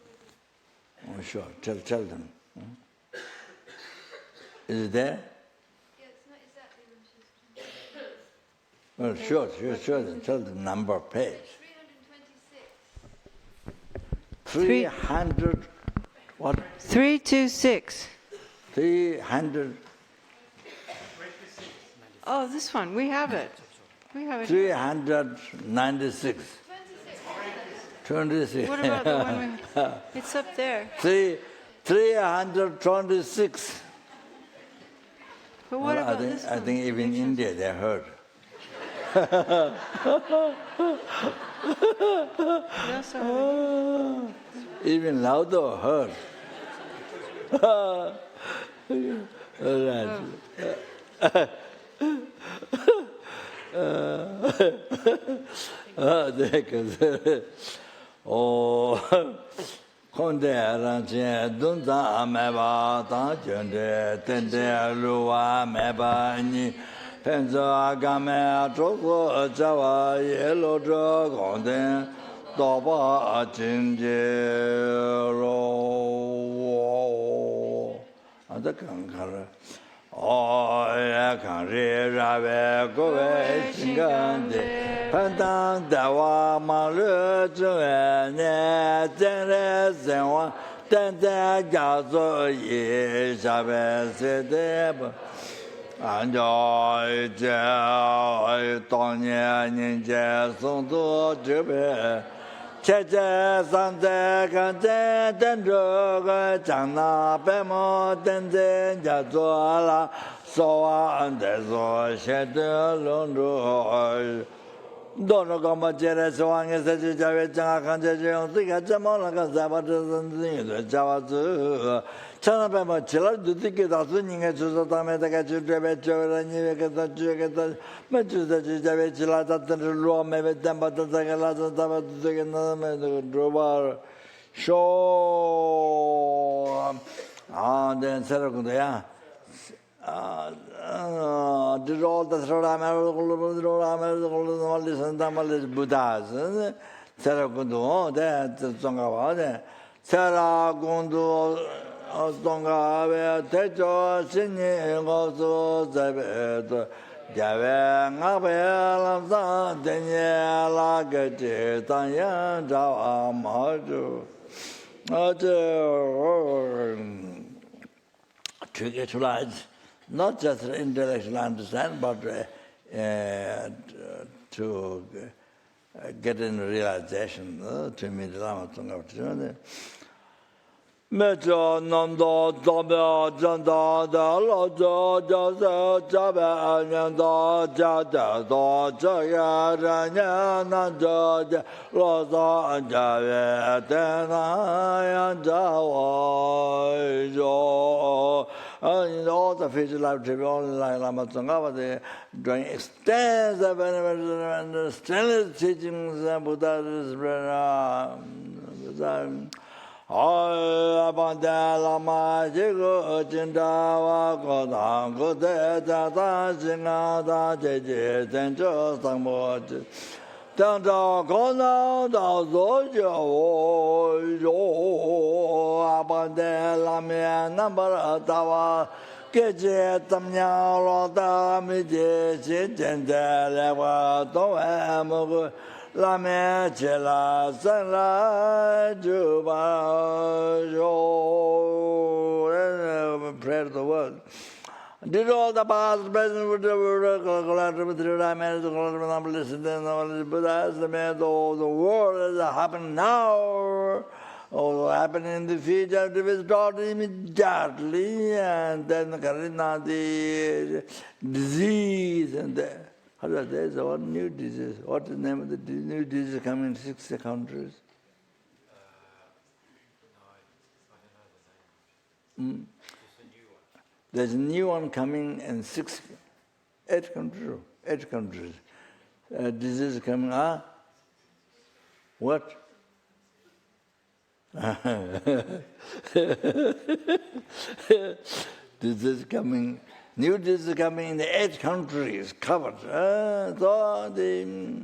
already. Oh, sure. Tell them. Is it there? Yeah, it's not exactly when she's... Well, sure. Tell the number of page. 326. 300, what? 326. 300, Oh, this one. We have it. We have it. 396. 26. What about the one we... It's up there. 326. But what about I this one? think even in India they heard. Yes, sir. Even louder heard. Konde dunza meba ta jende tende luwa meba ni penzo agame trogo jawa yelo dro konde doba jinje ro ada kankara ya kan re rabe gowe singande pandan dawa malu zwe ne zere zenwa tende jazo ye jabe sede anjo je tong nie nin je song do zhe be Cheche Sante Kante Dendro Chana Pemo Dende Jazuala Soa Andezo Shete Lundu Dono Goma Jere Soang is the Javet Kante Jika Jamola Zabat Jawazu Chana Pemo Chilla Duki Dasuning at Susatame Takachu and you get the Jugata Matches the Javet Chilla that the Rua maybe Tempa the Tagala Tabat Drobar Show then Serakundaya. Did all the Ramalis Buddhas, Seragundu, that Songa, Seragundu, Songa, Techo, Sini, also Zabet, Javang, Abel, Daniela, Gete, Tanya, Jawa, Maju, to get light. Not just intellectual understand, but to get in realization. To me, the Lama Tonga. Metro Nando Dobo Janda Lojo Jose Jaba Nando Jada Jaya Ranya Nando Loza Jave Tena Jawa. In all the physical life, only like Lama Tsongkhapa, they doing extensive and strenuous teachings and Buddha's Abanda Lama Jigo Jindawa Kodang Kode Tata Jinga Da Jeje Tenjo Sangmo Tanda Kona Da Zojo Abanda Lamia Number Tawa Keje Tamnya Loda Mije Jende Lewa Toemugu Lame Chela Sanla Juba prayer of the world. Did all the past, present, with the Buddhas, the world has happened now, or happening in the future, to be taught immediately, and then the disease and the there's one new disease. What is the name of the new disease coming in 6 countries? There's a new one coming in 8 countries. 8 countries. Disease coming. What? Disease coming. New disease coming in the 8 countries covered. So the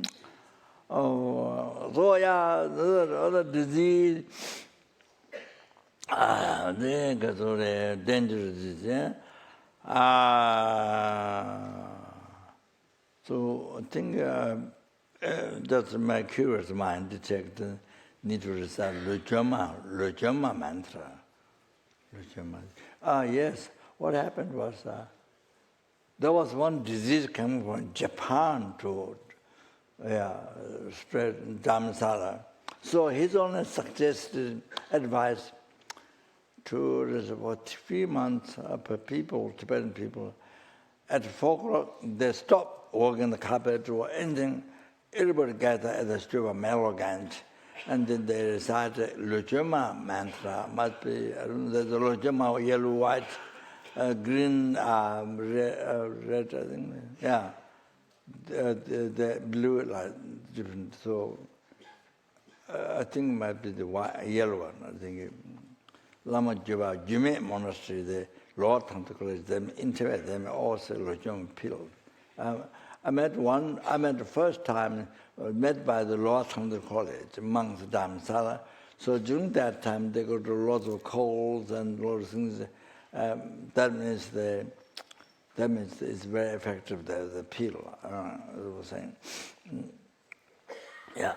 other disease, the dangerous disease. So I think that's my curious mind to check the need to recite Lojama mantra. Yes. What happened was there was one disease coming from Japan to spread Dharmasala. So his only suggested advice to for 3 months people, Tibetan people, at 4 o'clock they stop working the carpet or anything. Everybody gather at the street of Melogant, and then they recite the Lojama mantra. Must be there's a Lojama yellow, white. Green, red, I think. Yeah, the blue like different. So I think it might be the yellow one. I think Lama Jiva Jume Monastery, the Lord Tantra College, them intimate them also Lojong Pill. I met the first time met by the Lord Tantra College monks Dhammasala. So during that time they go to lots of colds and lots of things. That means it's very effective. The pill, I was saying. Yeah.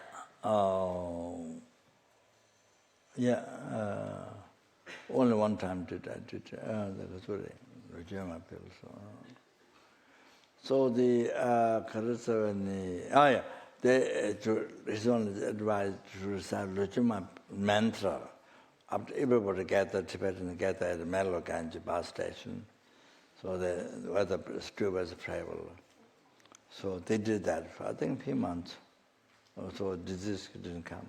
Only one time did I did. That was really Rajama pills. So the Karasa and they recently advised to recite Luchima mantra. After everybody gathered, Tibetan gathered at the Meloganji bus station. So the weather still was travel. So they did that for I think a few months. So disease didn't come.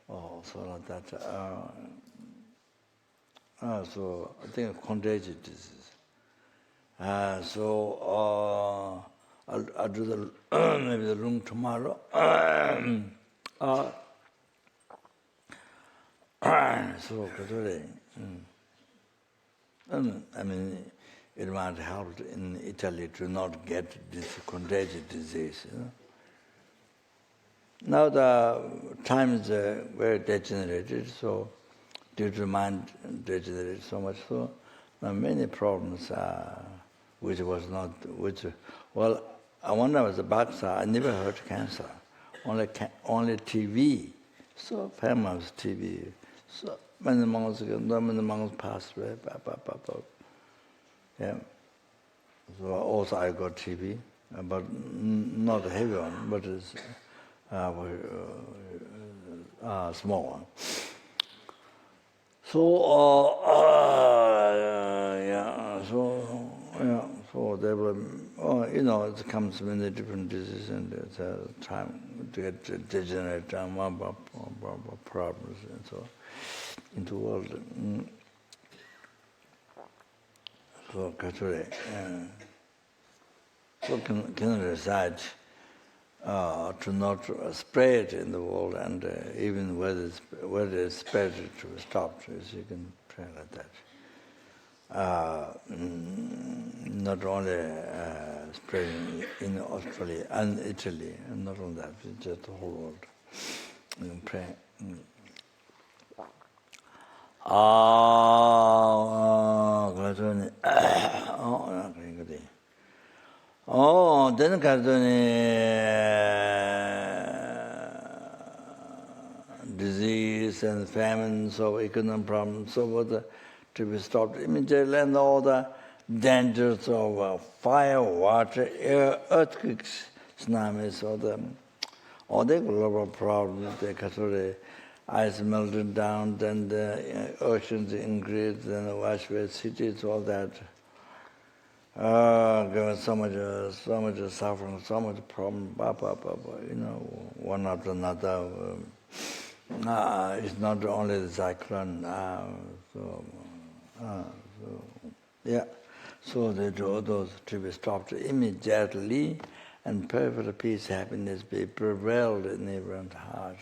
Oh, so like that. So I think contagious disease. So I'll do the maybe the room tomorrow. So I mean, it might help in Italy to not get this contagious disease. You know? Now the time is very degenerated, so due to mind degenerated so much, so many problems which was not, well, when I was a boxer, I never heard cancer, only TB, so famous TB. So many months ago, many months passed away, yeah. So also I got TB, but not a heavy one, but it's small one. So so they were, it comes many different diseases and it's time to get degenerate time, problems and so into world. So Kature, so can recite to not spread in the world, and even whether it's spread to stop, so you can pray like that. Not only spreading in Australia and Italy, and not only that, just the whole world. You can pray. Then disease and famine, so economic problems, so what to be stopped immediately, and all the dangers of fire, water, air, earthquakes, tsunamis, all the global problems, the ice melted down, then the oceans increased, then the wash away cities, all that. Given so much suffering, so much problem, one after another. It's not only the cyclone. So they do those to be stopped immediately, and perfect peace, happiness be prevailed in everyone's heart.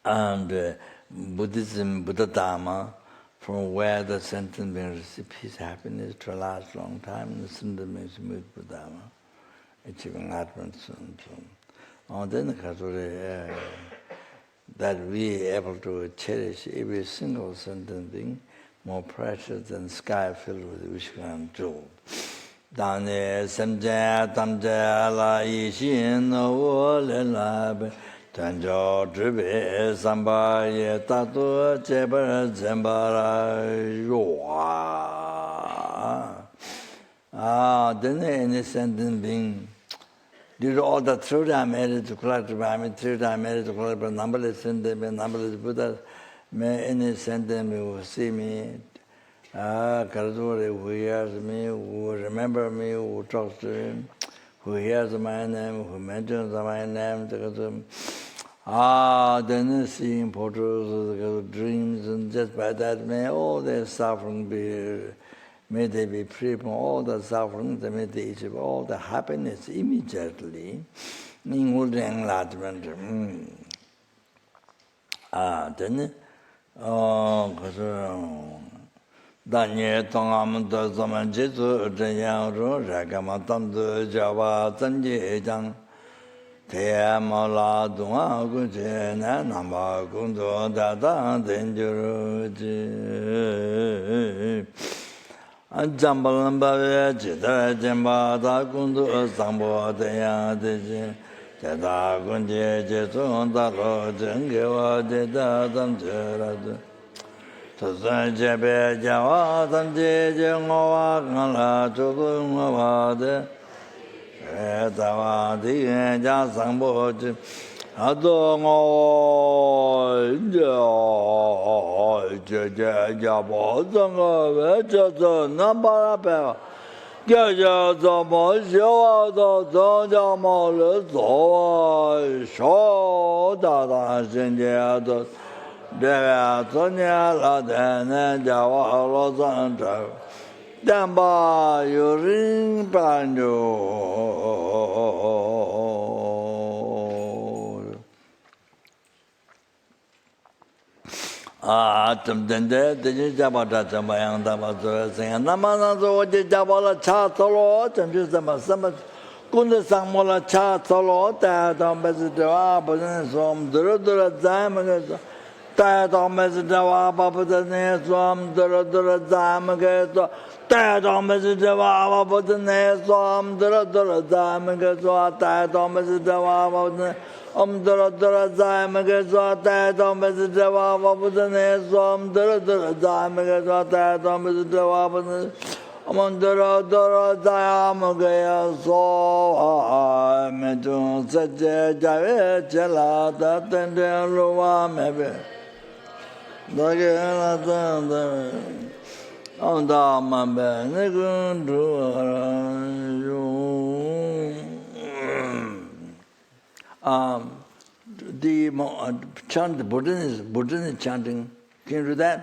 And Buddhism, Buddha Dharma, from where the sentient being receive peace, happiness to a last long time, the sentient beings move Buddha Dharma, achieving enlightenment soon. Then that we are able to cherish every single sentient being more precious than sky filled with Vishnu and jewel. Dāne samjaya tamjaya la yishin wo le la be tanjo drube sambaye tatu chebar zembara yuwa. Then any sentient being, due to all the through I made it to collect, numberless sentient beings, numberless Buddhas, may any sentient being who see me, Karaduri, who hears me, who remembers me, who talks to him, who hears my name, who mentions my name, then seeing photos, dreams, and just by that may all their suffering may they be free from all the suffering, may they achieve all the happiness immediately, including enlightenment. Then, Danye tongam do zaman jesu zhenyang ru rakama tamdu java zanje jang te ma la dunga gu je na namba gundu da da denjuru ji jambalamba jidara jamba da gundu sambo de ya de je da gunje jesu da lo jenge wa de da dam jera de Jebe Java Tamje Ngowa Ngala Chudu Ngawade Tava Tigan Jasangbo Adongo Jabo Zongo Vechazo Nambara Gaja Zomo Shio Zonjamo Zo Sho Dada Shinja Deva Sonia Laden Java Rosan Damba Yurin Banjo Dende, the Jabata Jamayang Damazo, saying Namanazo, Jabala Chatolo, and Jusama Summit, Kunda Samola Chatolo, Tadam Bezidava, Bazinsom, Durudura Zamagas, Tadam Bezidava, Babazaneswam, Durudura Zamagas, Tadam Bezidava, Babazaneswam, Durudura Zamagas, Tadam Bezidava, Dura Dura Zamagaswata, Thomas Java, Buddhism, Dura Dura Zamagaswata, Thomas Java, Dura Dura Zamagaya, so I'm to such a Javet, Gelata, and Luam, maybe. On the Mamba, the chant, Buddhism chanting, can you do that?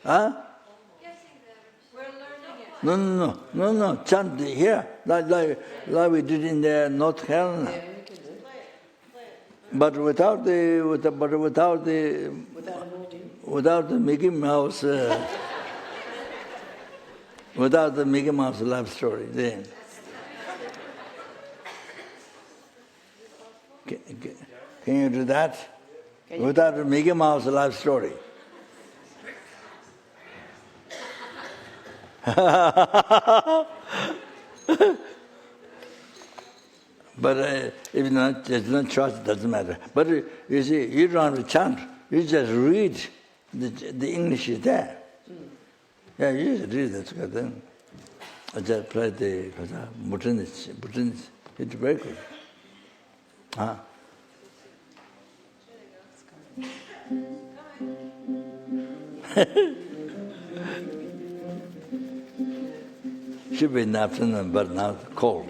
Huh? No, chant here, like we did in the North Carolina. But without the Mickey Mouse, without the Mickey Mouse love story, then. Can you do that? Without the Mickey Mouse life story. But if not, there's no choice, it doesn't matter. But you see, you don't have to chant. You just read. The English is there. Yeah, you just read that's good. Then I just play the Buddhist. It's very good. Huh? Should be in the afternoon, but now it's cold.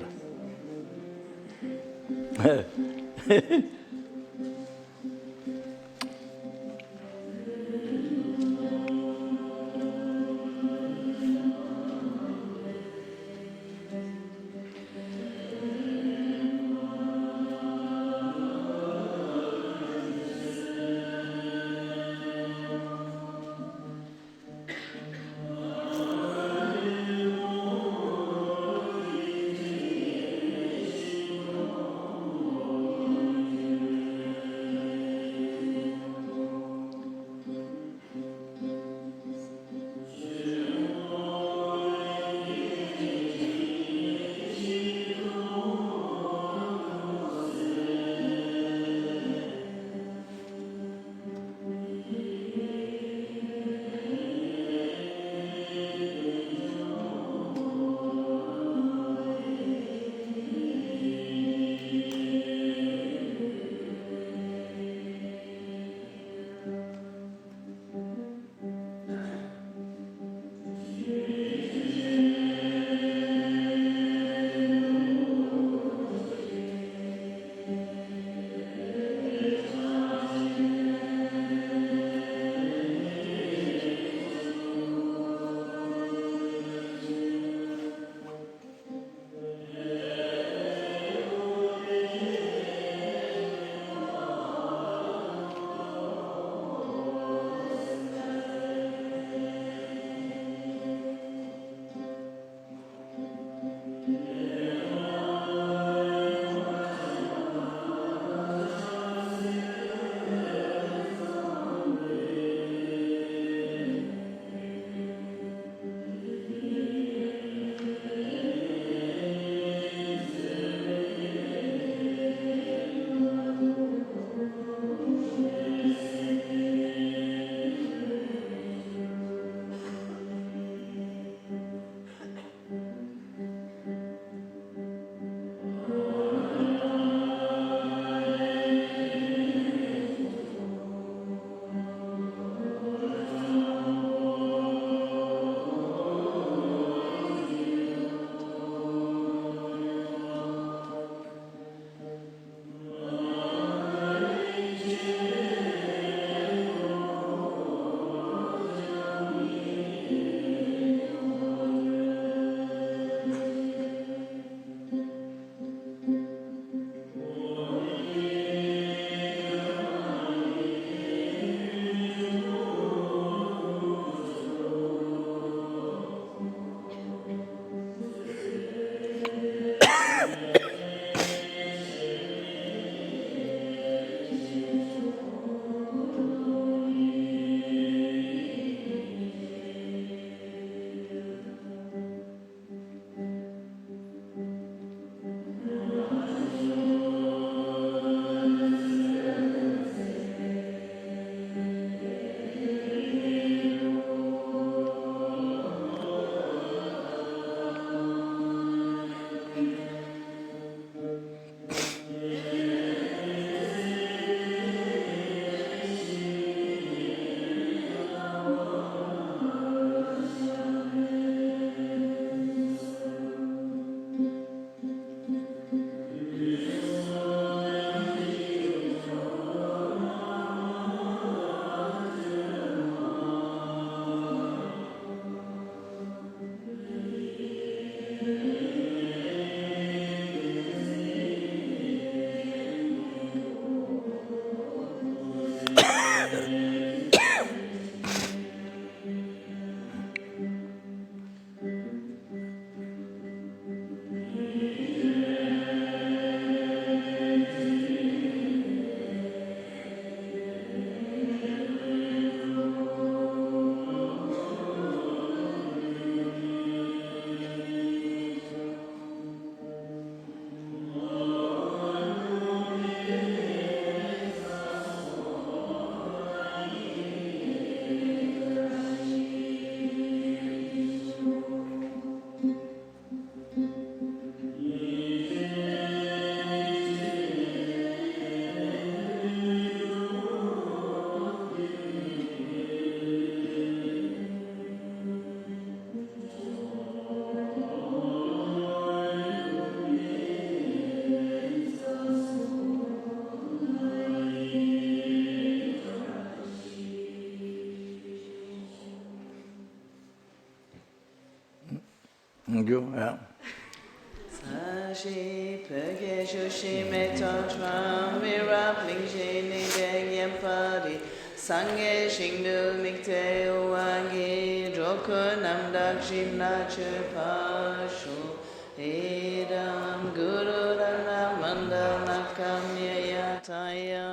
Thank you. Yeah. Sashi pege shushi meto chwa mirap lingshi nige yempari sange shingdu mikte uwagi joku namdak shimna chupashu edam guru rana mandala kamya yataya